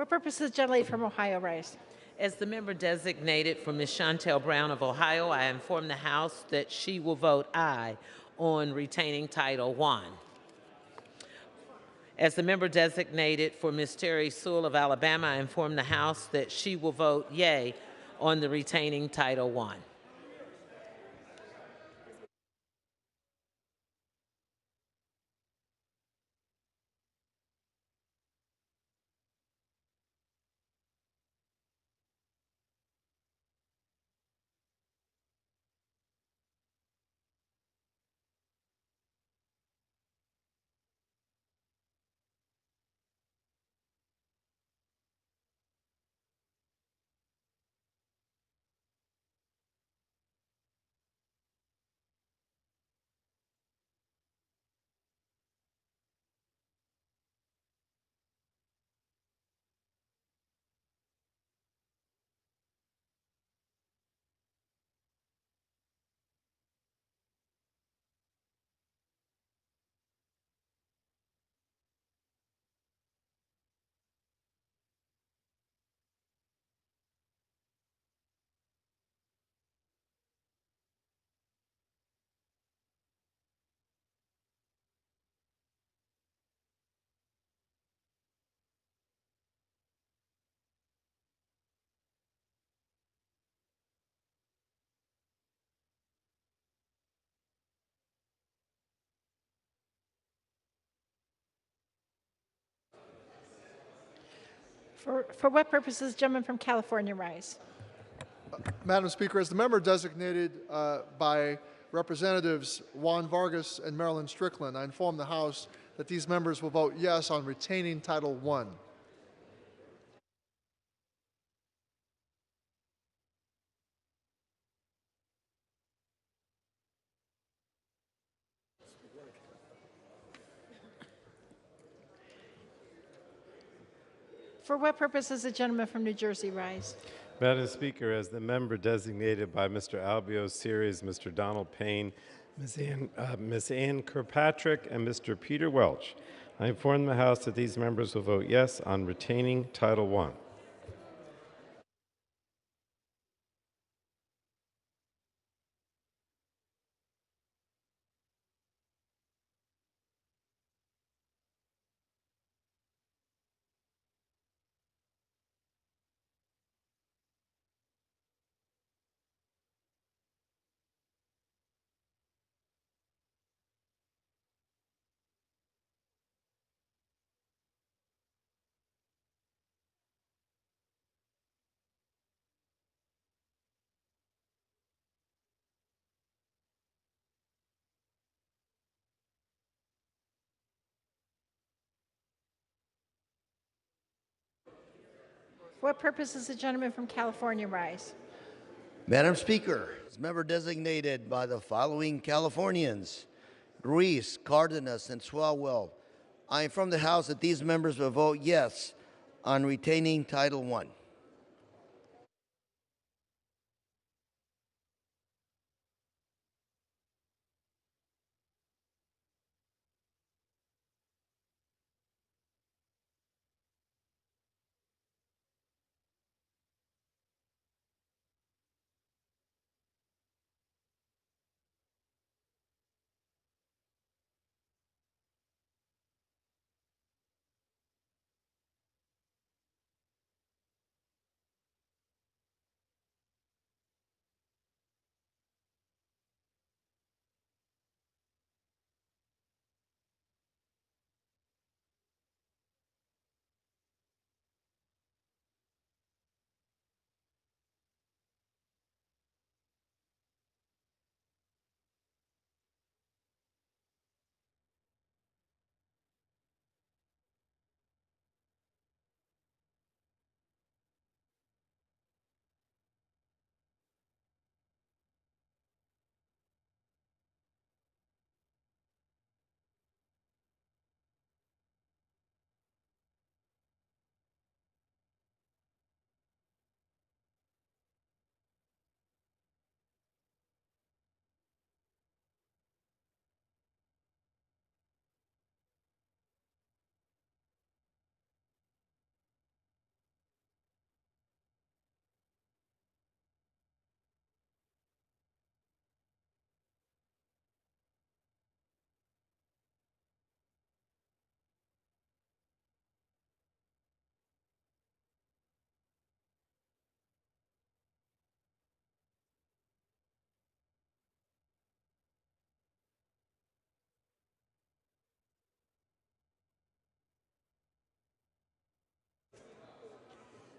For what purpose does the gentlelady from Ohio rise? As the member designated for Ms. Chantel Brown of Ohio, I inform the House that she will vote aye on retaining Title I. As the member designated for Ms. Terry Sewell of Alabama, I inform the House that she will vote yea on the retaining Title I. For what purpose does the gentleman from California rise? Madam Speaker, as the member designated by Representatives Juan Vargas and Marilyn Strickland, I inform the House that these members will vote yes on retaining Title I. For what purpose does the gentleman from New Jersey rise? Madam Speaker, as the member designated by Mr. Albio Series, Mr. Donald Payne, Ms. Ann Kirkpatrick, and Mr. Peter Welch, I inform the House that these members will vote yes on retaining Title I. For what purpose does the gentleman from California rise? Madam Speaker, as member designated by the following Californians, Ruiz, Cardenas, and Swalwell, I inform the House that these members will vote yes on retaining Title I.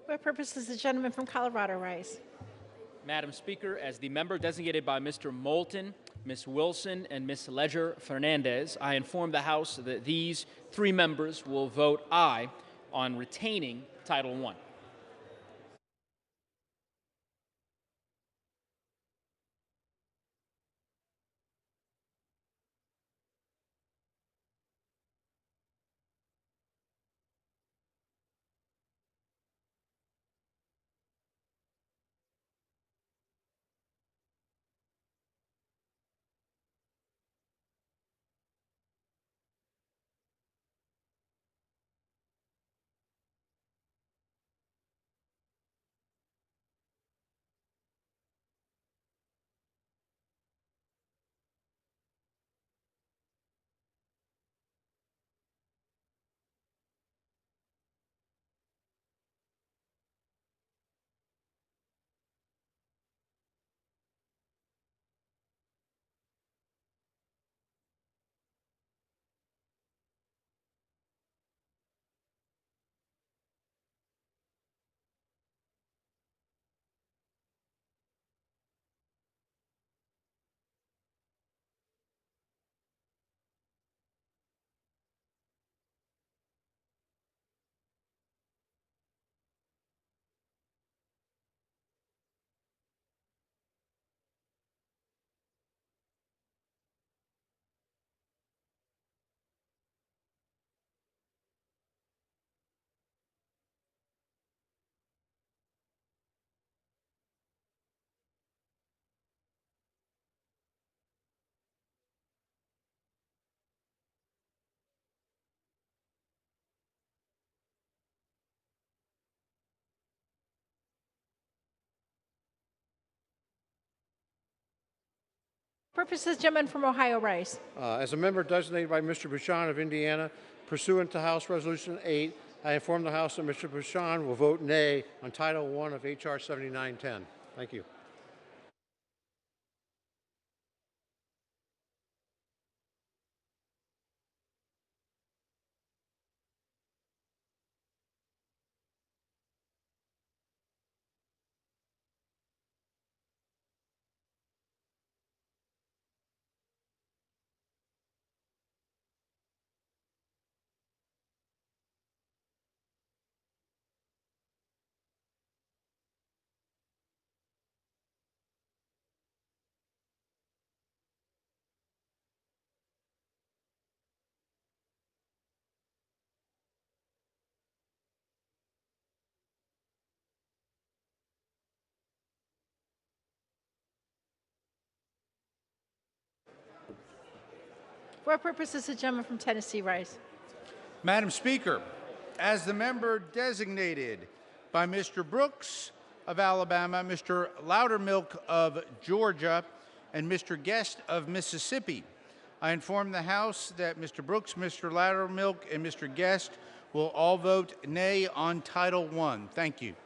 For what purpose does the gentleman from Colorado rise? Madam Speaker, as the member designated by Mr. Moulton, Ms. Wilson, and Ms. Ledger Fernandez, I inform the House that these three members will vote aye on retaining Title I. purposes, gentleman from Ohio rise? As a member designated by Mr. Bouchon of Indiana, pursuant to House Resolution 8, I inform the House that Mr. Bouchon will vote nay on Title I of H.R. 7910. Thank you. For what purposes, the gentleman from Tennessee rise? Madam Speaker, as the member designated by Mr. Brooks of Alabama, Mr. Loudermilk of Georgia, and Mr. Guest of Mississippi, I inform the House that Mr. Brooks, Mr. Loudermilk, and Mr. Guest will all vote nay on Title I. Thank you.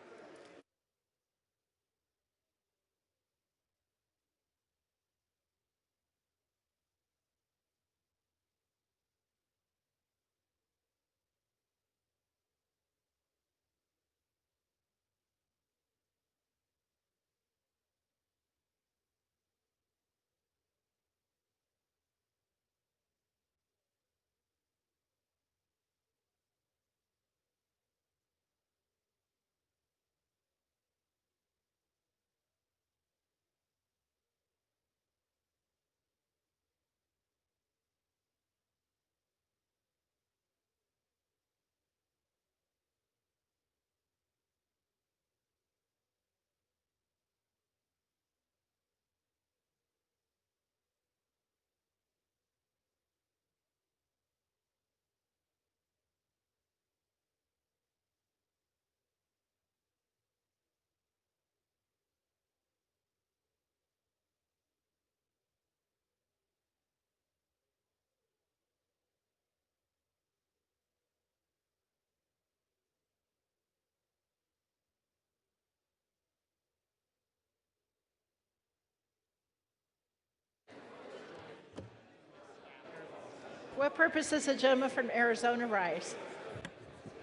For what purposes, the gentleman from Arizona rise?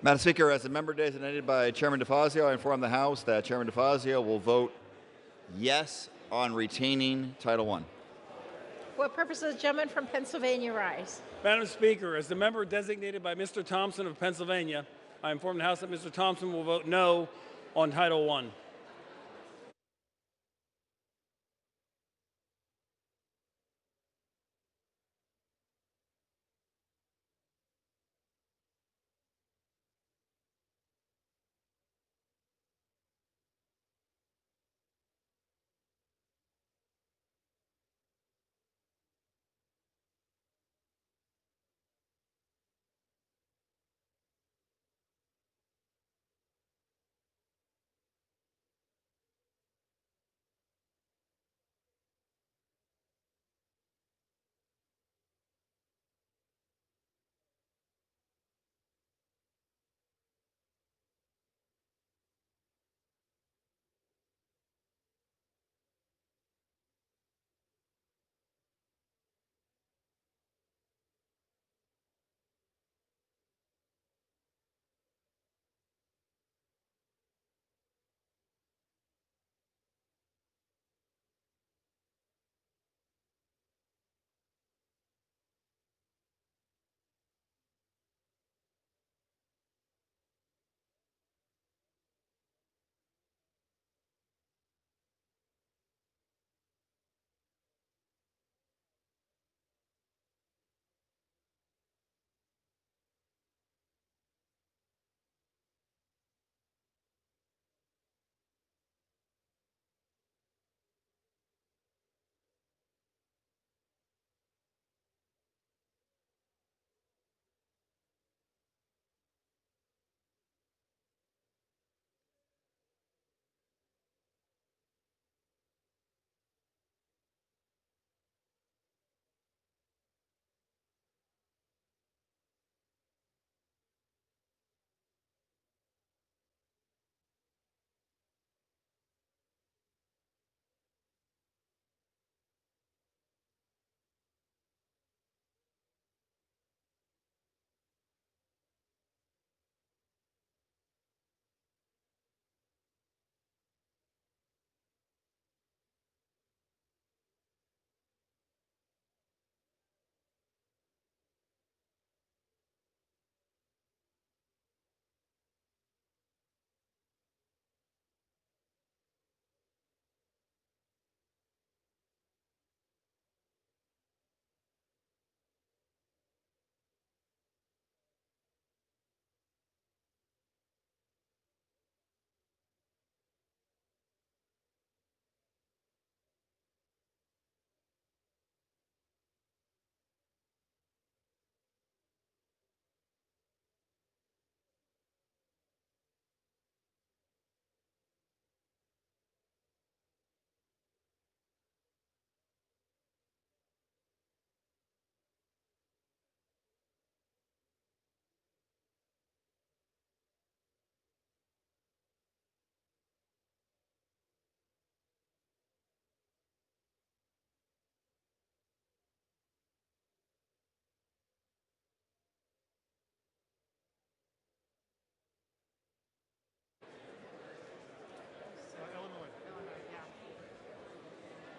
Madam Speaker, as a member designated by Chairman DeFazio, I inform the House that Chairman DeFazio will vote yes on retaining Title I. For what purposes, the gentleman from Pennsylvania rise? Madam Speaker, as the member designated by Mr. Thompson of Pennsylvania, I inform the House that Mr. Thompson will vote no on Title I.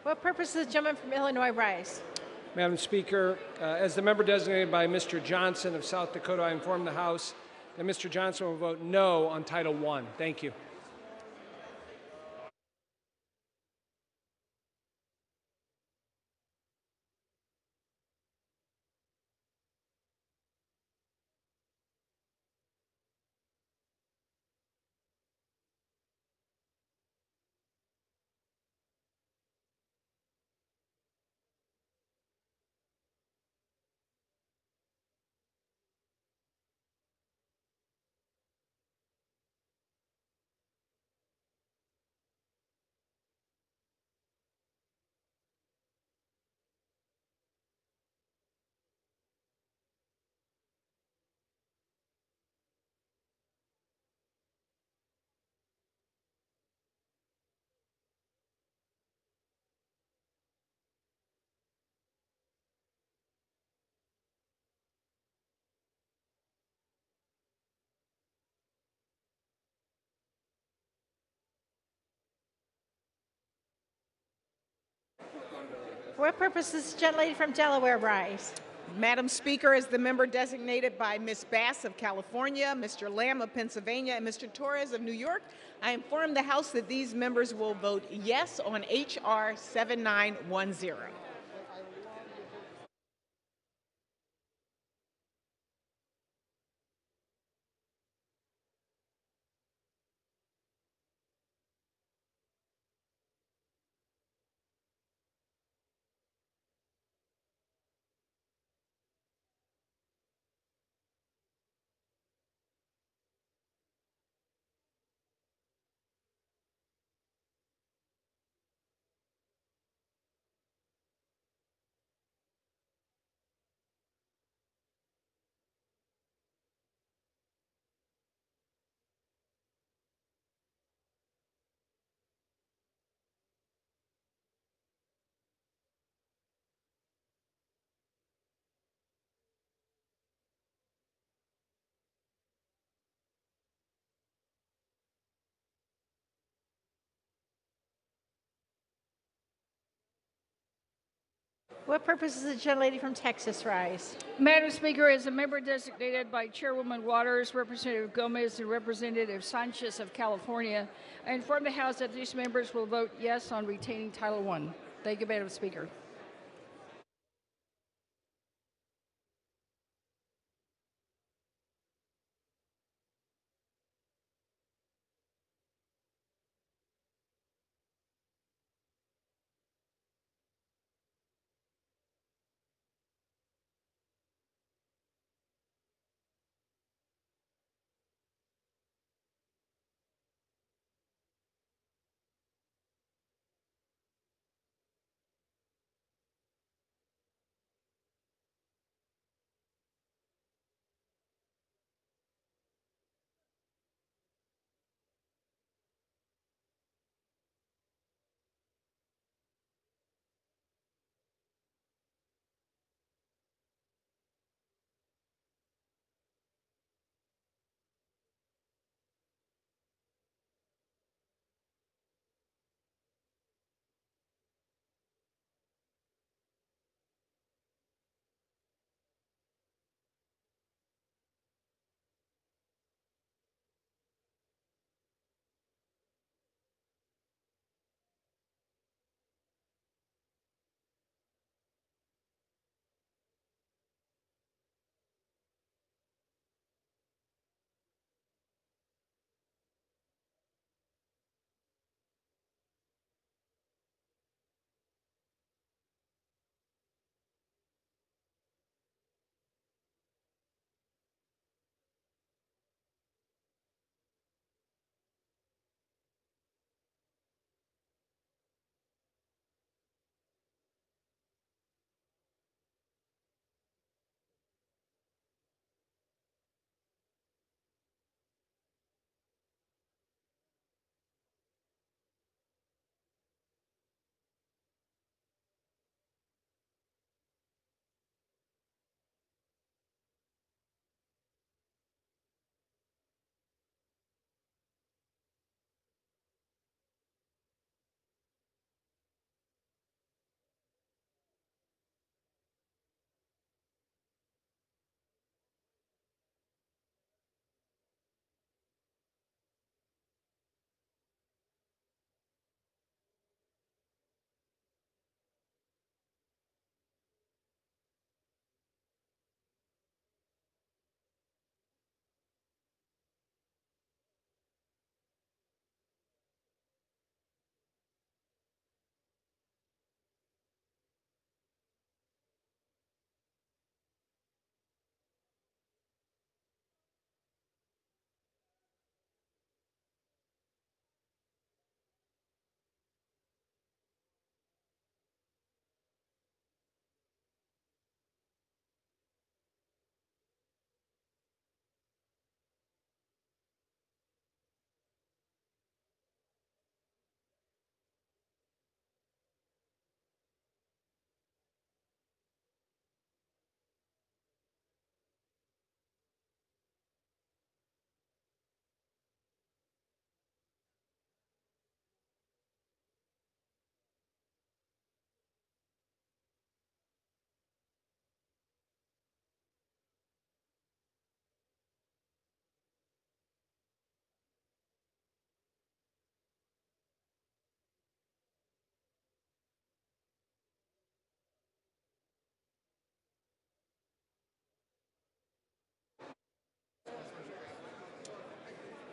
What purpose does the gentleman from Illinois rise? Madam Speaker, as the member designated by Mr. Johnson of South Dakota, I inform the House that Mr. Johnson will vote no on Title I. Thank you. For what purpose does the gentlelady from Delaware rise? Madam Speaker, as the member designated by Ms. Bass of California, Mr. Lamb of Pennsylvania, and Mr. Torres of New York, I inform the House that these members will vote yes on H.R. 7910. What purpose does the gentlelady from Texas rise? Madam Speaker, as a member designated by Chairwoman Waters, Representative Gomez, and Representative Sanchez of California, I inform the House that these members will vote yes on retaining Title I. Thank you, Madam Speaker.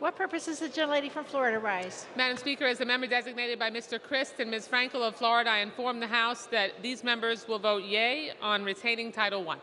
What purpose does the gentlelady from Florida rise? Madam Speaker, as the member designated by Mr. Christ and Ms. Frankel of Florida, I inform the House that these members will vote yea on retaining Title I.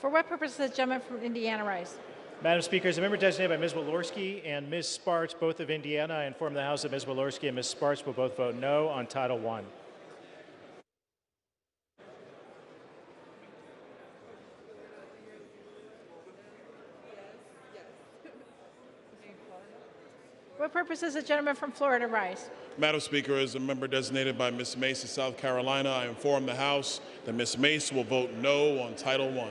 For what purpose does the gentleman from Indiana rise? Madam Speaker, as a member designated by Ms. Walorski and Ms. Sparks, both of Indiana, I inform the House that Ms. Walorski and Ms. Sparks will both vote no on Title I. What purpose does the gentleman from Florida rise? Madam Speaker, as a member designated by Ms. Mace of South Carolina, I inform the House that Ms. Mace will vote no on Title I.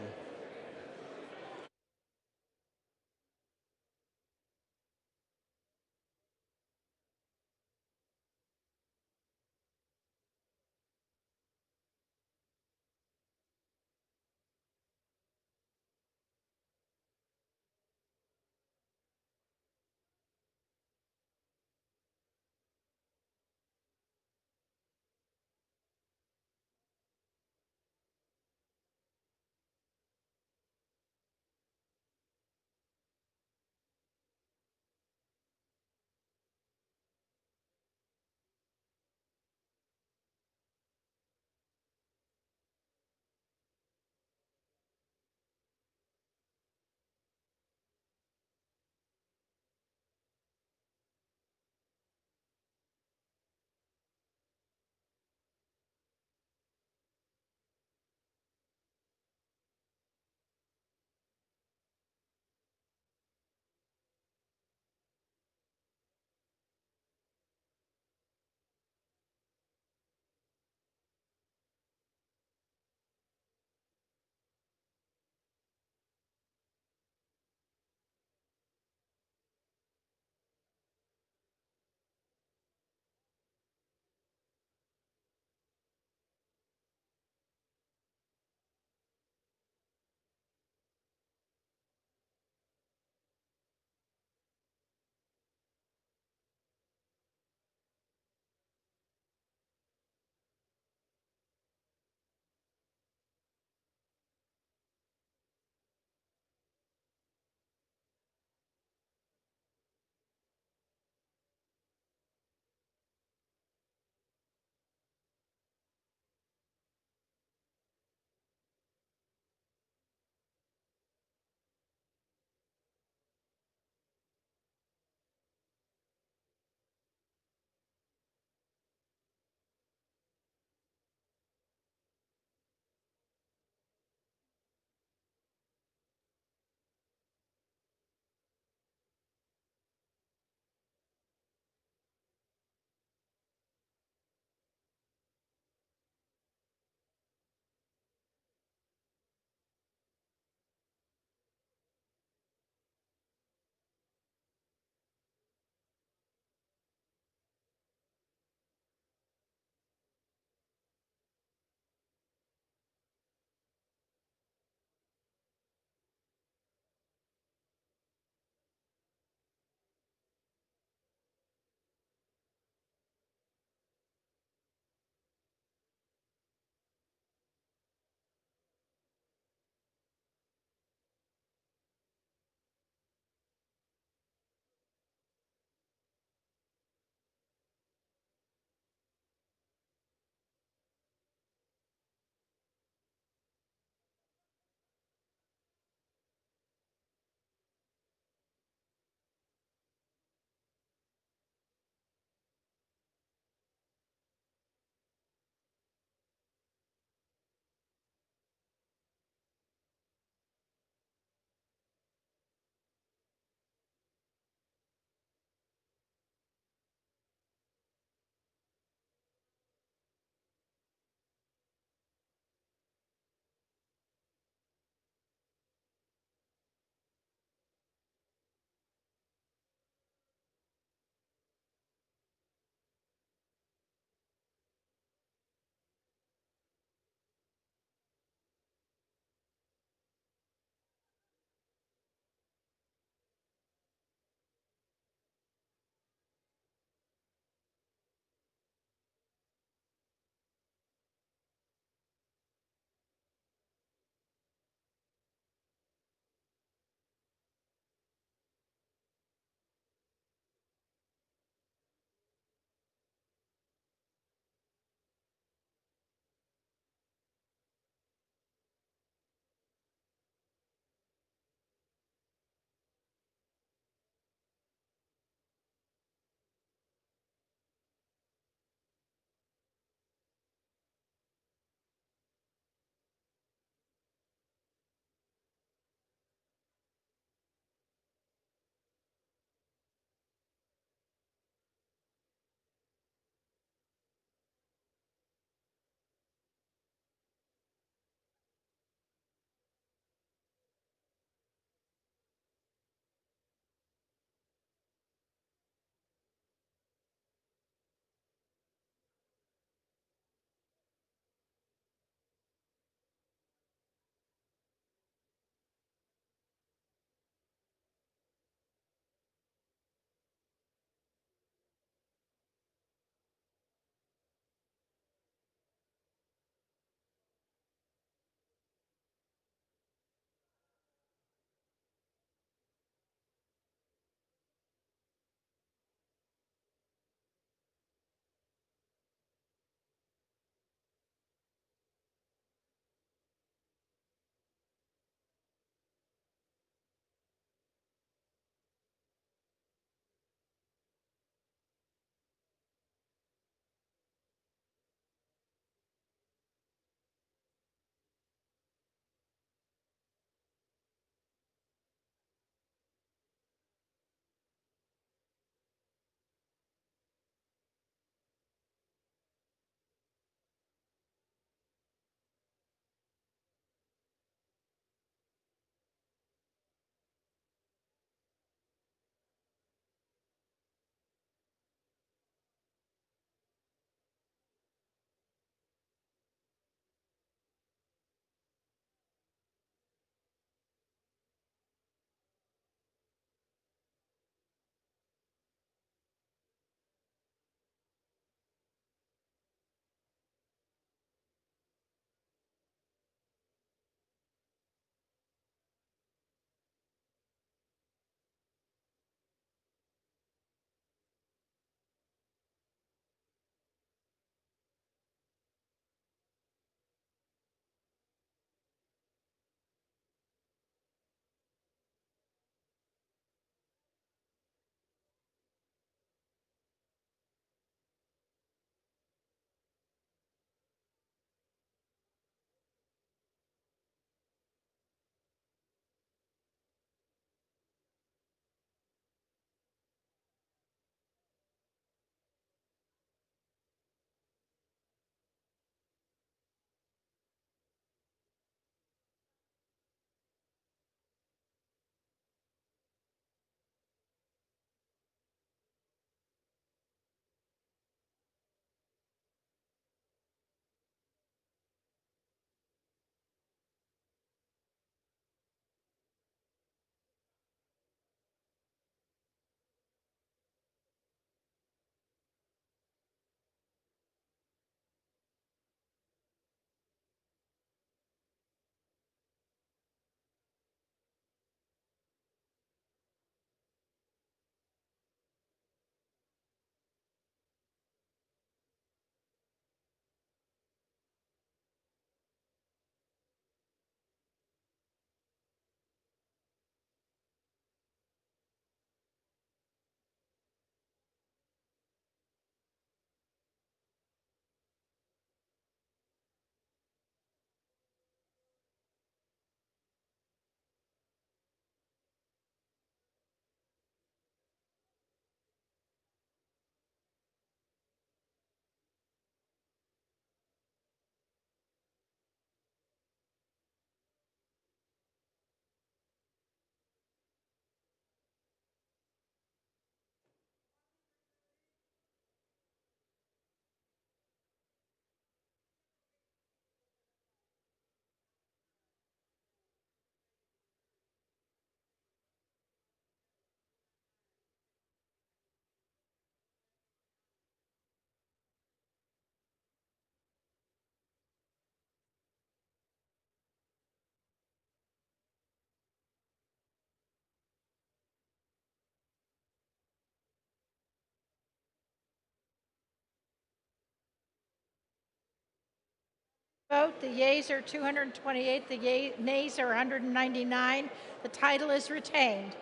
Vote. The yeas are 228. The nays are 199. The title is retained.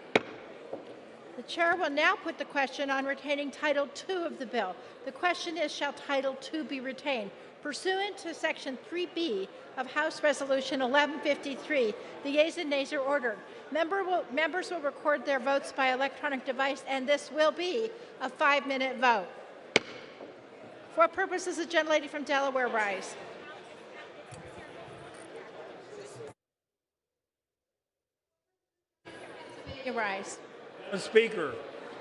The chair will now put the question on retaining Title II of the bill. The question is, shall Title II be retained? Pursuant to Section 3B of House Resolution 1153, the yeas and nays are ordered. Members will record their votes by electronic device, and this will be a 5-minute vote. For purposes, the gentlelady from Delaware rise. You rise. Madam Speaker,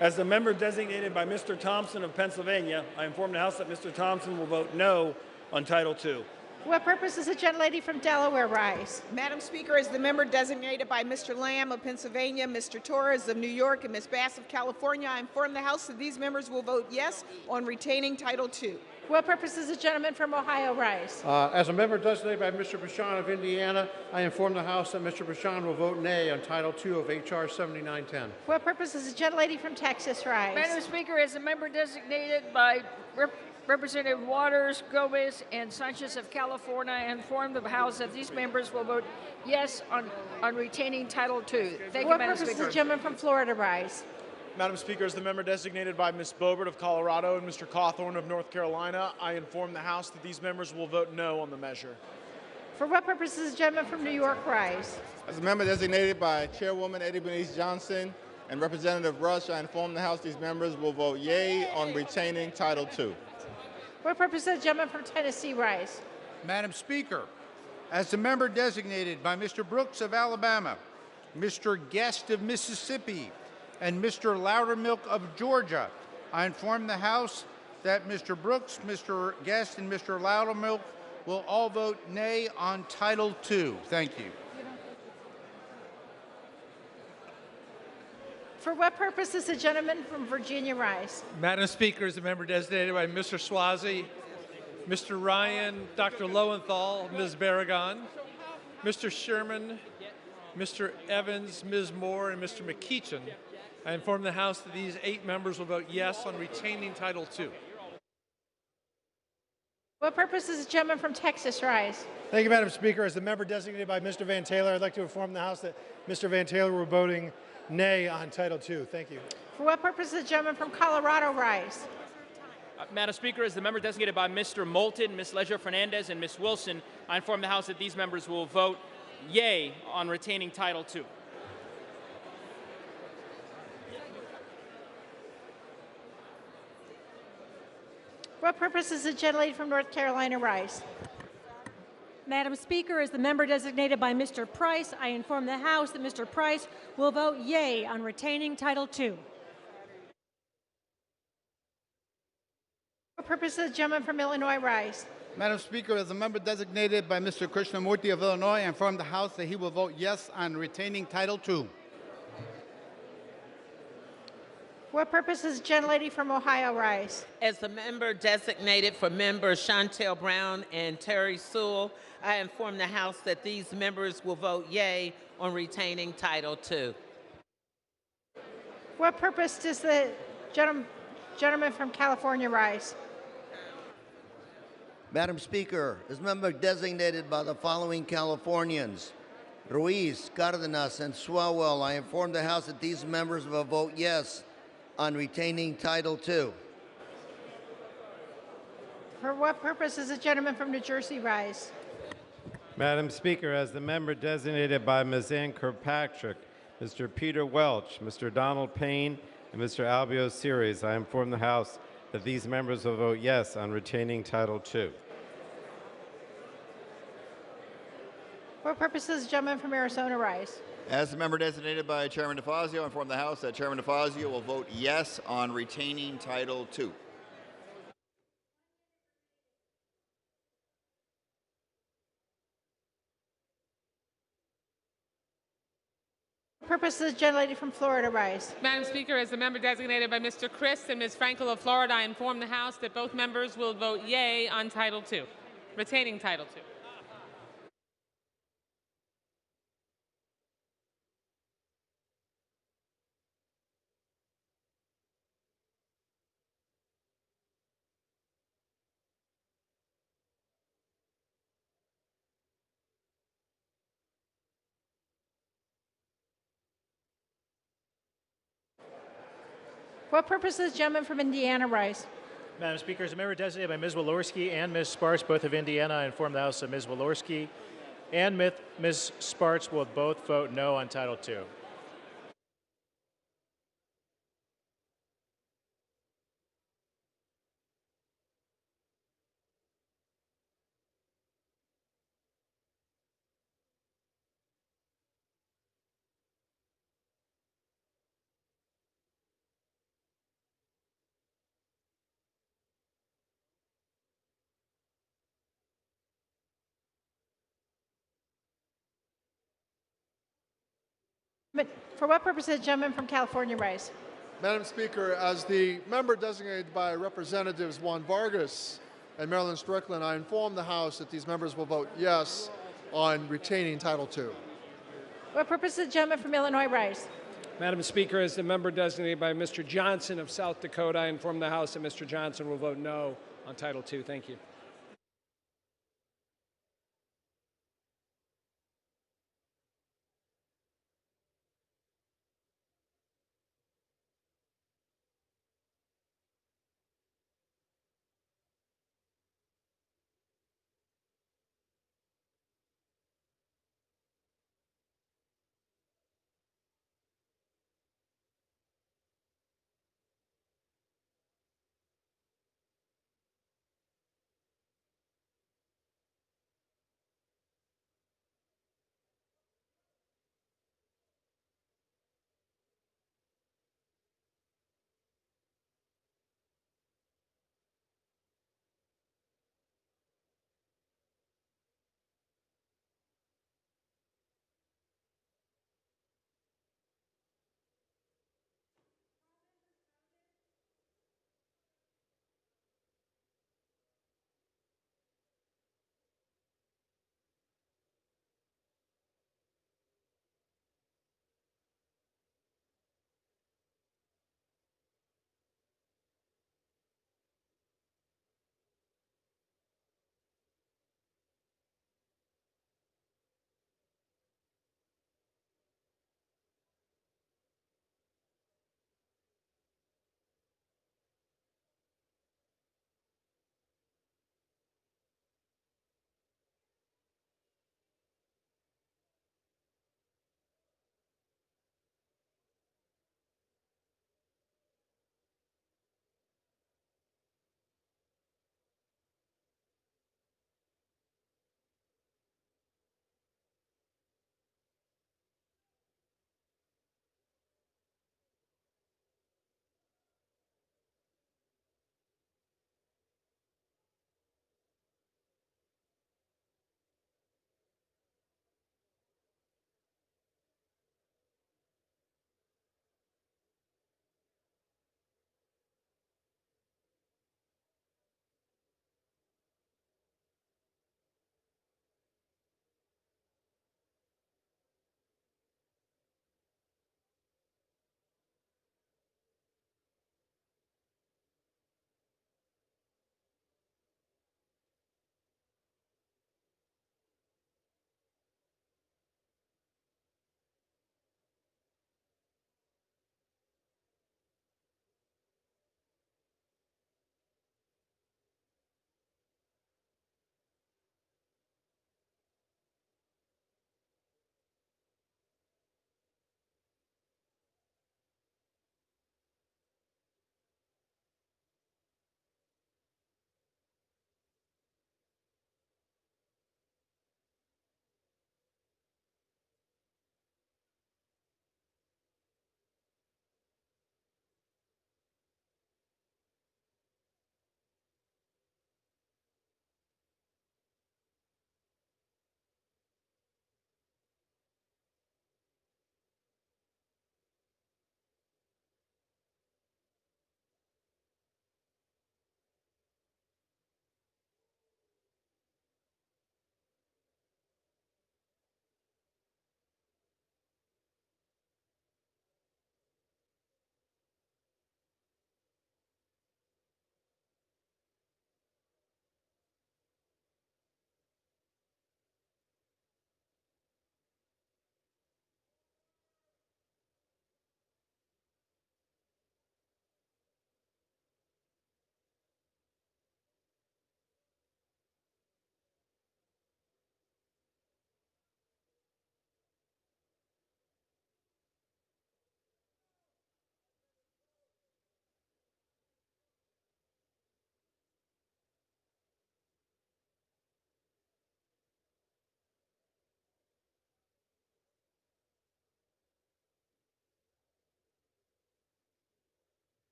as the member designated by Mr. Thompson of Pennsylvania, I inform the House that Mr. Thompson will vote no on Title II. For what purpose does the gentlelady from Delaware rise? Madam Speaker, as the member designated by Mr. Lamb of Pennsylvania, Mr. Torres of New York, and Ms. Bass of California, I inform the House that these members will vote yes on retaining Title II. For what purpose does the gentleman from Ohio rise? As a member designated by Mr. Bashan of Indiana, I inform the House that Mr. Bashan will vote nay on Title II of H.R. 7910. For what purpose does the gentlelady from Texas rise? Madam Speaker, as a member designated by Representative Waters, Gomez, and Sanchez of California, I inform the House that these members will vote yes on retaining Title II. Thank you, Madam Speaker. For what purpose does the gentleman from Florida rise? Madam Speaker, as the member designated by Ms. Boebert of Colorado and Mr. Cawthorn of North Carolina, I inform the House that these members will vote no on the measure. For what purpose does the gentleman from New York rise? As a member designated by Chairwoman Eddie Bernice Johnson and Representative Rush, I inform the House these members will vote yea on retaining Title II. For what purpose does the gentleman from Tennessee rise? Madam Speaker, as the member designated by Mr. Brooks of Alabama, Mr. Guest of Mississippi, and Mr. Loudermilk of Georgia, I inform the House that Mr. Brooks, Mr. Guest, and Mr. Loudermilk will all vote nay on Title II. Thank you. For what purpose does the gentleman from Virginia rise? Madam Speaker, as a member designated by Mr. Swazi, Mr. Ryan, Dr. Lowenthal, Ms. Barragan, Mr. Sherman, Mr. Evans, Ms. Moore, and Mr. McKeechan, I inform the House that these 8 members will vote yes on retaining Title II. What purpose does the gentleman from Texas rise? Thank you, Madam Speaker. As the member designated by Mr. Van Taylor, I'd like to inform the House that Mr. Van Taylor will be voting nay on Title II. Thank you. For what purpose does the gentleman from Colorado rise? Madam Speaker, as the member designated by Mr. Moulton, Ms. Leger Fernandez, and Ms. Wilson, I inform the House that these members will vote yea on retaining Title II. For what purpose does the gentlelady from North Carolina rise? Madam Speaker, as the member designated by Mr. Price, I inform the House that Mr. Price will vote yea on retaining Title II. For what purpose does the gentleman from Illinois rise? Madam Speaker, as a member designated by Mr. Krishnamurti of Illinois, I inform the House that he will vote yes on retaining Title II. For what purpose does the gentlelady from Ohio rise? As the member designated for members Chantel Brown and Terry Sewell, I inform the House that these members will vote yea on retaining Title II. For what purpose does the gentleman from California rise? Madam Speaker, as member designated by the following Californians, Ruiz, Cardenas, and Swalwell, I inform the House that these members will vote yes on retaining Title II. For what purpose does the gentleman from New Jersey rise? Madam Speaker, as the member designated by Ms. Ann Kirkpatrick, Mr. Peter Welch, Mr. Donald Payne, and Mr. Albio Series, I inform the House that these members will vote yes on retaining Title II. For what purpose does the gentleman from Arizona rise? As the member designated by Chairman DeFazio, I inform the House that Chairman DeFazio will vote yes on retaining Title II. For what purpose does the gentlelady from Florida rise? Madam Speaker, as the member designated by Mr. Christ and Ms. Frankel of Florida, I inform the House that both members will vote yea on Title II, retaining Title II. For what purpose does the gentleman from Indiana rise? Madam Speaker, as a member designated by Ms. Walorski and Ms. Sparks, both of Indiana, I inform the House that Ms. Walorski and Ms. Sparks will both vote no on Title II. But for what purpose does the gentleman from California rise? Madam Speaker, as the member designated by Representatives Juan Vargas and Marilyn Strickland, I inform the House that these members will vote yes on retaining Title II. What purpose does the gentleman from Illinois rise? Madam Speaker, as the member designated by Mr. Johnson of South Dakota, I inform the House that Mr. Johnson will vote no on Title II. Thank you.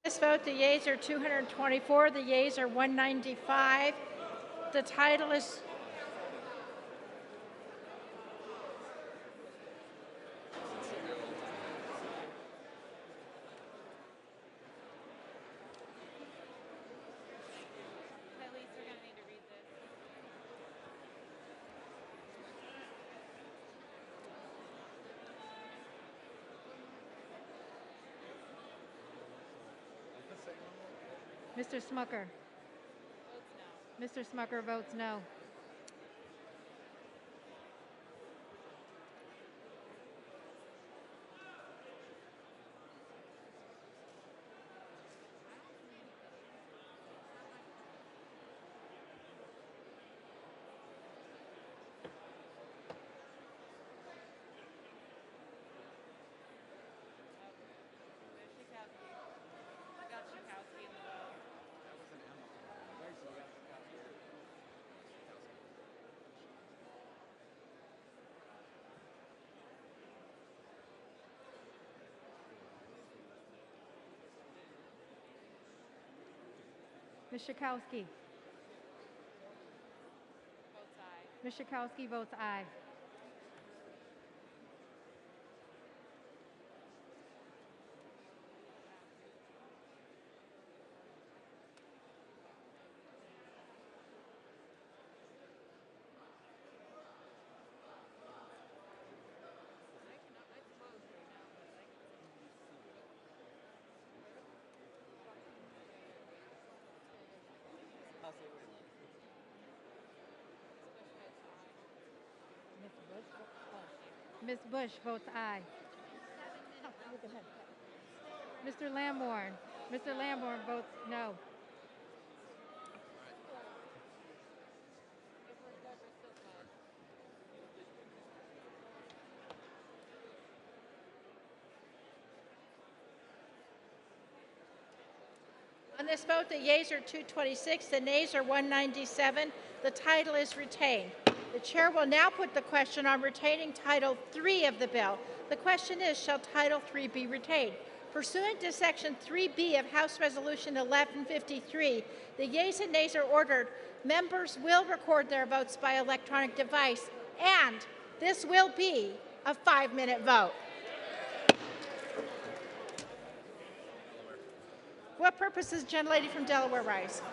This vote, the yeas are 224, the yeas are 195. The title is Mr. Smucker. Mr. Smucker votes no. Ms. Schakowsky. Ms. Schakowsky votes aye. Ms. Bush votes aye. Mr. Lamborn. Mr. Lamborn votes no. On this vote, the yeas are 226, the nays are 197. The title is retained. The chair will now put the question on retaining Title III of the bill. The question is, shall Title III be retained? Pursuant to Section 3B of House Resolution 1153, the yeas and nays are ordered. Members will record their votes by electronic device, and this will be a 5-minute vote. What purpose does the gentlelady from Delaware rise?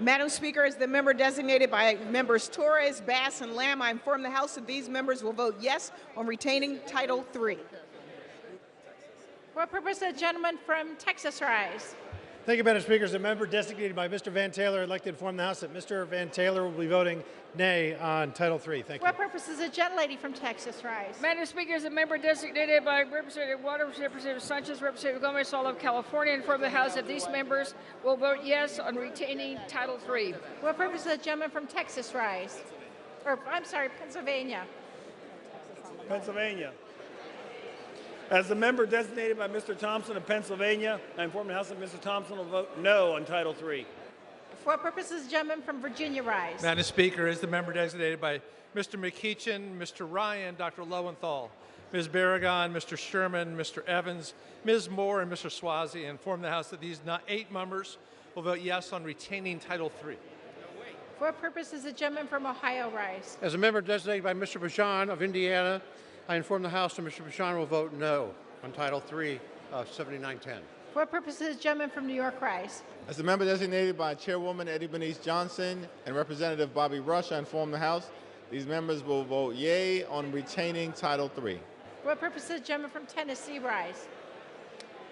Madam Speaker, as the member designated by members Torres, Bass, and Lamb, I inform the House that these members will vote yes on retaining Title III. What purpose does the gentleman from Texas rise? Thank you, Madam Speaker. As a member designated by Mr. Van Taylor, I'd like to inform the House that Mr. Van Taylor will be voting nay on Title III. Thank you. What purpose does the gentlelady from Texas rise? Madam Speaker, as a member designated by Representative Waters, Representative Sanchez, Representative Gomez, all of California, inform the House that these members will vote yes on retaining Title III. What purpose does the gentleman from Texas rise? Or, I'm sorry, Pennsylvania. Pennsylvania. As the member designated by Mr. Thompson of Pennsylvania, I inform the House that Mr. Thompson will vote no on Title III. For what purpose does the gentleman from Virginia rise? Madam Speaker, as the member designated by Mr. McEachin, Mr. Ryan, Dr. Lowenthal, Ms. Barragan, Mr. Sherman, Mr. Evans, Ms. Moore, and Mr. Swazi, inform the House that these 8 members will vote yes on retaining Title III. For what purpose does the gentleman from Ohio rise? As a member designated by Mr. Bashan of Indiana, I inform the House that Mr. Bashan will vote no on Title III of 7910. For what purpose does the gentleman from New York rise? As the member designated by Chairwoman Eddie Bernice Johnson and Representative Bobby Rush, I inform the House these members will vote yea on retaining Title III. For what purpose does the gentleman from Tennessee rise?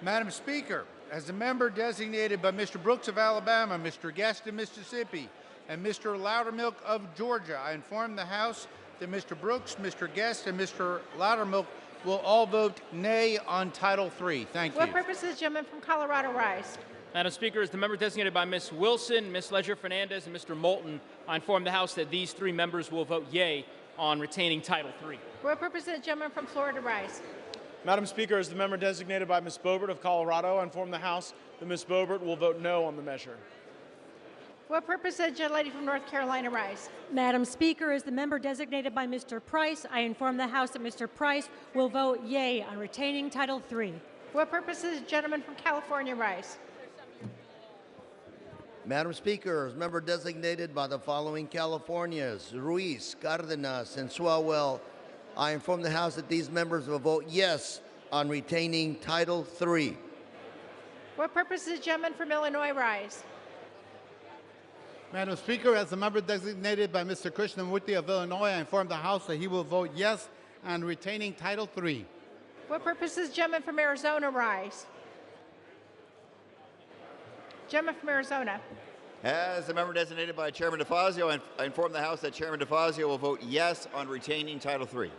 Madam Speaker, as the member designated by Mr. Brooks of Alabama, Mr. Guest of Mississippi, and Mr. Loudermilk of Georgia, I inform the House that Mr. Brooks, Mr. Guest, and Mr. Loudermilk will all vote nay on Title III. Thank you. What purpose does the gentleman from Colorado rise? Madam Speaker, as the member designated by Ms. Wilson, Ms. Ledger-Fernandez, and Mr. Moulton, I inform the House that these 3 members will vote yea on retaining Title III. For what purpose does the gentleman from Florida rise? Madam Speaker, as the member designated by Ms. Boebert of Colorado, I inform the House that Ms. Boebert will vote no on the measure. For what purpose does the gentlelady from North Carolina rise? Madam Speaker, as the member designated by Mr. Price, I inform the House that Mr. Price will vote yea on retaining Title III. For what purpose does the gentleman from California rise? Madam Speaker, as member designated by the following Californias, Ruiz, Cardenas, and Swalwell, I inform the House that these members will vote yes on retaining Title III. What purpose does the gentleman from Illinois rise? Madam Speaker, as a member designated by Mr. Krishnamurti of Illinois, I inform the House that he will vote yes on retaining Title III. What purpose does the gentleman from Arizona rise? Gentleman from Arizona. As a member designated by Chairman DeFazio, I inform the House that Chairman DeFazio will vote yes on retaining Title III.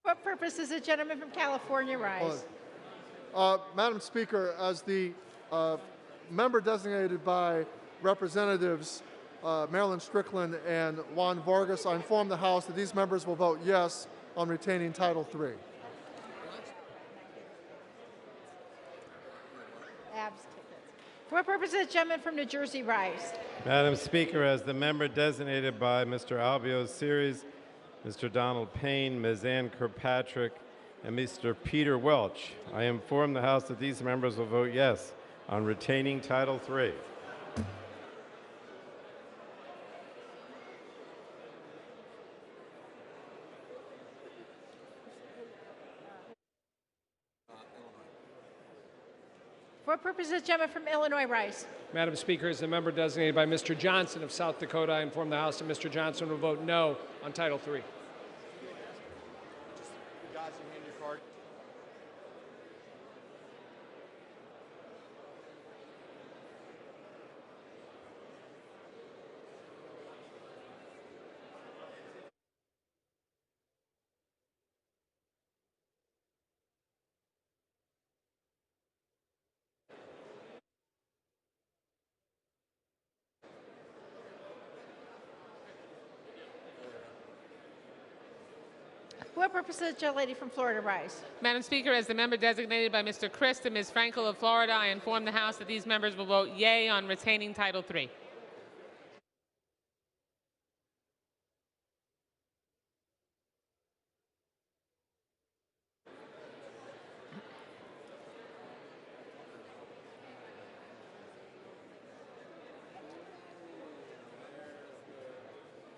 What purpose does the gentleman from California rise? Madam Speaker, as the member designated by Representatives Marilyn Strickland and Juan Vargas, I inform the House that these members will vote yes on retaining Title III. For what purpose does the gentleman from New Jersey rise? Madam Speaker, as the member designated by Mr. Albio's series, Mr. Donald Payne, Ms. Ann Kirkpatrick, and Mr. Peter Welch, I inform the House that these members will vote yes on retaining Title III. For what purpose does the gentleman from Illinois rise? Madam Speaker, as the member designated by Mr. Johnson of South Dakota, I inform the House that Mr. Johnson will vote no on Title III. For what purpose does the gentlelady from Florida rise? Madam Speaker, as the member designated by Mr. Christ and Ms. Frankel of Florida, I inform the House that these members will vote yea on retaining Title III.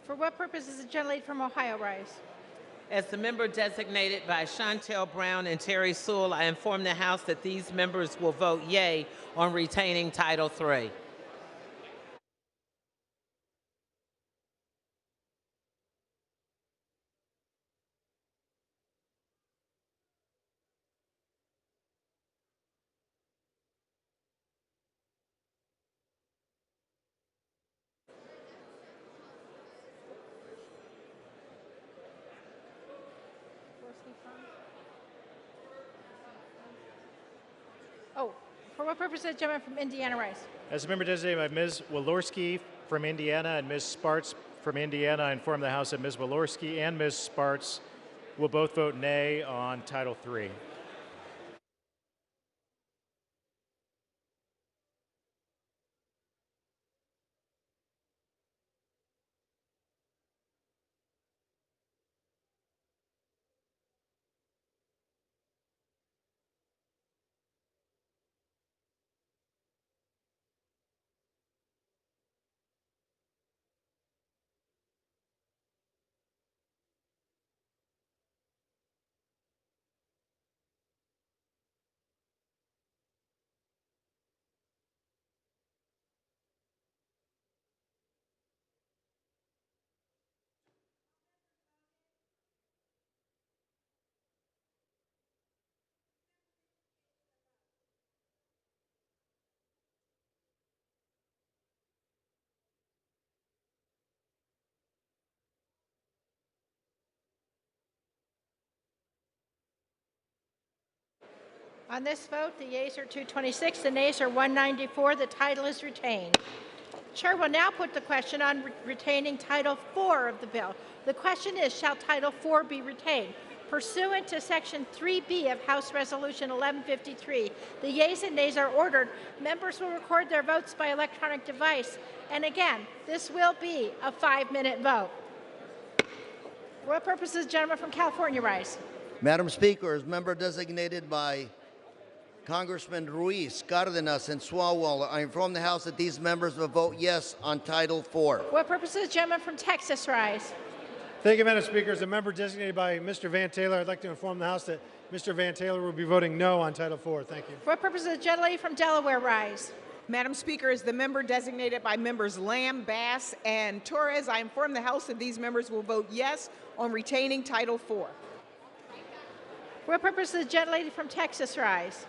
For what purpose does the gentlelady from Ohio rise? As the member designated by Chantel Brown and Terry Sewell, I inform the House that these members will vote yea on retaining Title III. Oh, for what purpose does the gentleman from Indiana rise? As a member designated by Ms. Walorski from Indiana and Ms. Sparts from Indiana, I inform the House that Ms. Walorski and Ms. Sparts will both vote nay on Title III. On this vote, the yeas are 226, the nays are 194. The title is retained. Chair will now put the question on retaining Title IV of the bill. The question is, shall Title IV be retained? Pursuant to Section 3B of House Resolution 1153, the yeas and nays are ordered. Members will record their votes by electronic device. And again, this will be a 5-minute vote. For what purposes, gentleman from California rise? Madam Speaker, as member designated by Congressman Ruiz, Cardenas, and Swalwell, I inform the House that these members will vote yes on Title IV. What purposes, gentleman from Texas rise? Thank you, Madam Speaker. As a member designated by Mr. Van Taylor, I'd like to inform the House that Mr. Van Taylor will be voting no on Title IV. Thank you. For what purposes, the gentlelady from Delaware rise? Madam Speaker, as the member designated by members Lamb, Bass, and Torres, I inform the House that these members will vote yes on retaining Title IV. For what purposes, the gentlelady from Texas rise?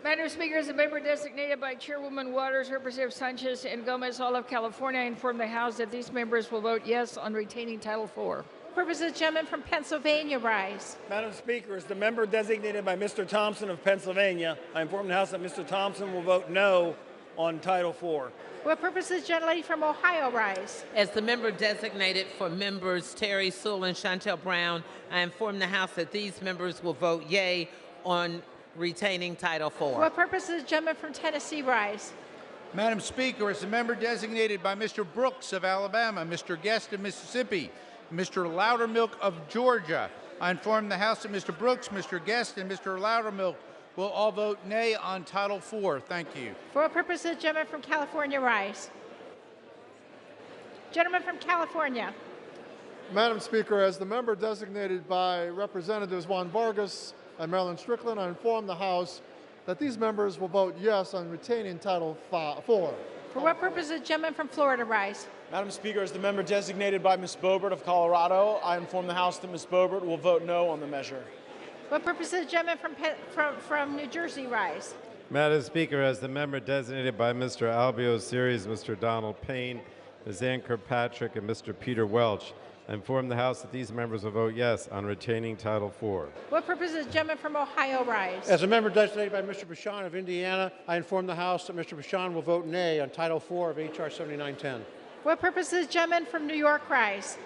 Madam Speaker, as a member designated by Chairwoman Waters, Representative Sanchez, and Gomez, all of California, I inform the House that these members will vote yes on retaining Title IV. Purposes, gentleman from Pennsylvania rise. Madam Speaker, as the member designated by Mr. Thompson of Pennsylvania, I inform the House that Mr. Thompson will vote no on Title IV. What purposes, gentlelady from Ohio rise? As the member designated for members Terry Sewell and Chantel Brown, I inform the House that these members will vote yea on retaining Title IV. What purposes, gentleman from Tennessee rise? Madam Speaker, as the member designated by Mr. Brooks of Alabama, Mr. Guest of Mississippi, Mr. Loudermilk of Georgia, I inform the House that Mr. Brooks, Mr. Guest, and Mr. Loudermilk will all vote nay on Title IV. Thank you. For what purposes, gentleman from California rise? Gentleman from California. Madam Speaker, as the member designated by Representatives Juan Vargas and Marilyn Strickland, I inform the House that these members will vote yes on retaining Title IV. For what purposes, gentleman from Florida rise? Madam Speaker, as the member designated by Ms. Boebert of Colorado, I inform the House that Ms. Boebert will vote no on the measure. What purposes, gentleman from New Jersey rise? Madam Speaker, as the member designated by Mr. Albio Series, Mr. Donald Payne, Ms. Ann Kirkpatrick, and Mr. Peter Welch, I inform the House that these members will vote yes on retaining Title IV. What purposes, gentleman from Ohio rise? As a member designated by Mr. Bashan of Indiana, I inform the House that Mr. Bashan will vote nay on Title IV of H.R. 7910. What purposes, gentleman from New York rise?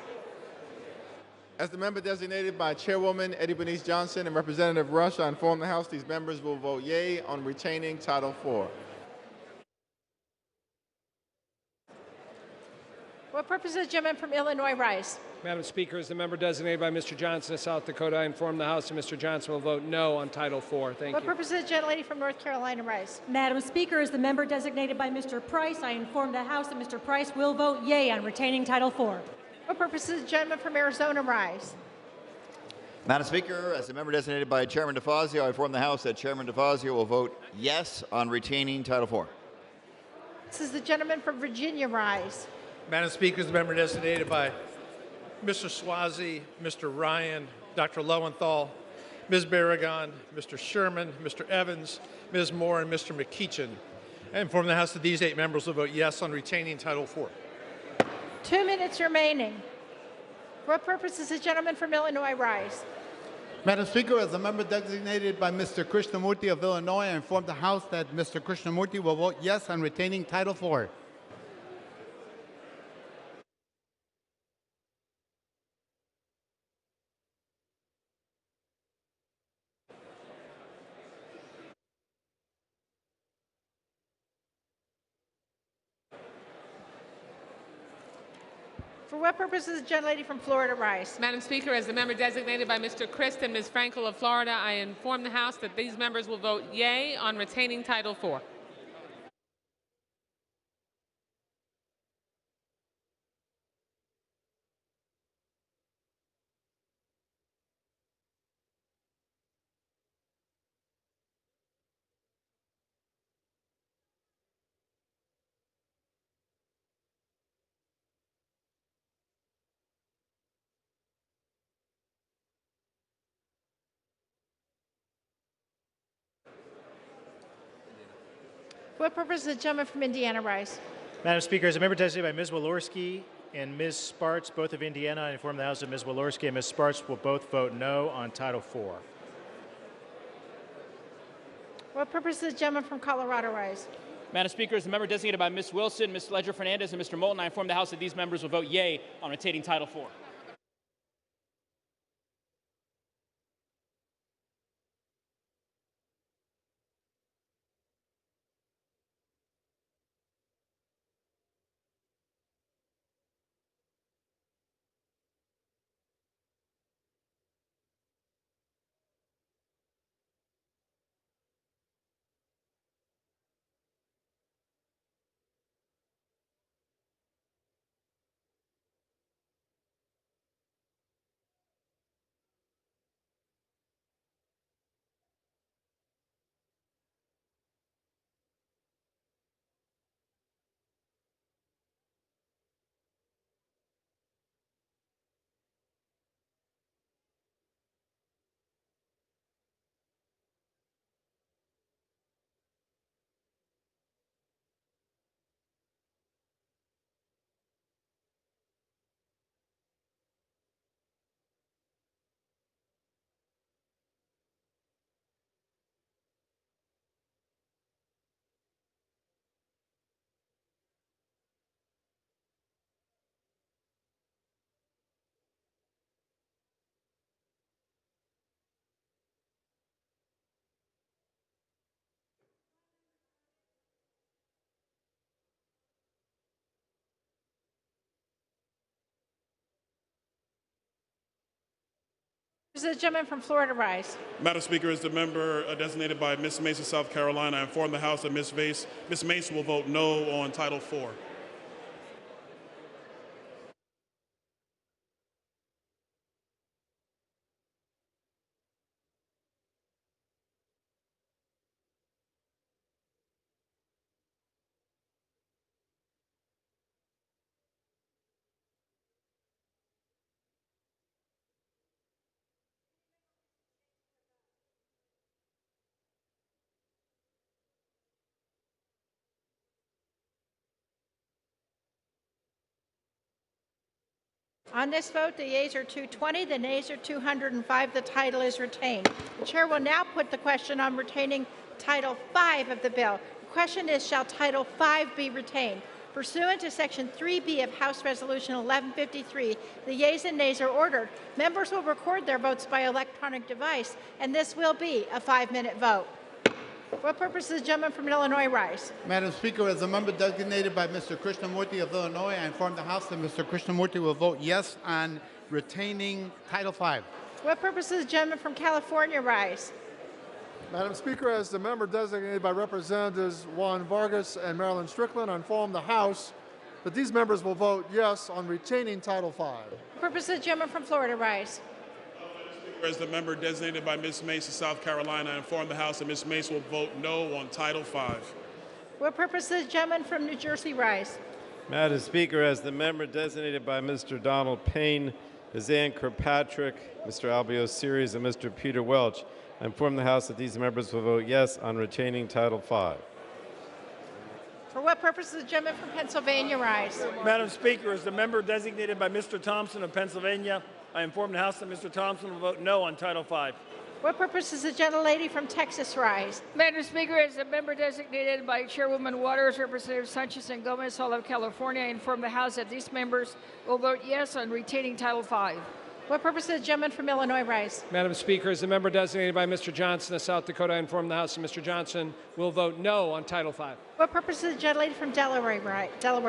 As the member designated by Chairwoman Eddie Bernice Johnson and Representative Rush, I inform the House these members will vote yea on retaining Title IV. What purposes, gentleman from Illinois rise? Madam Speaker, as the member designated by Mr. Johnson of South Dakota, I inform the House that Mr. Johnson will vote no on Title IV. Thank What you. purposes, gentlelady from North Carolina rise? Madam Speaker, as the member designated by Mr. Price, I inform the House that Mr. Price will vote yea on retaining Title IV. What purposes, gentleman from Arizona rise? Madam Speaker, as the member designated by Chairman DeFazio, I inform the House that Chairman DeFazio will vote yes on retaining Title IV. This is the gentleman from Virginia rise. Madam Speaker, as the member designated by Mr. Swazi, Mr. Ryan, Dr. Lowenthal, Ms. Barragan, Mr. Sherman, Mr. Evans, Ms. Moore, and Mr. McEachin, I inform the House that these 8 members will vote yes on retaining Title IV. 2 minutes remaining. For what purposes, the gentleman from Illinois rise? Madam Speaker, as a member designated by Mr. Krishnamurti of Illinois, I inform the House that Mr. Krishnamurti will vote yes on retaining Title IV. For what purposes, the gentlelady from Florida rise? Madam Speaker, as the member designated by Mr. Christ and Ms. Frankel of Florida, I inform the House that these members will vote yea on retaining Title IV. For what purposes, the gentleman from Indiana rise? Madam Speaker, as a member designated by Ms. Walorski and Ms. Sparts, both of Indiana, I inform the House that Ms. Walorski and Ms. Sparts will both vote no on Title IV. What purpose does the gentleman from Colorado rise? Madam Speaker, as the member designated by Ms. Wilson, Ms. Ledger-Fernandez, and Mr. Moulton, I inform the House that these members will vote yea on retaining Title IV. Does the gentleman from Florida rise? Madam Speaker, as the member designated by Ms. Mace of South Carolina, I inform the House that Ms. Mace will vote no on Title IV. On this vote, the yeas are 220, the nays are 205. The title is retained. The chair will now put the question on retaining Title V of the bill. The question is, shall Title V be retained? Pursuant to Section 3B of House Resolution 1153, the yeas and nays are ordered. Members will record their votes by electronic device, and this will be a 5-minute vote. What purpose does the gentleman from Illinois rise? Madam Speaker, as a member designated by Mr. Krishnamurti of Illinois, I inform the House that Mr. Krishnamurti will vote yes on retaining Title V. What purpose does the gentleman from California rise? Madam Speaker, as the member designated by Representatives Juan Vargas and Marilyn Strickland, I inform the House that these members will vote yes on retaining Title V. What purpose does the gentleman from Florida rise? As the member designated by Ms. Mace of South Carolina, I inform the House that Ms. Mace will vote no on Title V. What purpose does the gentleman from New Jersey rise? Madam Speaker, as the member designated by Mr. Donald Payne, Ms. Ann Kirkpatrick, Mr. Albio Series, and Mr. Peter Welch, I inform the House that these members will vote yes on retaining Title V. For what purpose does the gentleman from Pennsylvania rise? Madam Speaker, as the member designated by Mr. Thompson of Pennsylvania, I inform the House that Mr. Thompson will vote no on Title V. What purpose does the gentlelady from Texas rise? Madam Speaker, as a member designated by Chairwoman Waters, Representative Sanchez and Gomez, all of California, I inform the House that these members will vote yes on retaining Title V. What purpose does the gentleman from Illinois rise? Madam Speaker, as the member designated by Mr. Johnson of South Dakota, I inform the House that Mr. Johnson will vote no on Title V. What purpose does the gentlelady from Delaware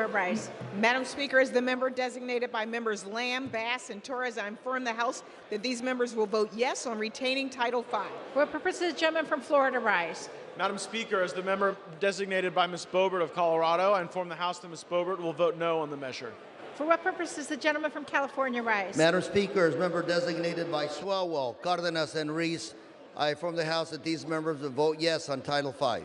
rise? Madam Speaker, as the member designated by members Lamb, Bass, and Torres, I inform the House that these members will vote yes on retaining Title V. What purpose does the gentleman from Florida rise? Madam Speaker, as the member designated by Ms. Boebert of Colorado, I inform the House that Ms. Boebert will vote no on the measure. For what purpose does the gentleman from California rise? Madam Speaker, as member designated by Swalwell, Cardenas, and Reese, I inform the House that these members will vote yes on Title V.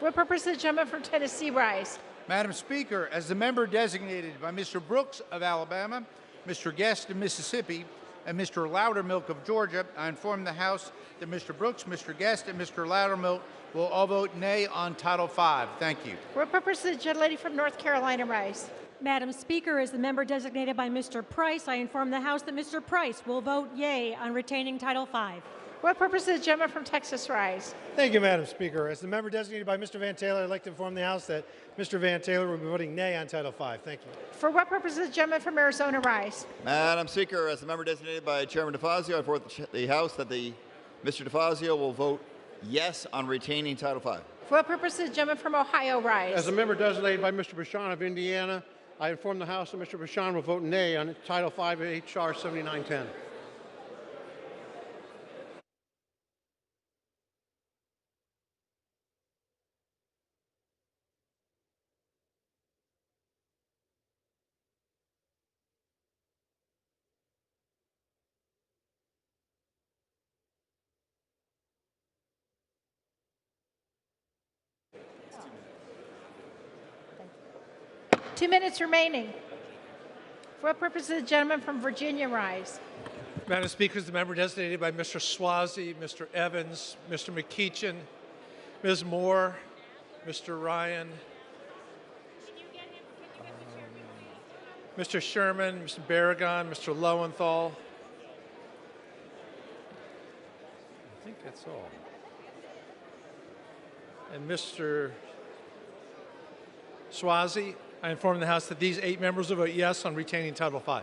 What purpose does the gentleman from Tennessee rise? Madam Speaker, as the member designated by Mr. Brooks of Alabama, Mr. Guest of Mississippi, and Mr. Loudermilk of Georgia, I inform the House that Mr. Brooks, Mr. Guest, and Mr. Loudermilk will all vote nay on Title V. Thank you. What purpose does the gentlelady from North Carolina rise? Madam Speaker, as the member designated by Mr. Price, I inform the House that Mr. Price will vote yea on retaining Title V. For what purpose does the gentleman from Texas rise? Thank you, Madam Speaker. As the member designated by Mr. Van Taylor, I'd like to inform the House that Mr. Van Taylor will be voting nay on Title V. Thank you. For what purpose does the gentleman from Arizona rise? Madam Speaker, as the member designated by Chairman DeFazio, I inform the House that Mr. DeFazio will vote yes on retaining Title V. For what purpose does the gentleman from Ohio rise? As a member designated by Mr. Bashan of Indiana, I inform the House that Mr. Bashan will vote nay on Title V of H.R. 7910. Two minutes remaining. For what purpose does the gentleman from Virginia rise? Madam Speaker, is the member designated by Mr. Swazi, Mr. Evans, Mr. McKeechan, Ms. Moore, Mr. Ryan, Mr. Sherman, Mr. Barragan, Mr. Lowenthal. I think that's all. And Mr. Swazi. I inform the House that these 8 members will vote yes on retaining Title V.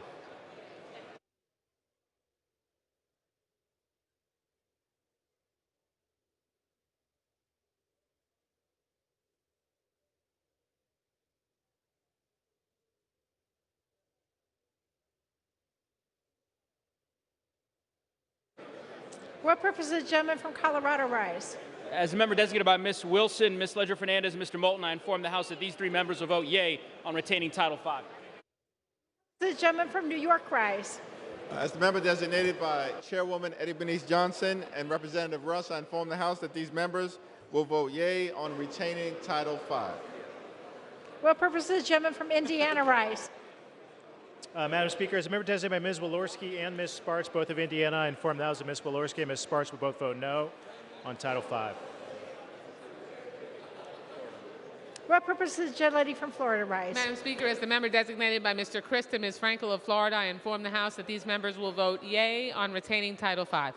For what purpose does the gentleman from Colorado rise? As a member designated by Ms. Wilson, Ms. Ledger Fernandez, and Mr. Moulton, I inform the House that these 3 members will vote yea on retaining Title V. Does the gentleman from New York rise? As the member designated by Chairwoman Eddie Bernice Johnson and Representative Rush, I inform the House that these members will vote yea on retaining Title V. For what purpose does the gentleman from Indiana rise? Madam Speaker, as a member designated by Ms. Walorski and Ms. Sparks, both of Indiana, I inform the House that Ms. Walorski and Ms. Sparks will both vote no on Title V. For what purpose does the gentlelady from Florida rise? Madam Speaker, as the member designated by Mr. Christ and Ms. Frankel of Florida, I inform the House that these members will vote yea on retaining Title V.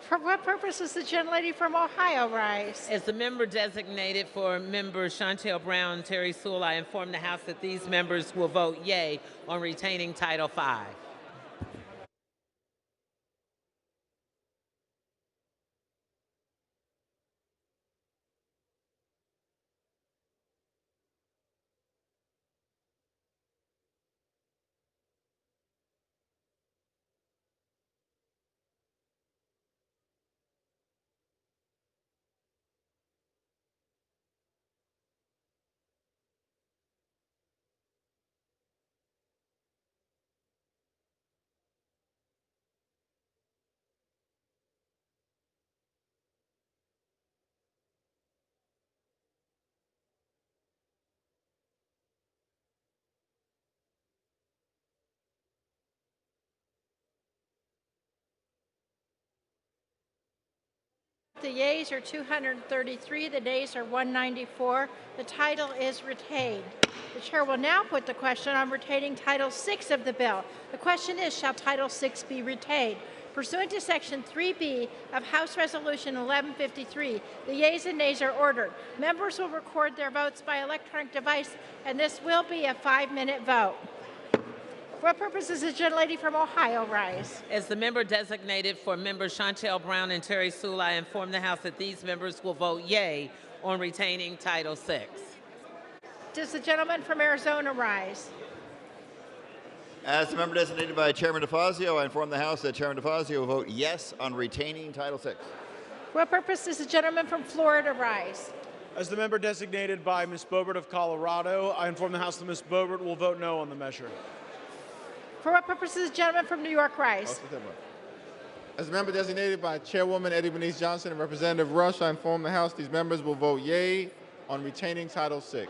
For what purpose does the gentlelady from Ohio rise? As the member designated for Member Chantel Brown and Terry Sewell, I inform the House that these members will vote yea on retaining Title V. The yeas are 233, the nays are 194. The title is retained. The chair will now put the question on retaining Title VI of the bill. The question is, shall Title VI be retained? Pursuant to Section 3B of House Resolution 1153, the yeas and nays are ordered. Members will record their votes by electronic device, and this will be a 5-minute vote. For what purpose does the gentlelady from Ohio rise? As the member designated for Member Chantel Brown and Terry Sewell, I inform the House that these members will vote yea on retaining Title VI. Does the gentleman from Arizona rise? As the member designated by Chairman DeFazio, I inform the House that Chairman DeFazio will vote yes on retaining Title VI. For what purpose does the gentleman from Florida rise? As the member designated by Ms. Boebert of Colorado, I inform the House that Ms. Boebert will vote no on the measure. For what purpose does the gentleman from New York rise? As a member designated by Chairwoman Eddie Bernice Johnson and Representative Rush, I inform the House these members will vote yea on retaining Title VI.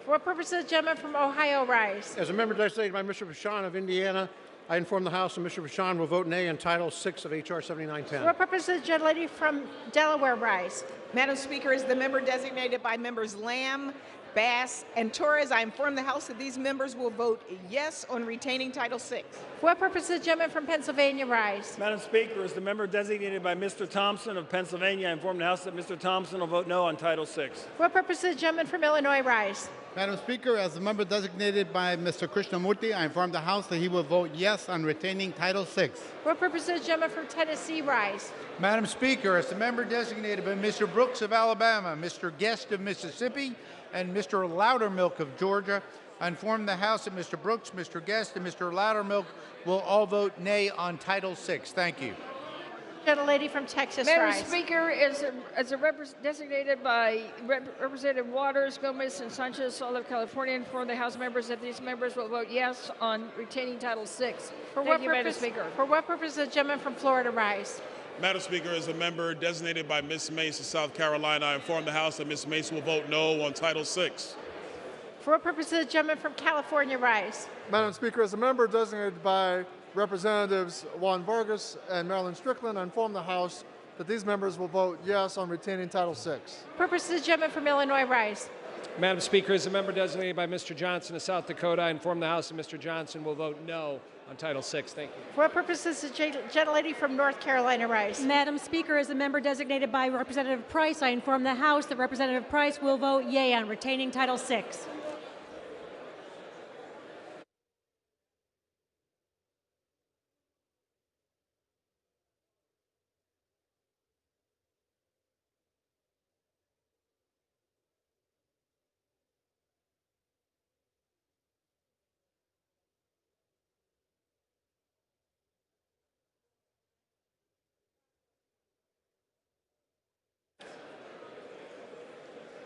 For what purpose does the gentleman from Ohio rise? As a member designated by Mr. Bashan of Indiana, I inform the House that Mr. Bashan will vote nay on Title VI of H.R. 7910. For what purpose does the gentlelady from Delaware rise? Madam Speaker, as the member designated by members Lamb, Bass, and Torres, I inform the House that these members will vote yes on retaining Title VI. For what purpose does the gentleman from Pennsylvania rise? Madam Speaker, as the member designated by Mr. Thompson of Pennsylvania, I inform the House that Mr. Thompson will vote no on Title VI. For what purpose does the gentleman from Illinois rise? Madam Speaker, as the member designated by Mr. Krishnamurti, I inform the House that he will vote yes on retaining Title VI. For what purpose does the gentleman from Tennessee rise? Madam Speaker, as the member designated by Mr. Brooks of Alabama, Mr. Guest of Mississippi, and Mr. Loudermilk of Georgia, I inform the House that Mr. Brooks, Mr. Guest, and Mr. Loudermilk will all vote nay on Title VI. Thank you. Gentlelady from Texas Madam rise. Speaker, designated by Representative Waters, Gomez, and Sanchez, all of California, inform the House members that these members will vote yes on retaining Title VI. Thank you, Madam Speaker. For what purpose does the gentleman from Florida rise? Madam Speaker, as a member designated by Ms. Mace of South Carolina, I inform the House that Ms. Mace will vote no on Title VI. For what purpose does the gentleman from California rise? Madam Speaker, as a member designated by Representatives Juan Vargas and Marilyn Strickland, I inform the House that these members will vote yes on retaining Title VI. Purpose does the gentleman from Illinois rise? Madam Speaker, as a member designated by Mr. Johnson of South Dakota, I inform the House that Mr. Johnson will vote no on Title VI. Thank you. For what purpose does the gentlelady from North Carolina rise? Madam Speaker, as a member designated by Representative Price, I inform the House that Representative Price will vote yea on retaining Title VI.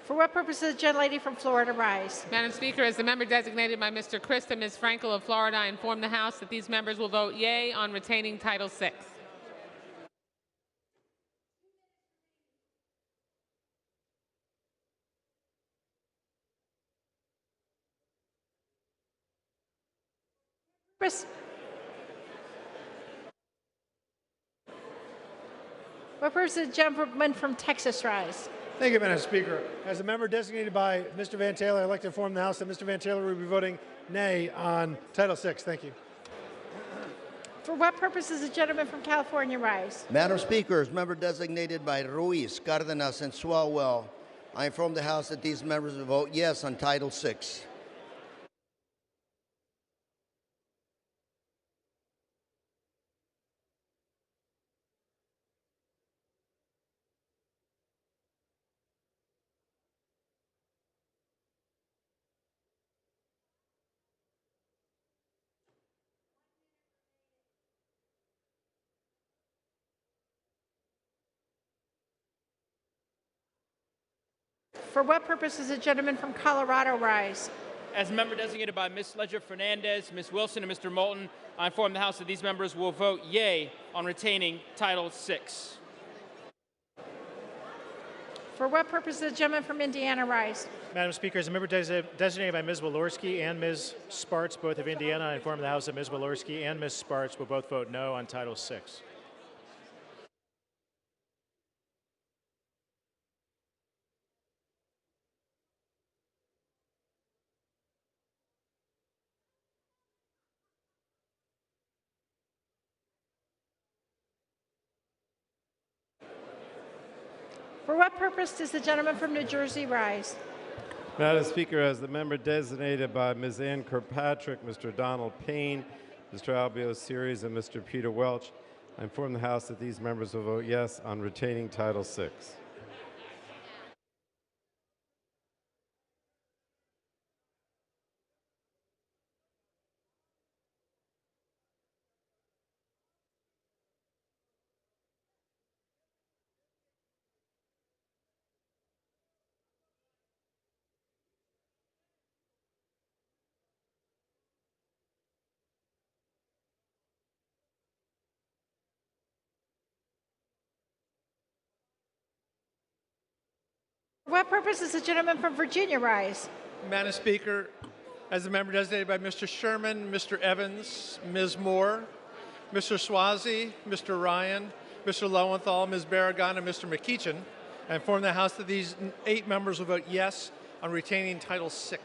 For what purpose does the gentlelady from Florida rise? Madam Speaker, as the member designated by Mr. Christ and Ms. Frankel of Florida, I inform the House that these members will vote yea on retaining Title VI. What purpose does the gentleman from Texas rise? Thank you, Madam Speaker. As a member designated by Mr. Van Taylor, I'd like to inform the House that Mr. Van Taylor will be voting nay on Title VI. Thank you. For what purpose does the gentleman from California rise? Madam Speaker, as member designated by Ruiz, Cardenas, and Swalwell, I inform the House that these members will vote yes on Title VI. For what purpose does the gentleman from Colorado rise? As a member designated by Ms. Ledger-Fernandez, Ms. Wilson, and Mr. Moulton, I inform the House that these members will vote yea on retaining Title VI. For what purpose does the gentleman from Indiana rise? Madam Speaker, as a member designated by Ms. Walorski and Ms. Sparts, both of Indiana, I inform the House that Ms. Walorski and Ms. Sparts will both vote no on Title VI. For what purpose does the gentleman from New Jersey rise? Madam Speaker, as the member designated by Ms. Ann Kirkpatrick, Mr. Donald Payne, Mr. Albio Series, and Mr. Peter Welch, I inform the House that these members will vote yes on retaining Title VI. For what purpose does the gentleman from Virginia rise? Madam Speaker, as the member designated by Mr. Sherman, Mr. Evans, Ms. Moore, Mr. Swazi, Mr. Ryan, Mr. Lowenthal, Ms. Barragan, and Mr. McEachin, I inform the House that these 8 members will vote yes on retaining Title VI.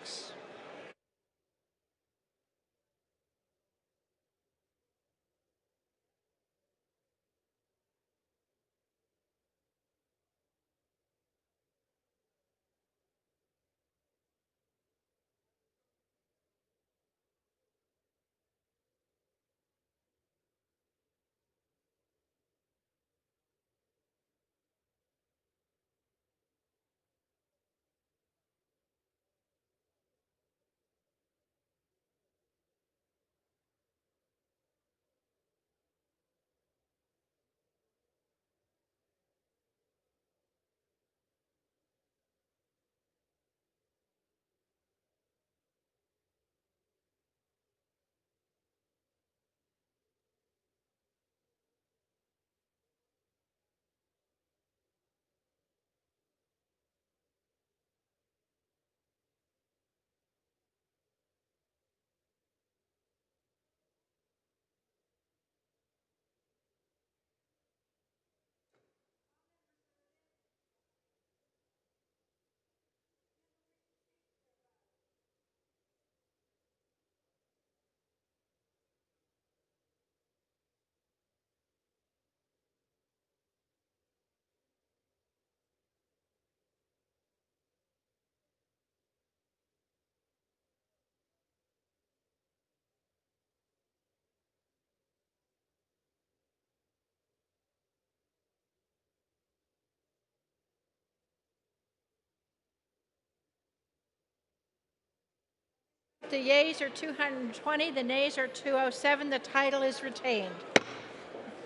The yeas are 220, the nays are 207. The title is retained.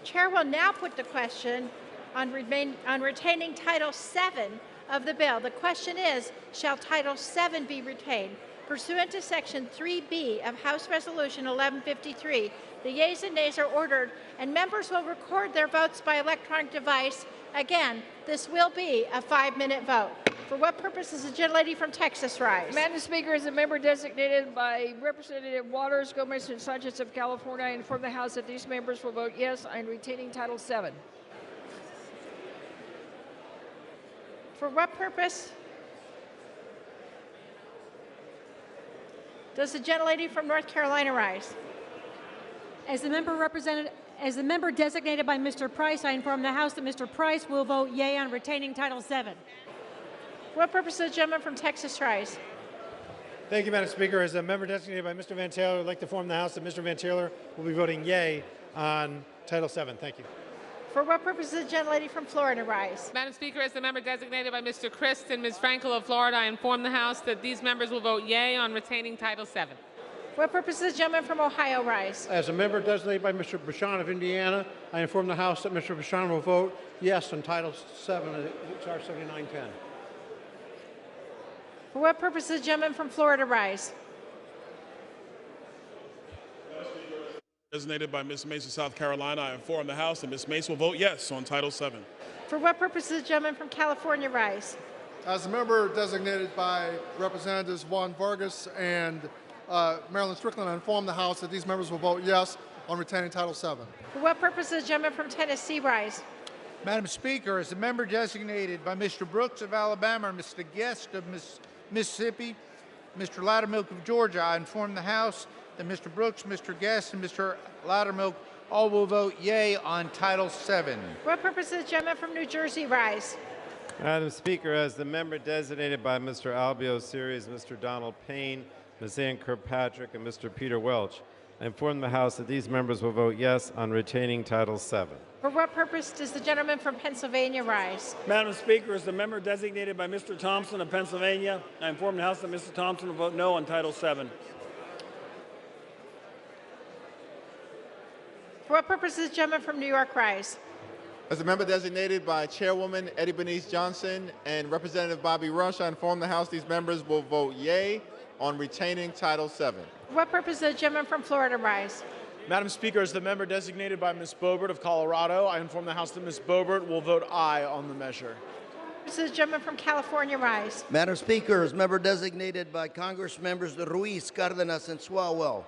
Chair will now put the question on retaining Title VII of the bill. The question is, shall Title VII be retained? Pursuant to Section 3B of House Resolution 1153, the yeas and nays are ordered, and members will record their votes by electronic device. Again, this will be a 5-minute vote. For what purpose does the gentlelady from Texas rise? Madam Speaker, as a member designated by Representative Waters, Gomez, and Sanchez of California, I inform the House that these members will vote yes on retaining Title VII. For what purpose does the gentlelady from North Carolina rise? As the member designated by Mr. Price, I inform the House that Mr. Price will vote yea on retaining Title VII. For what purpose does the gentleman from Texas rise? Thank you, Madam Speaker. As a member designated by Mr. Van Taylor, I'd like to inform the House that Mr. Van Taylor will be voting yea on Title VII. Thank you. For what purpose does the gentlelady from Florida rise? Madam Speaker, as the member designated by Mr. Christ and Ms. Frankel of Florida, I inform the House that these members will vote yea on retaining Title VII. For what purpose does the gentleman from Ohio rise? As a member designated by Mr. Bashan of Indiana, I inform the House that Mr. Bashan will vote yes on Title VII of H.R. 7910. For what purpose does the gentleman from Florida rise? Designated by Ms. Mace of South Carolina, I inform the House that Ms. Mace will vote yes on Title VII. For what purpose does the gentleman from California rise? As a member designated by Representatives Juan Vargas and Marilyn Strickland, I inform the House that these members will vote yes on retaining Title VII. For what purpose does the gentleman from Tennessee rise? Madam Speaker, as a member designated by Mr. Brooks of Alabama and Mr. Guest of Mississippi, Mr. Loudermilk of Georgia, I inform the House that Mr. Brooks, Mr. Guest, and Mr. Loudermilk all will vote yea on Title VII. For what purpose does the gentleman from New Jersey rise? Madam Speaker, as the member designated by Mr. Albio Series, Mr. Donald Payne, Ms. Ann Kirkpatrick, and Mr. Peter Welch, I inform the House that these members will vote yes on retaining Title VII. For what purpose does the gentleman from Pennsylvania rise? Madam Speaker, as the member designated by Mr. Thompson of Pennsylvania, I inform the House that Mr. Thompson will vote no on Title VII. For what purpose does the gentleman from New York rise? As a member designated by Chairwoman Eddie Bernice Johnson and Representative Bobby Rush, I inform the House these members will vote yea on retaining Title VII. For what purpose does the gentleman from Florida rise? Madam Speaker, as the member designated by Ms. Boebert of Colorado, I inform the House that Ms. Boebert will vote aye on the measure. Does the gentleman from California rise? Madam Speaker, as member designated by Congress members Ruiz, Cardenas, and Swalwell,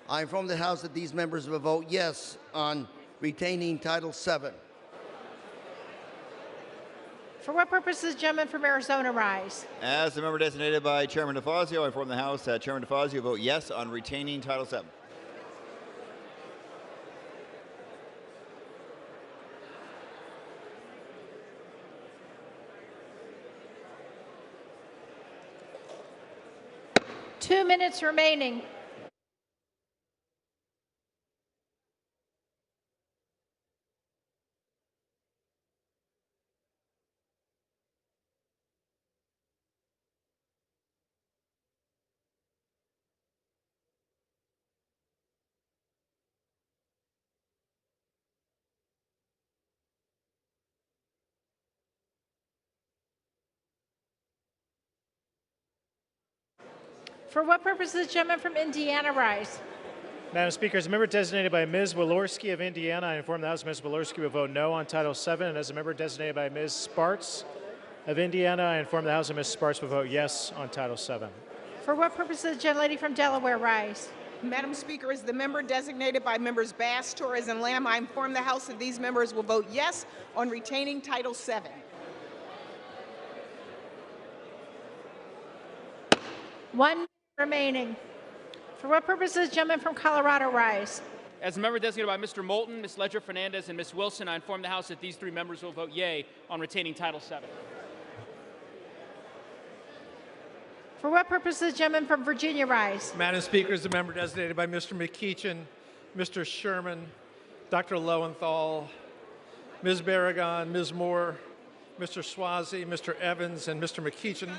I inform the House that these members will vote yes on retaining Title VII. For what purpose does the gentleman from Arizona rise? As the member designated by Chairman DeFazio, I inform the House that Chairman DeFazio will vote yes on retaining Title VII. Two minutes remaining. For what purpose does the gentleman from Indiana rise? Madam Speaker, as a member designated by Ms. Walorski of Indiana, I inform the House Ms. Walorski will vote no on Title VII, and as a member designated by Ms. Sparts of Indiana, I inform the House that Ms. Sparts will vote yes on Title VII. For what purpose does the gentlelady from Delaware rise? Madam Speaker, as the member designated by members Bass, Torres, and Lamb, I inform the House that these members will vote yes on retaining Title VII. One remaining. For what purpose does the gentleman from Colorado rise? As a member designated by Mr. Moulton, Ms. Ledger Fernandez, and Ms. Wilson, I inform the House that these three members will vote yea on retaining Title VII. For what purpose does the gentleman from Virginia rise? Madam Speaker, as a member designated by Mr. McEachin, Mr. Sherman, Dr. Lowenthal, Ms. Barragan, Ms. Moore, Mr. Swazi, Mr. Evans, and Mr. McEachin,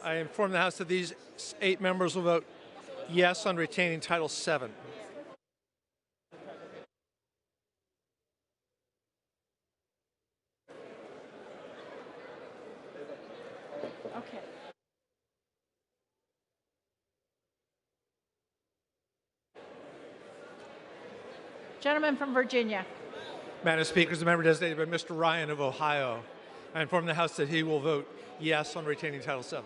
I inform the House that these 8 members will vote yes on retaining Title VII. Okay. Gentleman from Virginia. Madam Speaker, as a member designated by Mr. Ryan of Ohio, I inform the House that he will vote yes on retaining Title VII.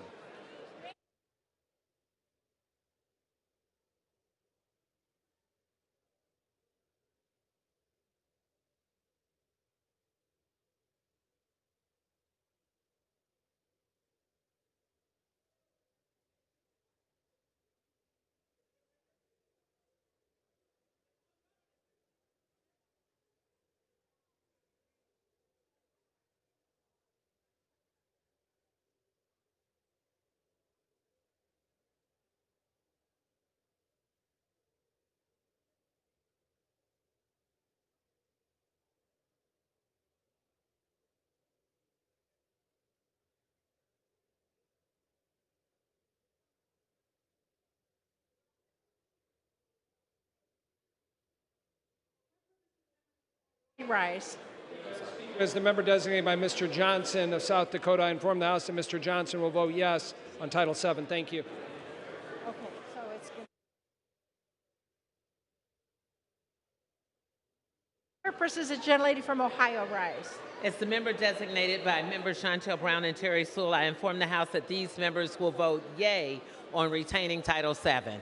Rise. As the member designated by Mr. Johnson of South Dakota, I inform the House that Mr. Johnson will vote yes on Title VII. Thank you. Okay, so it's good. Purposes, the gentlelady from Ohio rise. As the member designated by members Chantel Brown and Terry Sewell, I inform the House that these members will vote yea on retaining Title VII.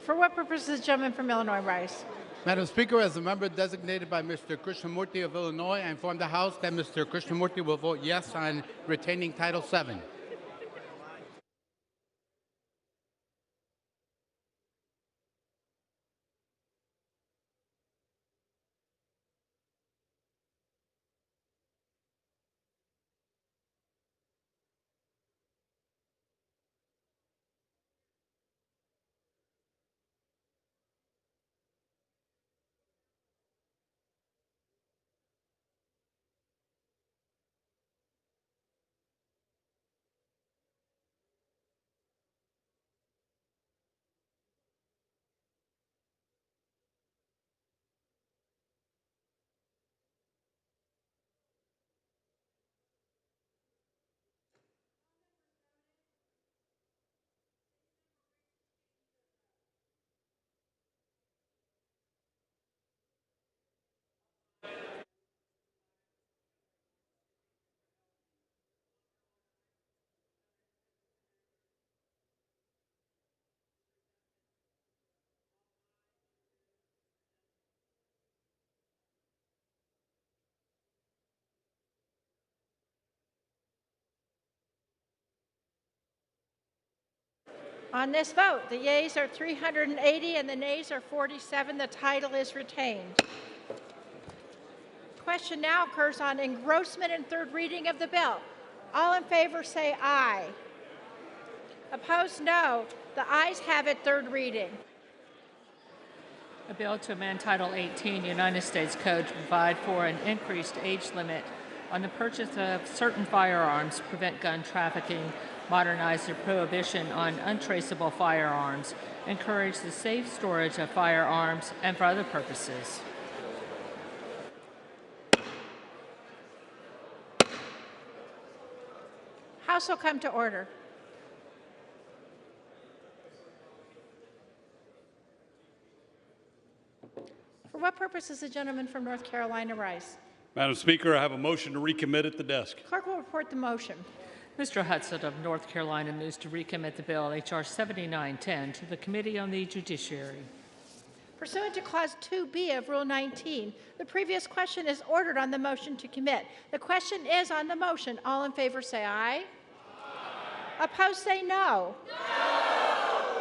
For what purpose does the gentleman from Illinois rise? Madam Speaker, as a member designated by Mr. Krishnamurti of Illinois, I inform the House that Mr. Krishnamurti will vote yes on retaining Title VII. On this vote, the yeas are 380 and the nays are 47. The title is retained. Question now occurs on engrossment and third reading of the bill. All in favor say aye. Opposed, no. The ayes have it, third reading. A bill to amend Title 18 United States Code to provide for an increased age limit on the purchase of certain firearms, prevent gun trafficking, modernize the prohibition on untraceable firearms, encourage the safe storage of firearms, and for other purposes. House will come to order. For what purpose does the gentleman from North Carolina rise? Madam Speaker, I have a motion to recommit at the desk. Clerk will report the motion. Mr. Hudson of North Carolina moves to recommit the bill H.R. 7910 to the Committee on the Judiciary. Pursuant to Clause 2B of Rule 19, the previous question is ordered on the motion to commit. The question is on the motion. All in favor say aye. Opposed say no.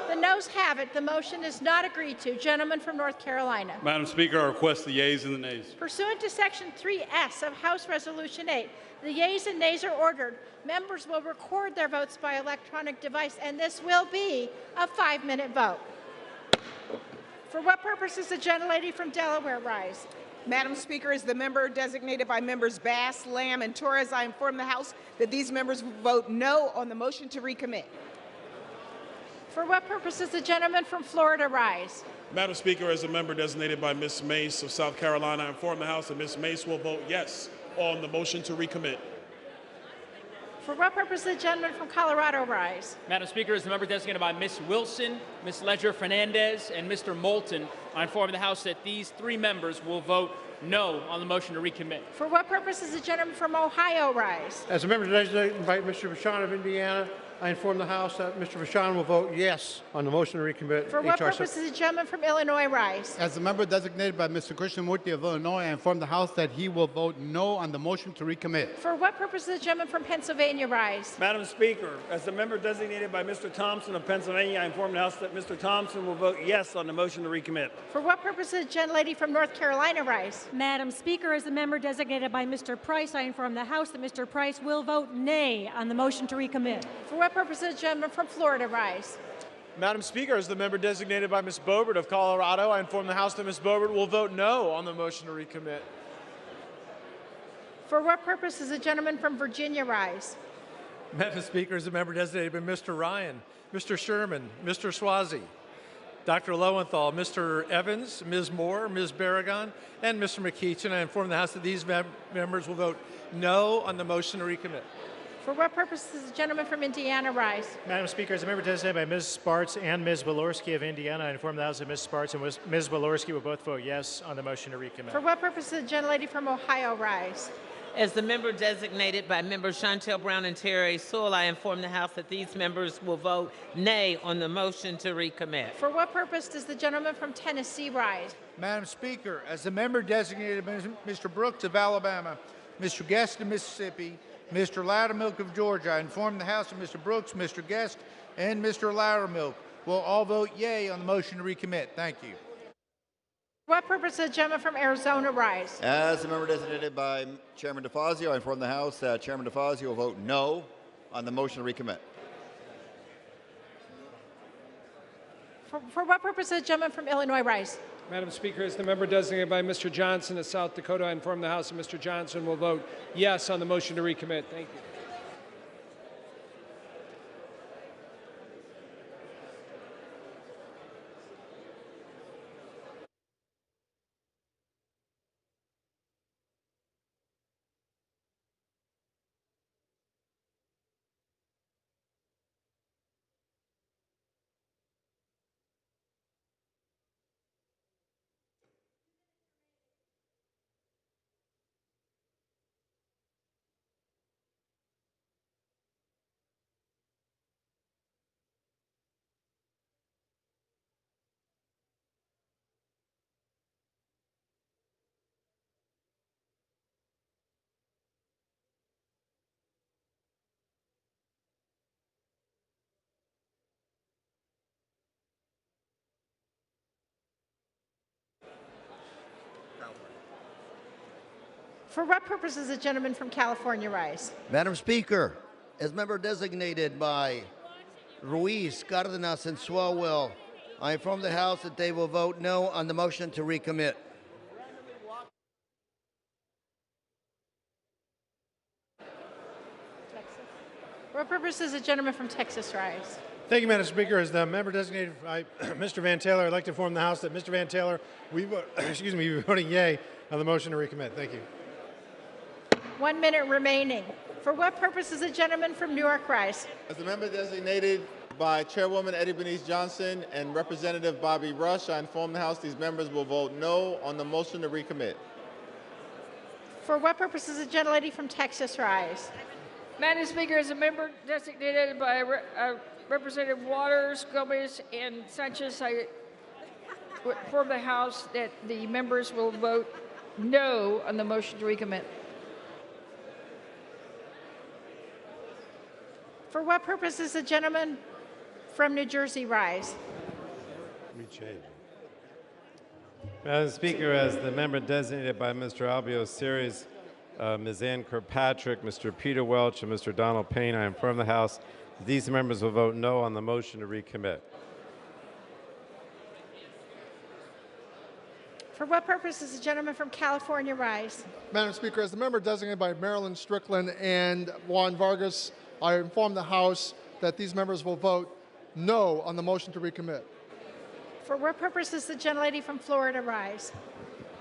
The noes have it. The motion is not agreed to. Gentleman from North Carolina. Madam Speaker, I request the yeas and the nays. Pursuant to Section 3S of House Resolution 8, the yeas and nays are ordered. Members will record their votes by electronic device, and this will be a 5-minute vote. For what purpose does the gentlelady from Delaware rise? Madam Speaker, as the member designated by members Bass, Lamb, and Torres, I inform the House that these members will vote no on the motion to recommit. For what purpose does the gentleman from Florida rise? Madam Speaker, as a member designated by Ms. Mace of South Carolina, I inform the House that Ms. Mace will vote yes on the motion to recommit. For what purpose does the gentleman from Colorado rise? Madam Speaker, as the member designated by Ms. Wilson, Ms. Ledger-Fernandez, and Mr. Moulton, I inform the House that these three members will vote no on the motion to recommit. For what purpose does the gentleman from Ohio rise? As a member designated by Mr. Bashan of Indiana, I inform the House that Mr. Vashon will vote yes on the motion to recommit For what H.R. purpose does the gentleman from Illinois rise? As the member designated by Mr. Krishnamurti of Illinois, I inform the House that he will vote no on the motion to recommit. For what purpose does the gentleman from Pennsylvania rise? Madam Speaker, as the member designated by Mr. Thompson of Pennsylvania, I inform the House that Mr. Thompson will vote yes on the motion to recommit. For what purpose does the gentlelady from North Carolina rise? Madam Speaker, as the member designated by Mr. Price, I inform the House that Mr. Price will vote nay on the motion to recommit. For what purpose does the gentleman from Florida rise? Madam Speaker, as the member designated by Ms. Boebert of Colorado, I inform the House that Ms. Boebert will vote no on the motion to recommit. For what purpose does the gentleman from Virginia rise? Madam Speaker, as the member designated by Mr. Ryan, Mr. Sherman, Mr. Swazi, Dr. Lowenthal, Mr. Evans, Ms. Moore, Ms. Barragan, and Mr. McEachin, I inform the House that these members will vote no on the motion to recommit. For what purpose does the gentleman from Indiana rise? Madam Speaker, as a member designated by Ms. Sparts and Ms. Walorski of Indiana, I inform the House that Ms. Sparts and Ms. Walorski will both vote yes on the motion to recommit. For what purpose does the gentlelady from Ohio rise? As the member designated by members Chantel Brown and Terry Sewell, I inform the House that these members will vote nay on the motion to recommit. For what purpose does the gentleman from Tennessee rise? Madam Speaker, as the member designated by Mr. Brooks of Alabama, Mr. Guest of Mississippi, Mr. Loudermilk of Georgia, I inform the House that Mr. Brooks, Mr. Guest, and Mr. Loudermilk will all vote yea on the motion to recommit. Thank you. For what purpose does the gentleman from Arizona rise? As the member designated by Chairman DeFazio, I inform the House that Chairman DeFazio will vote no on the motion to recommit. For what purpose does the gentleman from Illinois rise? Madam Speaker, as the member designated by Mr. Johnson of South Dakota, I inform the House that Mr. Johnson will vote yes on the motion to recommit. Thank you. For what purpose does the gentleman from California rise? Madam Speaker, as member designated by Ruiz, Cardenas, and Swalwell, I inform the House that they will vote no on the motion to recommit. For what purpose does the gentleman from Texas rise? Thank you, Madam Speaker. As the member designated by Mr. Van Taylor, I'd like to inform the House that Mr. Van Taylor, we be voting yea on the motion to recommit. Thank you. 1 minute remaining. For what purpose does the gentleman from Newark rise? As the member designated by Chairwoman Eddie Bernice Johnson and Representative Bobby Rush, I inform the House these members will vote no on the motion to recommit. For what purpose does the gentlelady from Texas rise? Madam Speaker, as a member designated by Representative Waters, Gomez, and Sanchez, I inform the House that the members will vote no on the motion to recommit. For what purpose does the gentleman from New Jersey rise? Madam Speaker, as the member designated by Mr. Albio Series, Ms. Ann Kirkpatrick, Mr. Peter Welch, and Mr. Donald Payne, I inform the House that these members will vote no on the motion to recommit. For what purpose does the gentleman from California rise? Madam Speaker, as the member designated by Marilyn Strickland and Juan Vargas, I inform the House that these members will vote no on the motion to recommit. For what purpose does the gentlelady from Florida rise?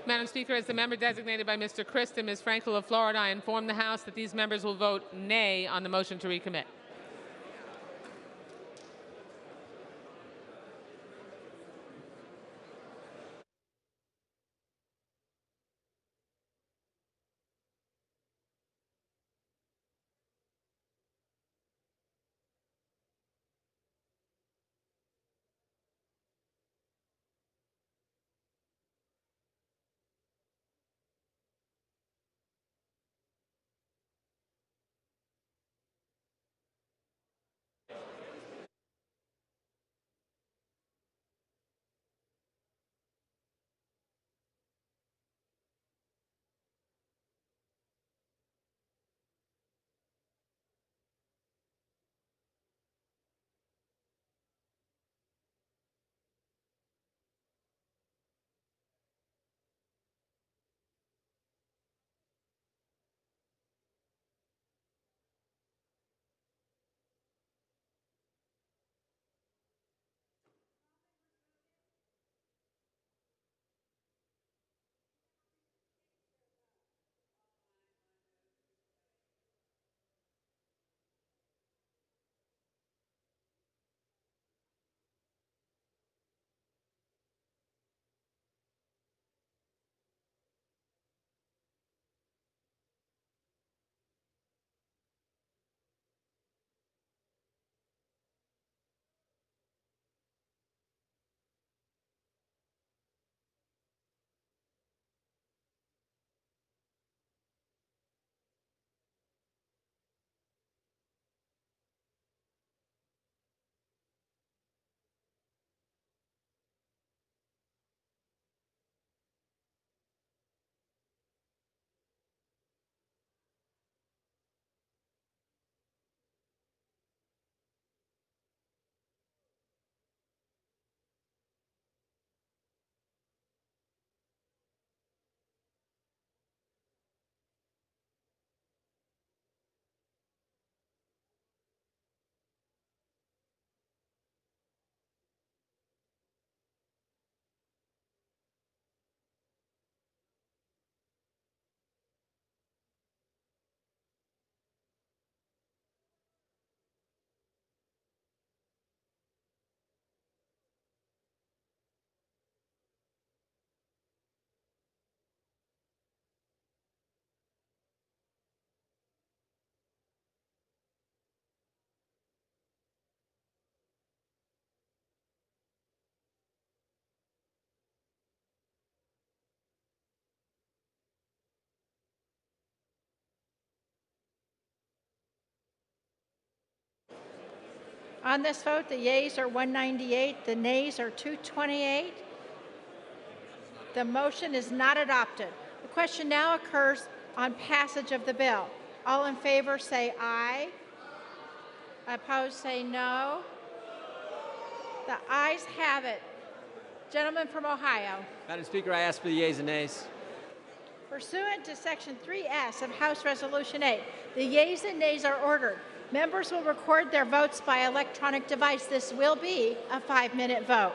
Madam Speaker, as the member designated by Mr. Christ and Ms. Frankel of Florida, I inform the House that these members will vote nay on the motion to recommit. On this vote, the yeas are 198, the nays are 228. The motion is not adopted. The question now occurs on passage of the bill. All in favor say aye. Opposed say no. The ayes have it. Gentleman from Ohio. Madam Speaker, I ask for the yeas and nays. Pursuant to Section 3S of House Resolution 8, the yeas and nays are ordered. Members will record their votes by electronic device. This will be a 5-minute vote.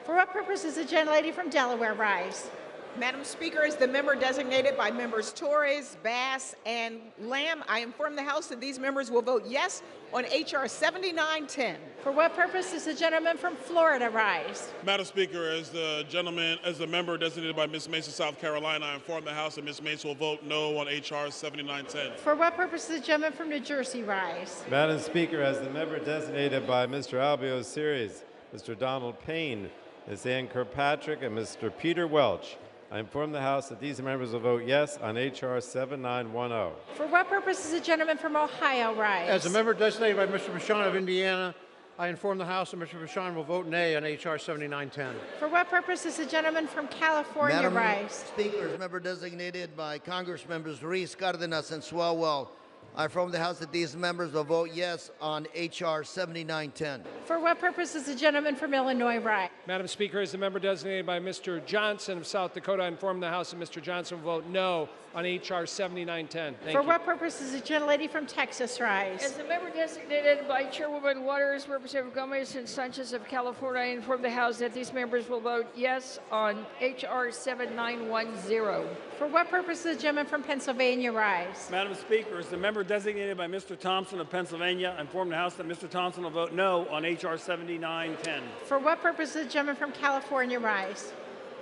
For what purpose does the gentlelady from Delaware rise? Madam Speaker, as the member designated by members Torres, Bass, and Lamb, I inform the House that these members will vote yes on H.R. 7910. For what purpose does the gentleman from Florida rise? Madam Speaker, as the member designated by Ms. Mason, South Carolina, I inform the House that Ms. Mason will vote no on H.R. 7910. For what purpose does the gentleman from New Jersey rise? Madam Speaker, as the member designated by Mr. Albio Series, Mr. Donald Payne, Ms. Ann Kirkpatrick, and Mr. Peter Welch, I inform the House that these members will vote yes on H.R. 7910. For what purpose does the gentleman from Ohio rise? As a member designated by Mr. Bashan of Indiana, I inform the House that Mr. Bashan will vote nay on H.R. 7910. For what purpose does the gentleman from California Madam rise? Speaker, as member designated by Congress members Ruiz, Cardenas, and Swalwell, I inform the House that these members will vote yes on H.R. 7910. For what purpose does the gentleman from Illinois rise? Madam Speaker, as the member designated by Mr. Johnson of South Dakota, I inform the House that Mr. Johnson will vote no on H.R. 7910. Thank For you. what purpose does the gentlelady from Texas rise? As the member designated by Chairwoman Waters, Representative Gomez, and Sanchez of California, I inform the House that these members will vote yes on H.R. 7910. For what purpose does the gentleman from Pennsylvania rise? Madam Speaker, as the member designated by Mr. Thompson of Pennsylvania, I inform the House that Mr. Thompson will vote no on H.R. 7910. For what purpose does the gentleman from California rise?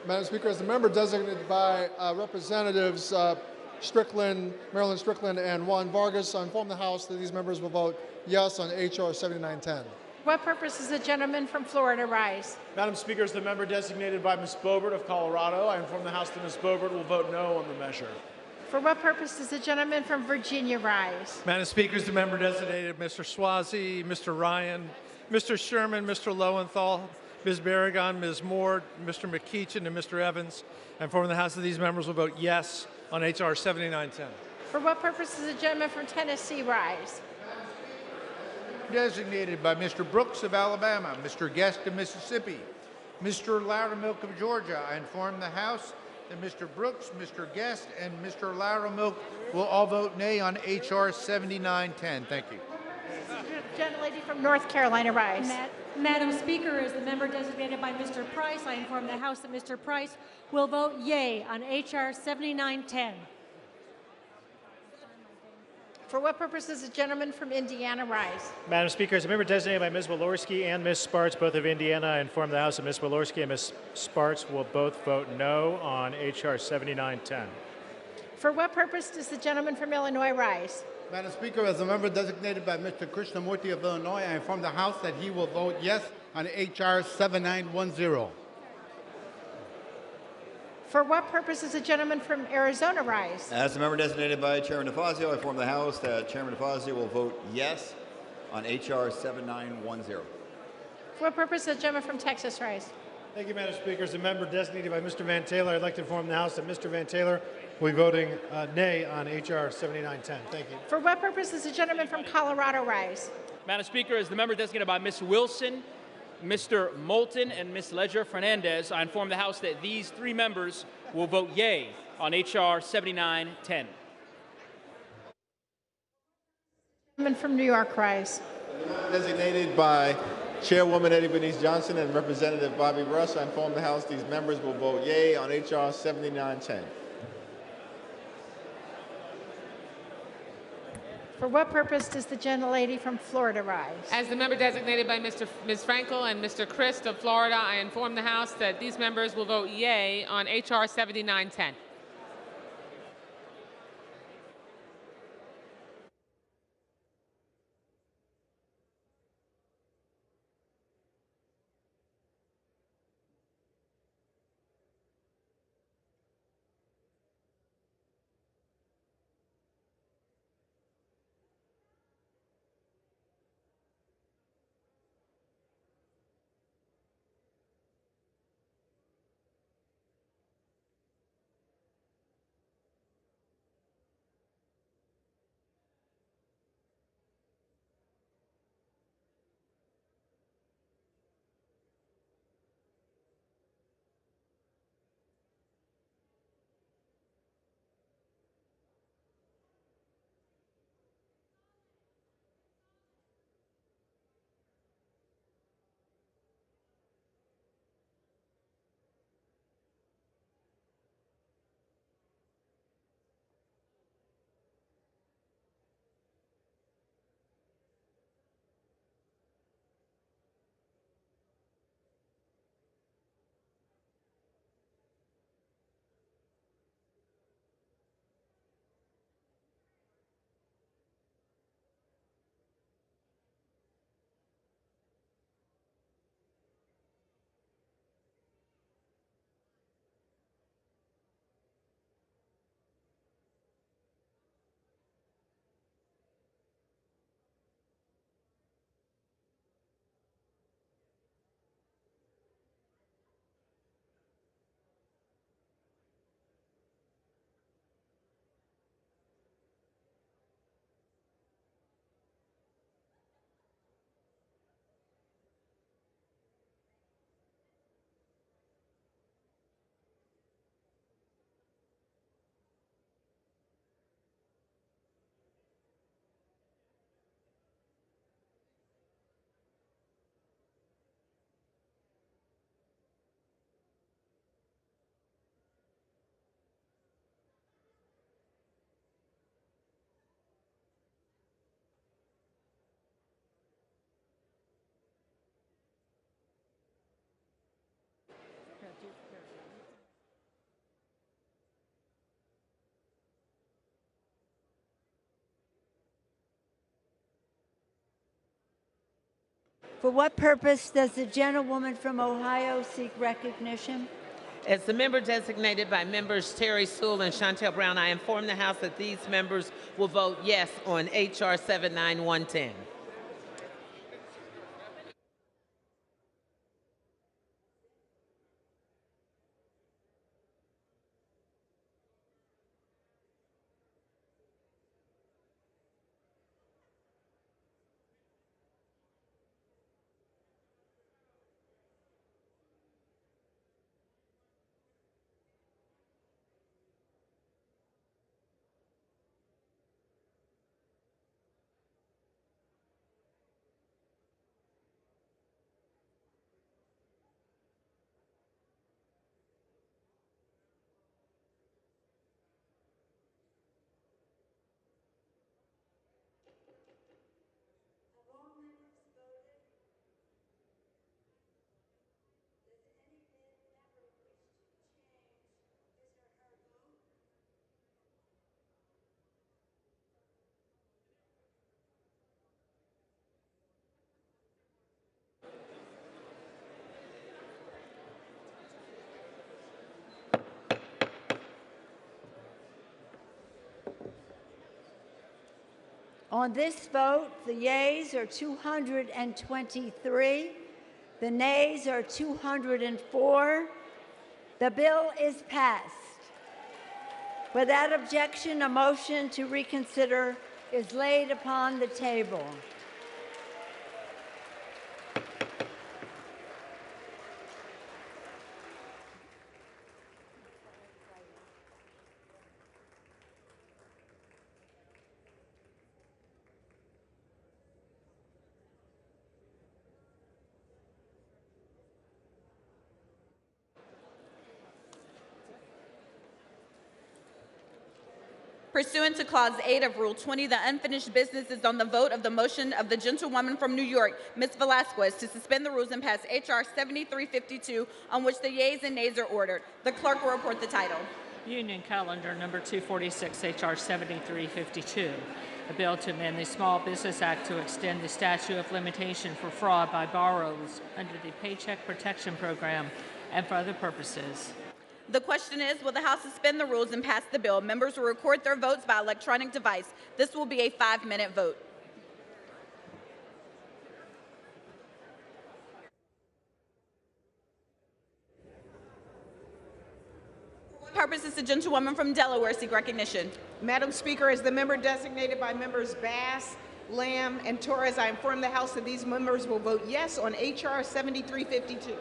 Madam Speaker, as the member designated by Representatives Strickland, Marilyn Strickland, and Juan Vargas, I inform the House that these members will vote yes on H.R. 7910. What purpose does the gentleman from Florida rise? Madam Speaker, as the member designated by Ms. Boebert of Colorado, I inform the House that Ms. Boebert will vote no on the measure. For what purpose does the gentleman from Virginia rise? Madam Speaker, as the member designated Mr. Swazi, Mr. Ryan, Mr. Sherman, Mr. Lowenthal, Ms. Barragan, Ms. Moore, Mr. McKeechin, and Mr. Evans, I inform the House that these members will vote yes on H.R. 7910. For what purpose does the gentleman from Tennessee rise? Designated by Mr. Brooks of Alabama, Mr. Guest of Mississippi, Mr. Loudermilk of Georgia, I inform the House that Mr. Brooks, Mr. Guest, and Mr. Loudermilk will all vote nay on H.R. 7910. Thank you. Gentlelady from North Carolina rise. Madam Speaker, as the member designated by Mr. Price, I inform the House that Mr. Price will vote yea on H.R. 7910. For what purpose does the gentleman from Indiana rise? Madam Speaker, as a member designated by Ms. Walorski and Ms. Sparts, both of Indiana, I inform the House that Ms. Walorski and Ms. Sparts will both vote no on H.R. 7910. For what purpose does the gentleman from Illinois rise? Madam Speaker, as a member designated by Mr. Krishnamurti of Illinois, I inform the House that he will vote yes on H.R. 7910. For what purpose does the gentleman from Arizona rise? As the member designated by Chairman DeFazio, I inform the House that Chairman DeFazio will vote yes on H.R. 7910. For what purpose does the gentleman from Texas rise? Thank you, Madam Speaker. As a member designated by Mr. Van Taylor, I'd like to inform the House that Mr. Van Taylor will be voting nay on H.R. 7910. Thank you. For what purpose does the gentleman from Colorado rise? Madam Speaker, as the member designated by Ms. Wilson, Mr. Moulton, and Ms. Ledger Fernandez, I inform the House that these three members will vote yea on H.R. 7910. Gentleman from New York rise. Designated by Chairwoman Eddie Bernice Johnson and Representative Bobby Rush, I inform the House these members will vote yea on H.R. 7910. For what purpose does the gentlelady from Florida rise? As the member designated by Ms. Frankel and Mr. Christ of Florida, I inform the House that these members will vote yea on H.R. 7910. For what purpose does the gentlewoman from Ohio seek recognition? As the member designated by members Terry Sewell and Chantel Brown, I inform the House that these members will vote yes on H.R. 79110. On this vote, the yeas are 223, the nays are 204. The bill is passed. Without objection, a motion to reconsider is laid upon the table. Pursuant to Clause 8 of Rule 20, the unfinished business is on the vote of the motion of the gentlewoman from New York, Ms. Velasquez, to suspend the rules and pass H.R. 7352, on which the yeas and nays are ordered. The clerk will report the title. Union Calendar number 246, H.R. 7352, a bill to amend the Small Business Act to extend the statute of limitation for fraud by borrowers under the Paycheck Protection Program and for other purposes. The question is, will the House suspend the rules and pass the bill? Members will record their votes by electronic device. This will be a 5-minute vote. For what purpose does the gentlewoman from Delaware seek recognition? Madam Speaker, as the member designated by members Bass, Lamb, and Torres, I inform the House that these members will vote yes on H.R. 7352.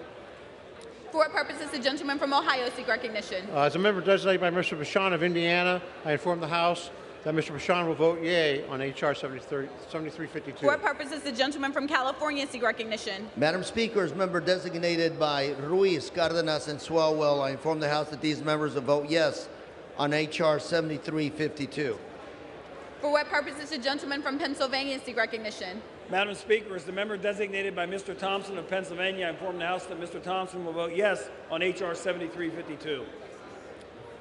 For what purpose does the gentleman from Ohio seek recognition? As a member designated by Mr. Bashan of Indiana, I inform the House that Mr. Bashan will vote yea on H.R. 7352. For what purpose does the gentleman from California seek recognition? Madam Speaker, as member designated by Ruiz, Cardenas, and Swalwell, I inform the House that these members will vote yes on H.R. 7352. For what purpose does the gentleman from Pennsylvania seek recognition? Madam Speaker, as the member designated by Mr. Thompson of Pennsylvania, I inform the House that Mr. Thompson will vote yes on H.R. 7352.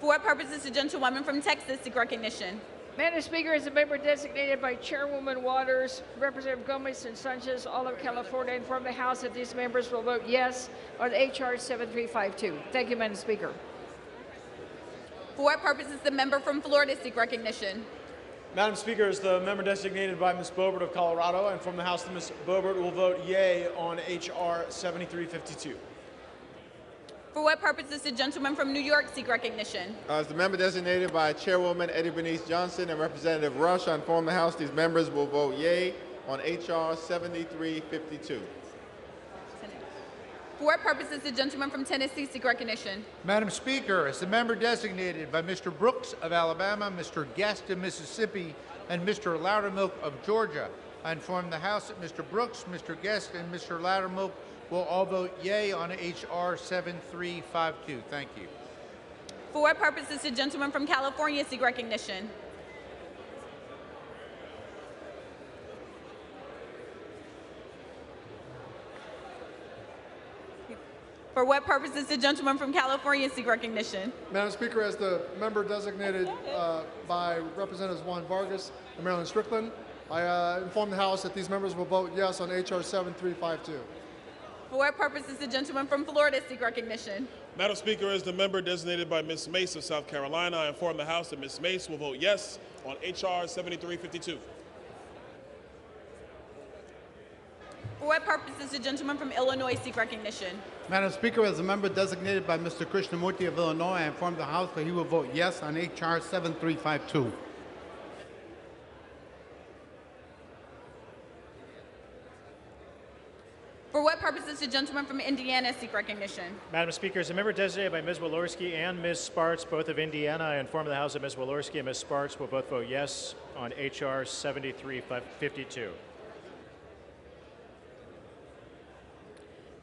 For what purpose does the gentlewoman from Texas seek recognition? Madam Speaker, as a member designated by Chairwoman Waters, Representative Gomez, and Sanchez, all of California, I inform the House that these members will vote yes on H.R. 7352. Thank you, Madam Speaker. For what purpose does the member from Florida seek recognition? Madam Speaker, as the member designated by Ms. Boebert of Colorado, I inform the House that Ms. Boebert will vote yea on H.R. 7352. For what purpose does the gentleman from New York seek recognition? As the member designated by Chairwoman Eddie Bernice Johnson and Representative Rush, I inform the House these members will vote yea on H.R. 7352. For what purpose does the gentleman from Tennessee seek recognition? Madam Speaker, as the member designated by Mr. Brooks of Alabama, Mr. Guest of Mississippi, and Mr. Loudermilk of Georgia, I inform the House that Mr. Brooks, Mr. Guest, and Mr. Loudermilk will all vote yea on H.R. 7352. Thank you. For what purpose does the gentleman from California seek recognition? For what purpose does the gentleman from California seek recognition? Madam Speaker, as the member designated by Representatives Juan Vargas and Marilyn Strickland, I inform the House that these members will vote yes on H.R. 7352. For what purpose does the gentleman from Florida seek recognition? Madam Speaker, as the member designated by Ms. Mace of South Carolina, I inform the House that Ms. Mace will vote yes on H.R. 7352. For what purpose does the gentleman from Illinois seek recognition? Madam Speaker, as a member designated by Mr. Krishnamurti of Illinois, I inform the House that he will vote yes on H.R. 7352. For what purpose does the gentleman from Indiana seek recognition? Madam Speaker, as a member designated by Ms. Walorski and Ms. Sparts, both of Indiana, I inform the House that Ms. Walorski and Ms. Sparts will both vote yes on H.R. 7352.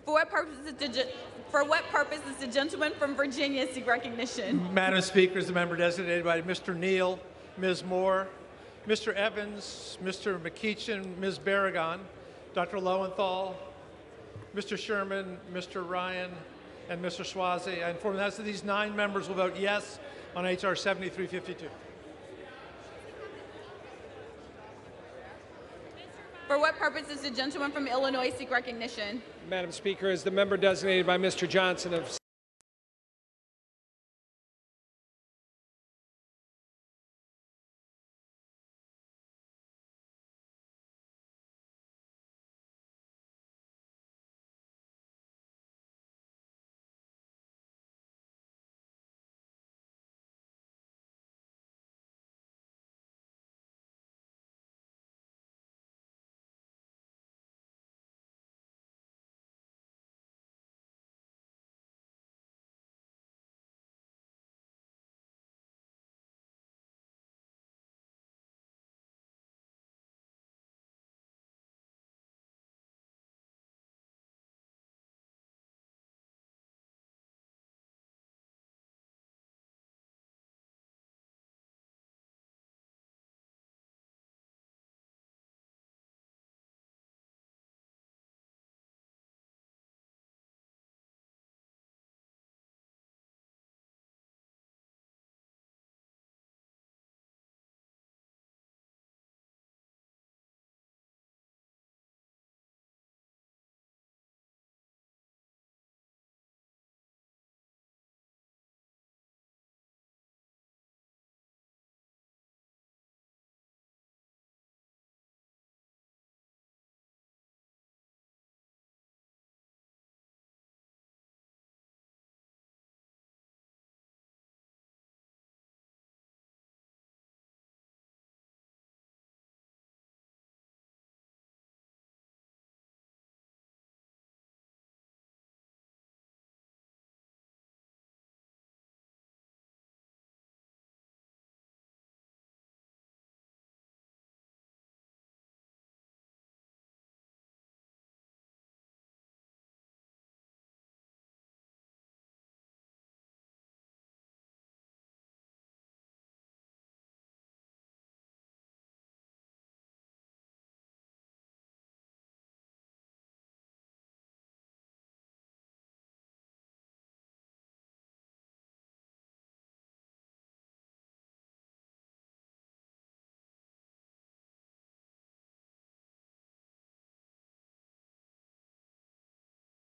For what purpose does the gentleman from Virginia seek recognition? Madam Speaker, as a member designated by Mr. Neal, Ms. Moore, Mr. Evans, Mr. McEachin, Ms. Barragan, Dr. Lowenthal, Mr. Sherman, Mr. Ryan, and Mr. Swazi. I inform the House that these 9 members will vote yes on H.R. 7352. For what purpose does the gentleman from Illinois seek recognition? Madam Speaker, as the member designated by Mr. Johnson of